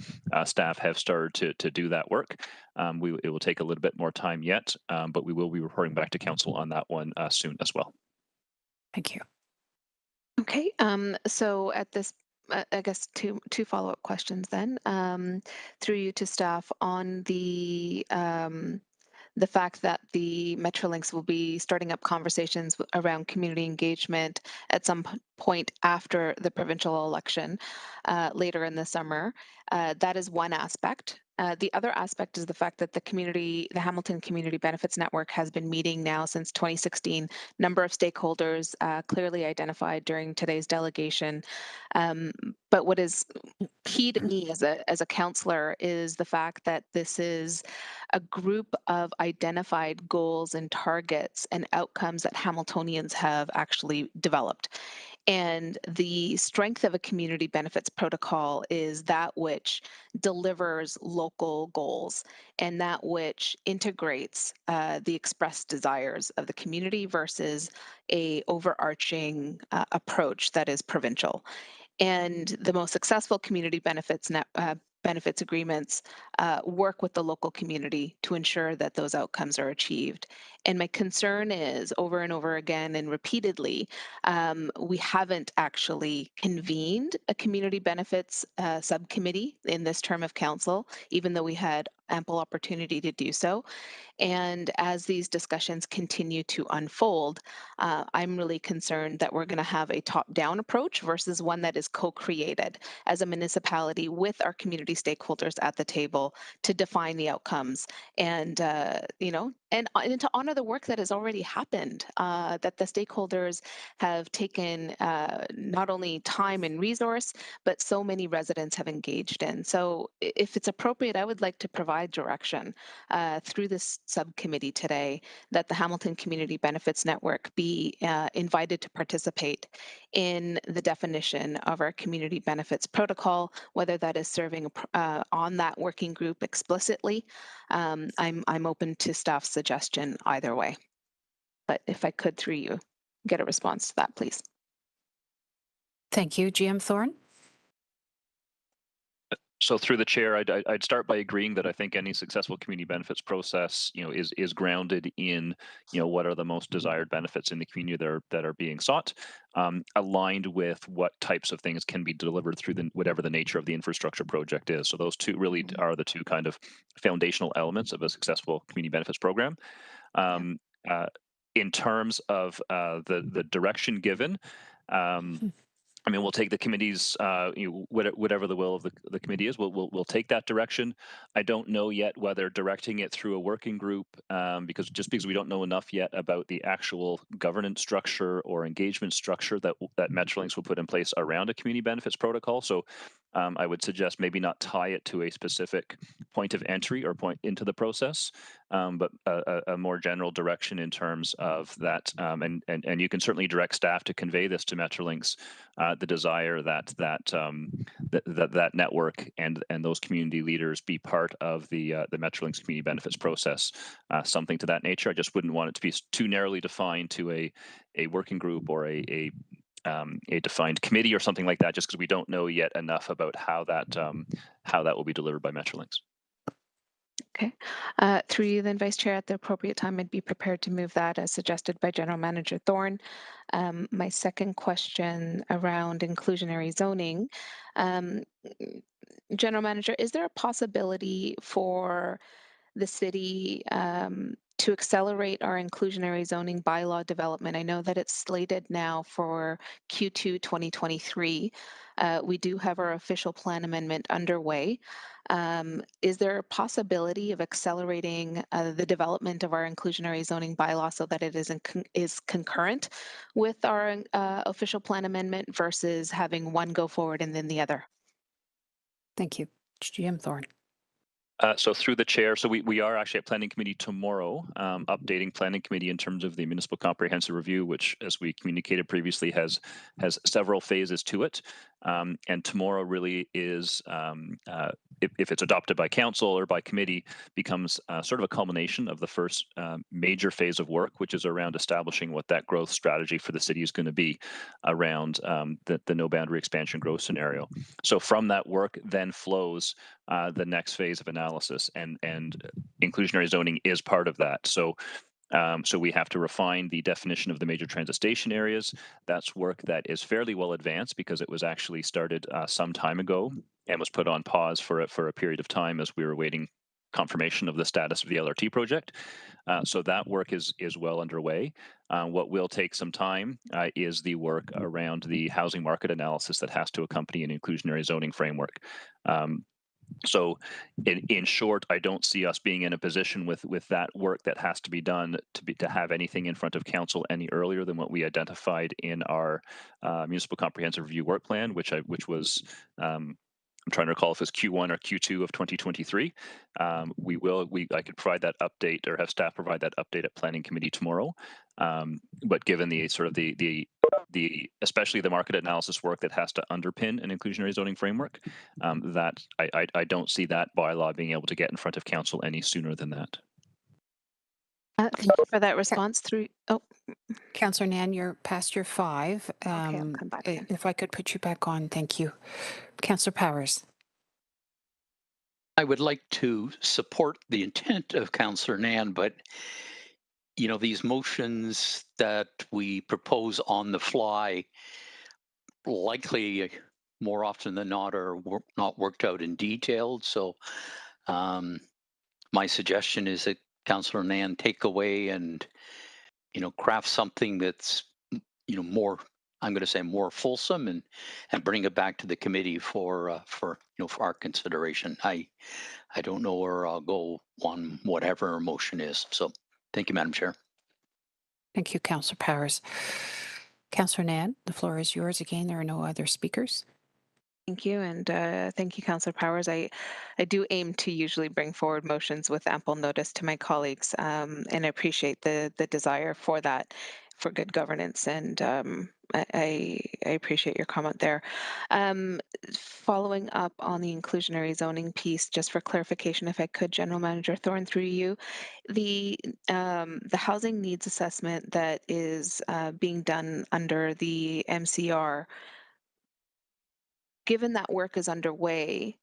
staff have started to do that work. It will take a little bit more time yet, but we will be reporting back to council on that one soon as well. Thank you. Okay, so at this, I guess two follow-up questions then, through you to staff on the fact that the Metrolinx will be starting up conversations around community engagement at some point after the provincial election later in the summer. That is one aspect. The other aspect is the fact that the Hamilton Community Benefits Network has been meeting now since 2016. Number of stakeholders clearly identified during today's delegation. But what is key to me as a counselor is the fact that this is a group of identified goals and targets and outcomes that Hamiltonians have actually developed. And the strength of a community benefits protocol is that which delivers local goals and that which integrates the expressed desires of the community versus a overarching approach that is provincial. And the most successful community benefits agreements work with the local community to ensure that those outcomes are achieved. And my concern is over and over again and repeatedly, we haven't actually convened a community benefits subcommittee in this term of council, even though we had ample opportunity to do so. And as these discussions continue to unfold, I'm really concerned that we're going to have a top-down approach versus one that is co-created as a municipality with our community stakeholders at the table to define the outcomes and, and to honor the work that has already happened, that the stakeholders have taken not only time and resource, but so many residents have engaged in. So if it's appropriate, I would like to provide direction through this subcommittee today that the Hamilton Community Benefits Network be invited to participate in the definition of our community benefits protocol, whether that is serving on that working group explicitly. I'm open to staff's suggestion either way. But if I could, through you, get a response to that, please. Thank you. GM Thorne? So through the chair, I'd start by agreeing that I think any successful community benefits process, is grounded in, what are the most desired benefits in the community that are being sought, aligned with what types of things can be delivered through whatever the nature of the infrastructure project is. So those two really are the two kind of foundational elements of a successful community benefits program. In terms of the direction given. I mean, we'll take the committee's, whatever the will of the committee is, we'll take that direction. I don't know yet whether directing it through a working group, because we don't know enough yet about the actual governance structure or engagement structure that Metrolinx will put in place around a community benefits protocol. So I would suggest maybe not tie it to a specific point of entry or point into the process, but a more general direction in terms of that. And you can certainly direct staff to convey this to Metrolinx, the desire that network and those community leaders be part of the Metrolinx community benefits process, something to that nature. I just wouldn't want it to be too narrowly defined to a working group or a defined committee or something like that, just because we don't know yet enough about how that will be delivered by Metrolinx. Okay. Through you then, Vice Chair, at the appropriate time, I'd be prepared to move that as suggested by General Manager Thorne. My second question around inclusionary zoning. General Manager, is there a possibility for the city to accelerate our inclusionary zoning bylaw development? I know that it's slated now for Q2 2023. We do have our official plan amendment underway. Is there a possibility of accelerating the development of our inclusionary zoning bylaw so that it is concurrent with our official plan amendment versus having one go forward and then the other? Thank you. GM Thorne. So through the chair, so we are actually at planning committee tomorrow, updating planning committee in terms of the municipal comprehensive review, which, as we communicated previously, has several phases to it. And tomorrow really is, if it's adopted by council or by committee, becomes sort of a culmination of the first major phase of work, which is around establishing what that growth strategy for the city is going to be around the no boundary expansion growth scenario. So from that work then flows the next phase of analysis, and inclusionary zoning is part of that. So we have to refine the definition of the major transit station areas. That's work that is fairly well advanced because it was actually started some time ago and was put on pause for a period of time as we were waiting confirmation of the status of the LRT project. So that work is well underway. What will take some time is the work around the housing market analysis that has to accompany an inclusionary zoning framework. So in short, I don't see us being in a position with that work that has to be done to have anything in front of council any earlier than what we identified in our municipal comprehensive review work plan, which was I'm trying to recall if it was Q1 or Q2 of 2023. I could provide that update or have staff provide that update at planning committee tomorrow. But given the sort of the especially the market analysis work that has to underpin an inclusionary zoning framework, that I don't see that bylaw being able to get in front of council any sooner than that. Thank you for that response. Councillor Nan, you're past your 5. Okay, I'll come back then. If I could put you back on, thank you. Councillor Powers. I would like to support the intent of Councillor Nan, but these motions that we propose on the fly likely more often than not are not worked out in detail. So my suggestion is that Councillor Nan take away and craft something that's more, I'm going to say, more fulsome and bring it back to the committee for our consideration. I don't know where I'll go on whatever motion is. So thank you, Madam Chair. Thank you, Councillor Powers. Councillor Nan, the floor is yours again. There are no other speakers. Thank you, and thank you, Councillor Powers. I do aim to usually bring forward motions with ample notice to my colleagues, and I appreciate the desire for that, for good governance, and I appreciate your comment there. Following up on the inclusionary zoning piece, just for clarification, if I could, General Manager Thorne, through you, the housing needs assessment that is being done under the MCR. Given that work is underway,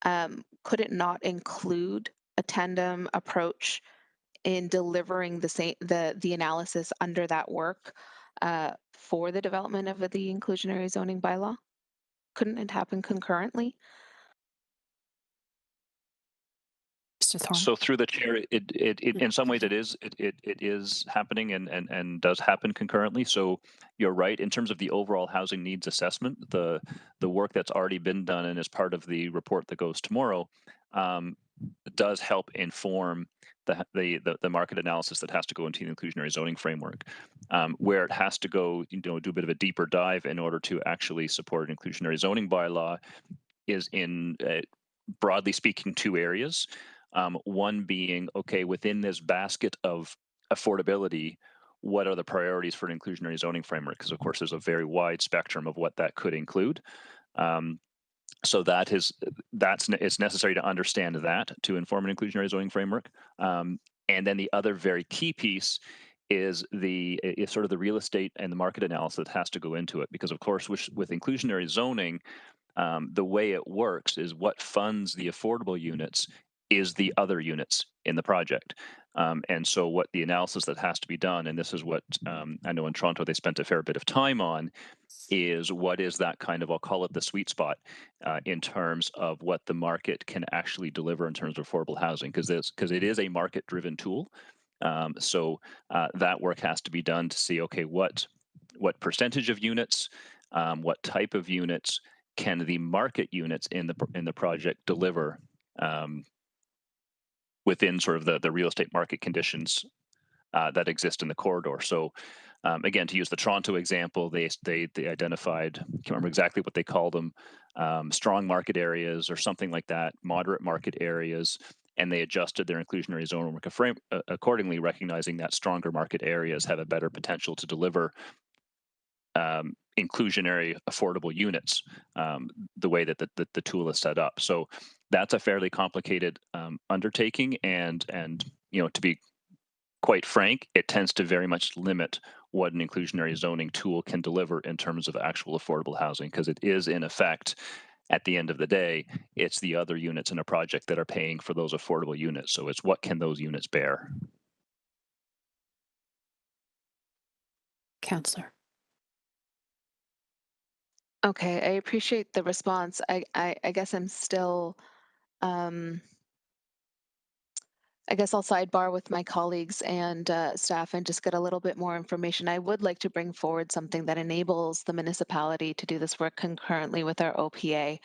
could it not include a tandem approach in delivering the analysis under that work for the development of the inclusionary zoning bylaw? Couldn't it happen concurrently? Mr. Thorne. So through the chair, it in some ways it is happening and does happen concurrently. So you're right in terms of the overall housing needs assessment, the work that's already been done and is part of the report that goes tomorrow does help inform the market analysis that has to go into the inclusionary zoning framework, where it has to go, do a bit of a deeper dive in order to actually support an inclusionary zoning bylaw is in broadly speaking 2 areas. One being, okay, within this basket of affordability, what are the priorities for an inclusionary zoning framework? Because of course, there's a very wide spectrum of what that could include. So it's necessary to understand that to inform an inclusionary zoning framework. And then the other very key piece is sort of the real estate and the market analysis that has to go into it. Because of course, with inclusionary zoning, the way it works is what funds the affordable units is the other units in the project. And so what the analysis that has to be done, and this is what I know in Toronto they spent a fair bit of time on, is what is that kind of, I'll call it the sweet spot in terms of what the market can actually deliver in terms of affordable housing, because it is a market-driven tool. So that work has to be done to see, okay, what percentage of units, what type of units can the market units in the project deliver within sort of the real estate market conditions that exist in the corridor. So again, to use the Toronto example, they identified, I can't remember exactly what they called them, strong market areas or something like that, moderate market areas, and they adjusted their inclusionary zone work accordingly, recognizing that stronger market areas have a better potential to deliver inclusionary affordable units, the way that the tool is set up. So that's a fairly complicated undertaking, and to be quite frank, it tends to very much limit what an inclusionary zoning tool can deliver in terms of actual affordable housing, because it is in effect, at the end of the day, it's the other units in a project that are paying for those affordable units. So it's what can those units bear? Councillor. Okay, I appreciate the response. I guess I'm still, I guess I'll sidebar with my colleagues and staff and just get a little bit more information. I would like to bring forward something that enables the municipality to do this work concurrently with our OPA.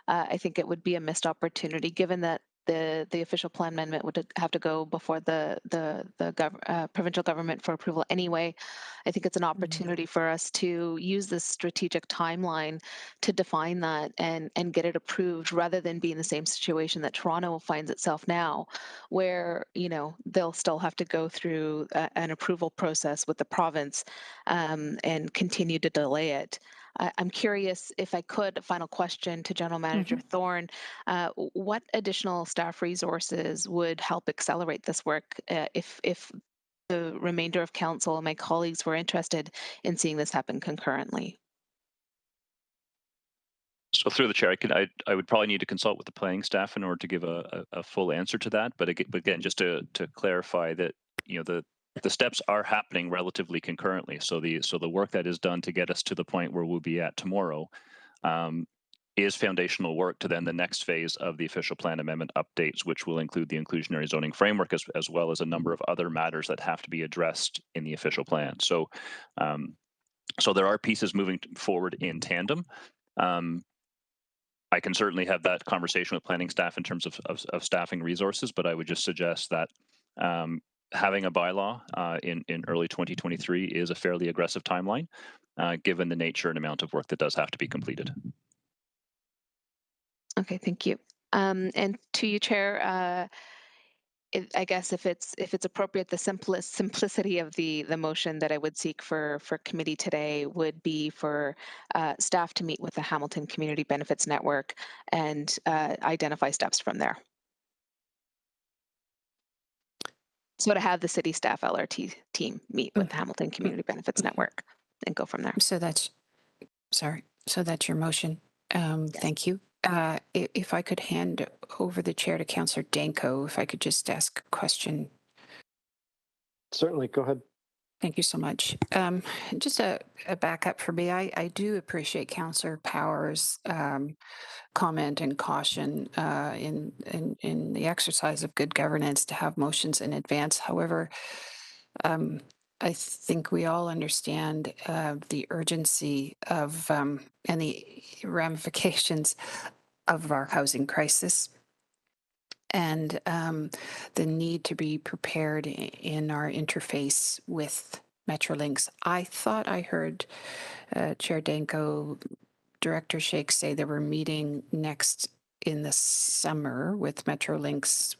I think it would be a missed opportunity, given that the official plan amendment would have to go before the provincial government for approval anyway. I think it's an opportunity for us to use this strategic timeline to define that and get it approved, rather than be in the same situation that Toronto finds itself now, where they'll still have to go through an approval process with the province and continue to delay it. I'm curious, if I could, a final question to General Manager Thorne, what additional staff resources would help accelerate this work if the remainder of council and my colleagues were interested in seeing this happen concurrently? So through the chair, I would probably need to consult with the planning staff in order to give a full answer to that. But again, just to clarify that, the steps are happening relatively concurrently. So the work that is done to get us to the point where we'll be at tomorrow is foundational work to then the next phase of the official plan amendment updates, which will include the inclusionary zoning framework as well as a number of other matters that have to be addressed in the official plan. So so there are pieces moving forward in tandem. I can certainly have that conversation with planning staff in terms of staffing resources, but I would just suggest that having a bylaw in early 2023 is a fairly aggressive timeline, given the nature and amount of work that does have to be completed. Okay, thank you. And to you, Chair, I guess if it's appropriate, the simplicity of the motion that I would seek for committee today would be for staff to meet with the Hamilton Community Benefits Network and identify steps from there. So to have the city staff LRT team meet with the Hamilton Community Benefits Network and go from there. So that's your motion. Thank you. If I could hand over the chair to Councillor Danko, if I could just ask a question. Certainly, go ahead. Thank you so much. Just a backup for me. I do appreciate Councillor Power's comment and caution in the exercise of good governance to have motions in advance. However, I think we all understand the urgency of and the ramifications of our housing crisis, and the need to be prepared in our interface with Metrolinx. I thought I heard Chair Danko, Director Sheikh say they were meeting next in the summer with Metrolinx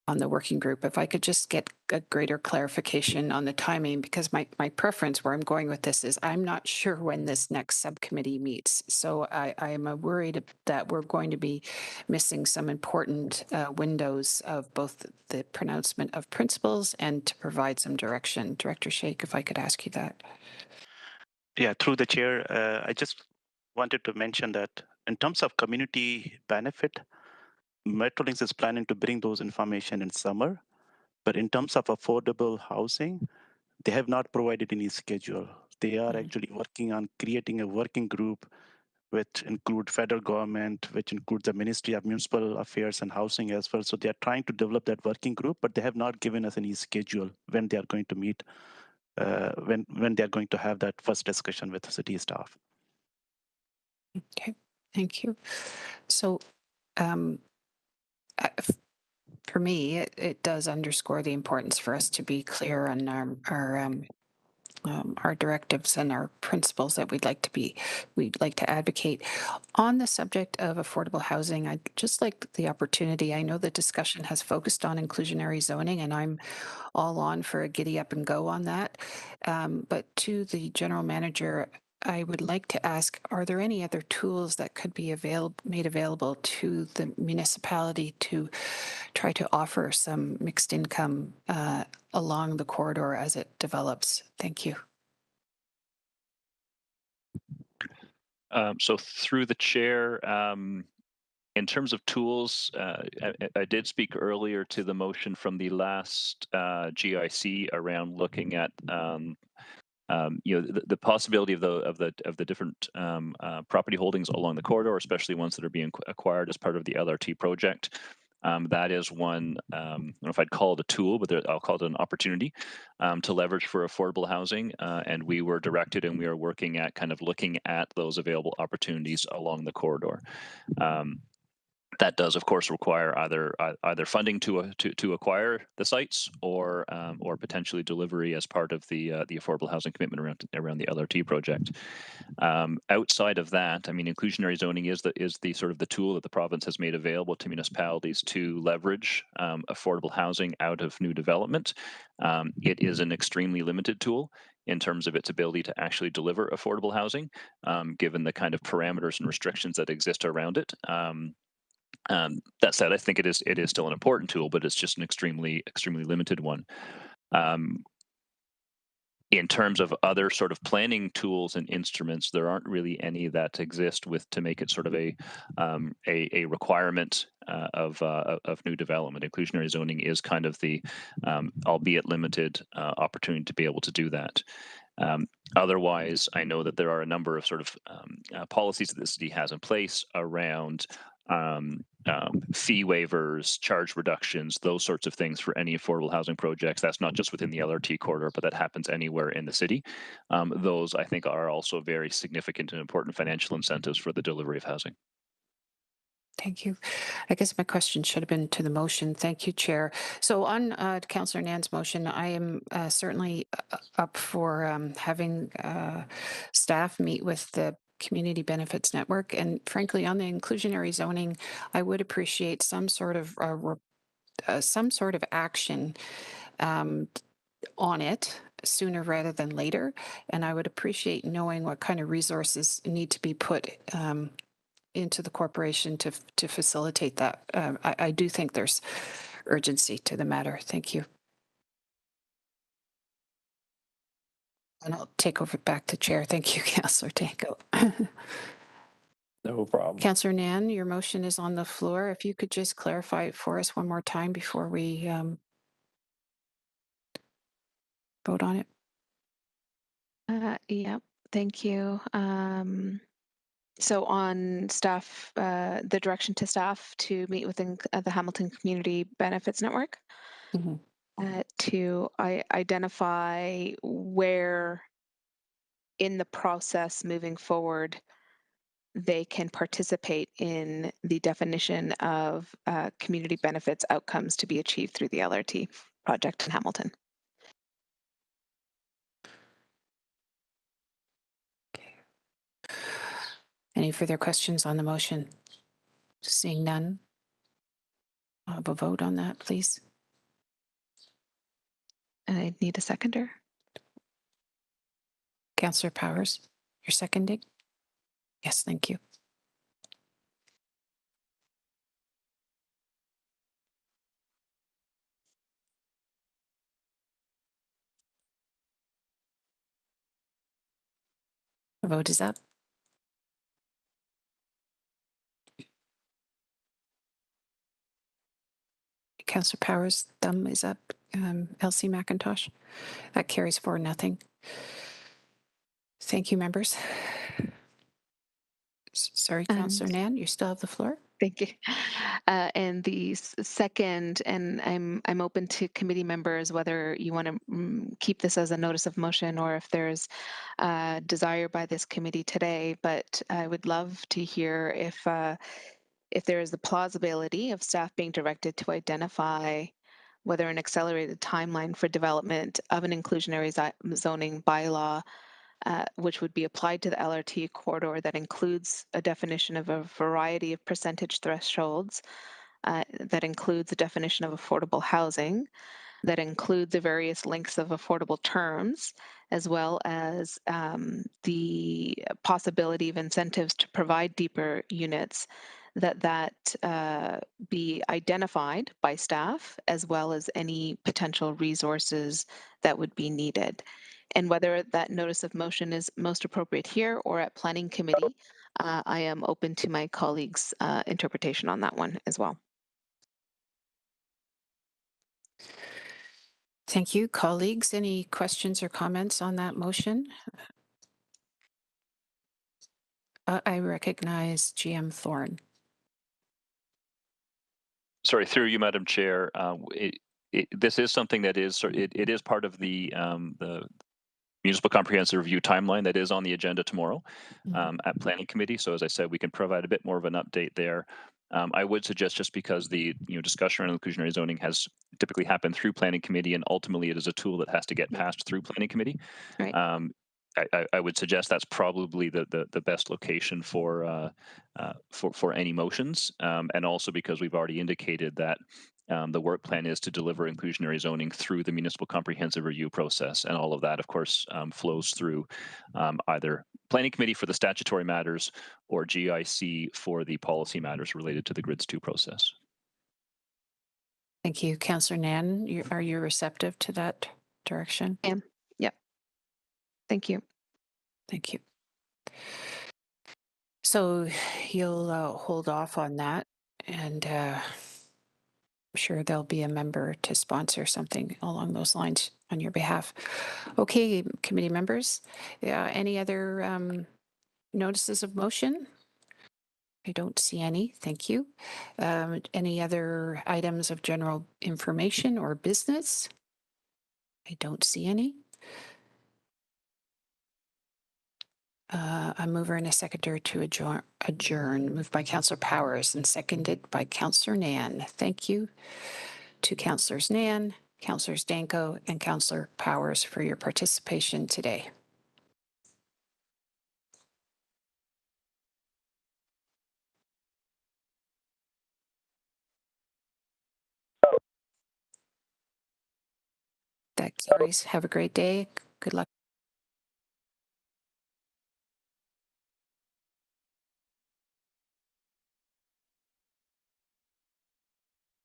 on the working group. If I could just get a greater clarification on the timing, because my preference, where I'm going with this, is I'm not sure when this next subcommittee meets. So I am worried that we're going to be missing some important windows of both the pronouncement of principles and to provide some direction. Director Sheikh, if I could ask you that. Yeah, through the chair, I just wanted to mention that in terms of community benefit, Metrolinx is planning to bring those information in summer, but in terms of affordable housing, they have not provided any schedule. They are actually working on creating a working group which include federal government, which includes the Ministry of Municipal Affairs and Housing as well. So they are trying to develop that working group, but they have not given us any schedule when they are going to meet, when they are going to have that first discussion with the city staff. Okay, thank you. So for me, it does underscore the importance for us to be clear on our directives and our principles that we'd like to advocate. On the subject of affordable housing, I'd just like the opportunity. I know the discussion has focused on inclusionary zoning, and I'm all on for a giddy up and go on that. But to the general manager, I would like to ask, are there any other tools that could be made available to the municipality to try to offer some mixed income along the corridor as it develops? Thank you. So through the chair, in terms of tools, I did speak earlier to the motion from the last GIC around looking at the possibility of the different property holdings along the corridor, especially ones that are being acquired as part of the LRT project. That is one, I don't know if I'd call it a tool, but I'll call it an opportunity to leverage for affordable housing. And we were directed and we are working at kind of looking at those available opportunities along the corridor. That does, of course, require either funding to acquire the sites or potentially delivery as part of the affordable housing commitment around the LRT project. Outside of that, I mean, inclusionary zoning is the sort of the tool that the province has made available to municipalities to leverage affordable housing out of new development. It is an extremely limited tool in terms of its ability to actually deliver affordable housing, given the kind of parameters and restrictions that exist around it. That said, I think it is still an important tool, but it's just an extremely limited one. In terms of other sort of planning tools and instruments, there aren't really any that exist to make it sort of a requirement of new development. Inclusionary zoning is kind of the, albeit limited, opportunity to be able to do that. Otherwise, I know that there are a number of sort of policies that the city has in place around fee waivers, charge reductions, those sorts of things for any affordable housing projects. That's not just within the LRT corridor, but that happens anywhere in the city. Those, I think, are also very significant and important financial incentives for the delivery of housing. Thank you. I guess my question should have been to the motion. Thank you, Chair. So on Councillor Nan's motion, I am certainly up for having staff meet with the Community Benefits Network. And frankly, on the inclusionary zoning, I would appreciate some sort of action on it sooner rather than later. And I would appreciate knowing what kind of resources need to be put into the corporation to facilitate that. I do think there's urgency to the matter. Thank you. And I'll take over back to chair. Thank you, Councillor Danko. No problem. Councillor Nan, your motion is on the floor. If you could just clarify it for us one more time before we vote on it. Yeah, thank you. So on staff, the direction to staff to meet within the Hamilton Community Benefits Network to identify where in the process moving forward they can participate in the definition of community benefits outcomes to be achieved through the LRT project in Hamilton. Any further questions on the motion? Seeing none, I'll have a vote on that, please. I need a seconder. Councillor Powers, you're seconding? Yes, thank you. The vote is up. Councillor Powers' thumb is up. Elsie McIntosh. That carries 4-0. Thank you, members. Sorry, Councillor Nan, you still have the floor. Thank you. And the second, and I'm open to committee members whether you want to keep this as a notice of motion or if there's desire by this committee today. But I would love to hear if there is the plausibility of staff being directed to identify whether an accelerated timeline for development of an inclusionary zoning bylaw which would be applied to the LRT corridor that includes a definition of a variety of percentage thresholds, that includes a definition of affordable housing, that include the various lengths of affordable terms, as well as the possibility of incentives to provide deeper units, that be identified by staff, as well as any potential resources that would be needed. And whether that notice of motion is most appropriate here or at Planning Committee, I am open to my colleagues' interpretation on that one as well. Thank you, colleagues. Any questions or comments on that motion? I recognize GM Thorne. Sorry, through you, Madam Chair. This is something that is it is part of the Municipal Comprehensive Review timeline that is on the agenda tomorrow at Planning Committee. So as I said, we can provide a bit more of an update there. I would suggest, just because the discussion around inclusionary zoning has typically happened through Planning Committee, and ultimately it is a tool that has to get passed through Planning Committee. Right. I would suggest that's probably the best location for any motions, and also because we've already indicated that the work plan is to deliver inclusionary zoning through the Municipal Comprehensive Review process, and all of that, of course, flows through either Planning Committee for the statutory matters or GIC for the policy matters related to the Grids 2 process. Thank you. Councillor Nan, are you receptive to that direction? I am. Yep. Thank you. Thank you. So you'll hold off on that, and I'm sure there'll be a member to sponsor something along those lines on your behalf. Okay, committee members, any other notices of motion? I don't see any. Thank you. Any other items of general information or business? I don't see any. A mover and a seconder to adjourn. Moved by Councillor Powers and seconded by Councillor Nan. Thank you to Councillors Nan, Councillors Danko, and Councillor Powers for your participation today. That carries. Have a great day. Good luck.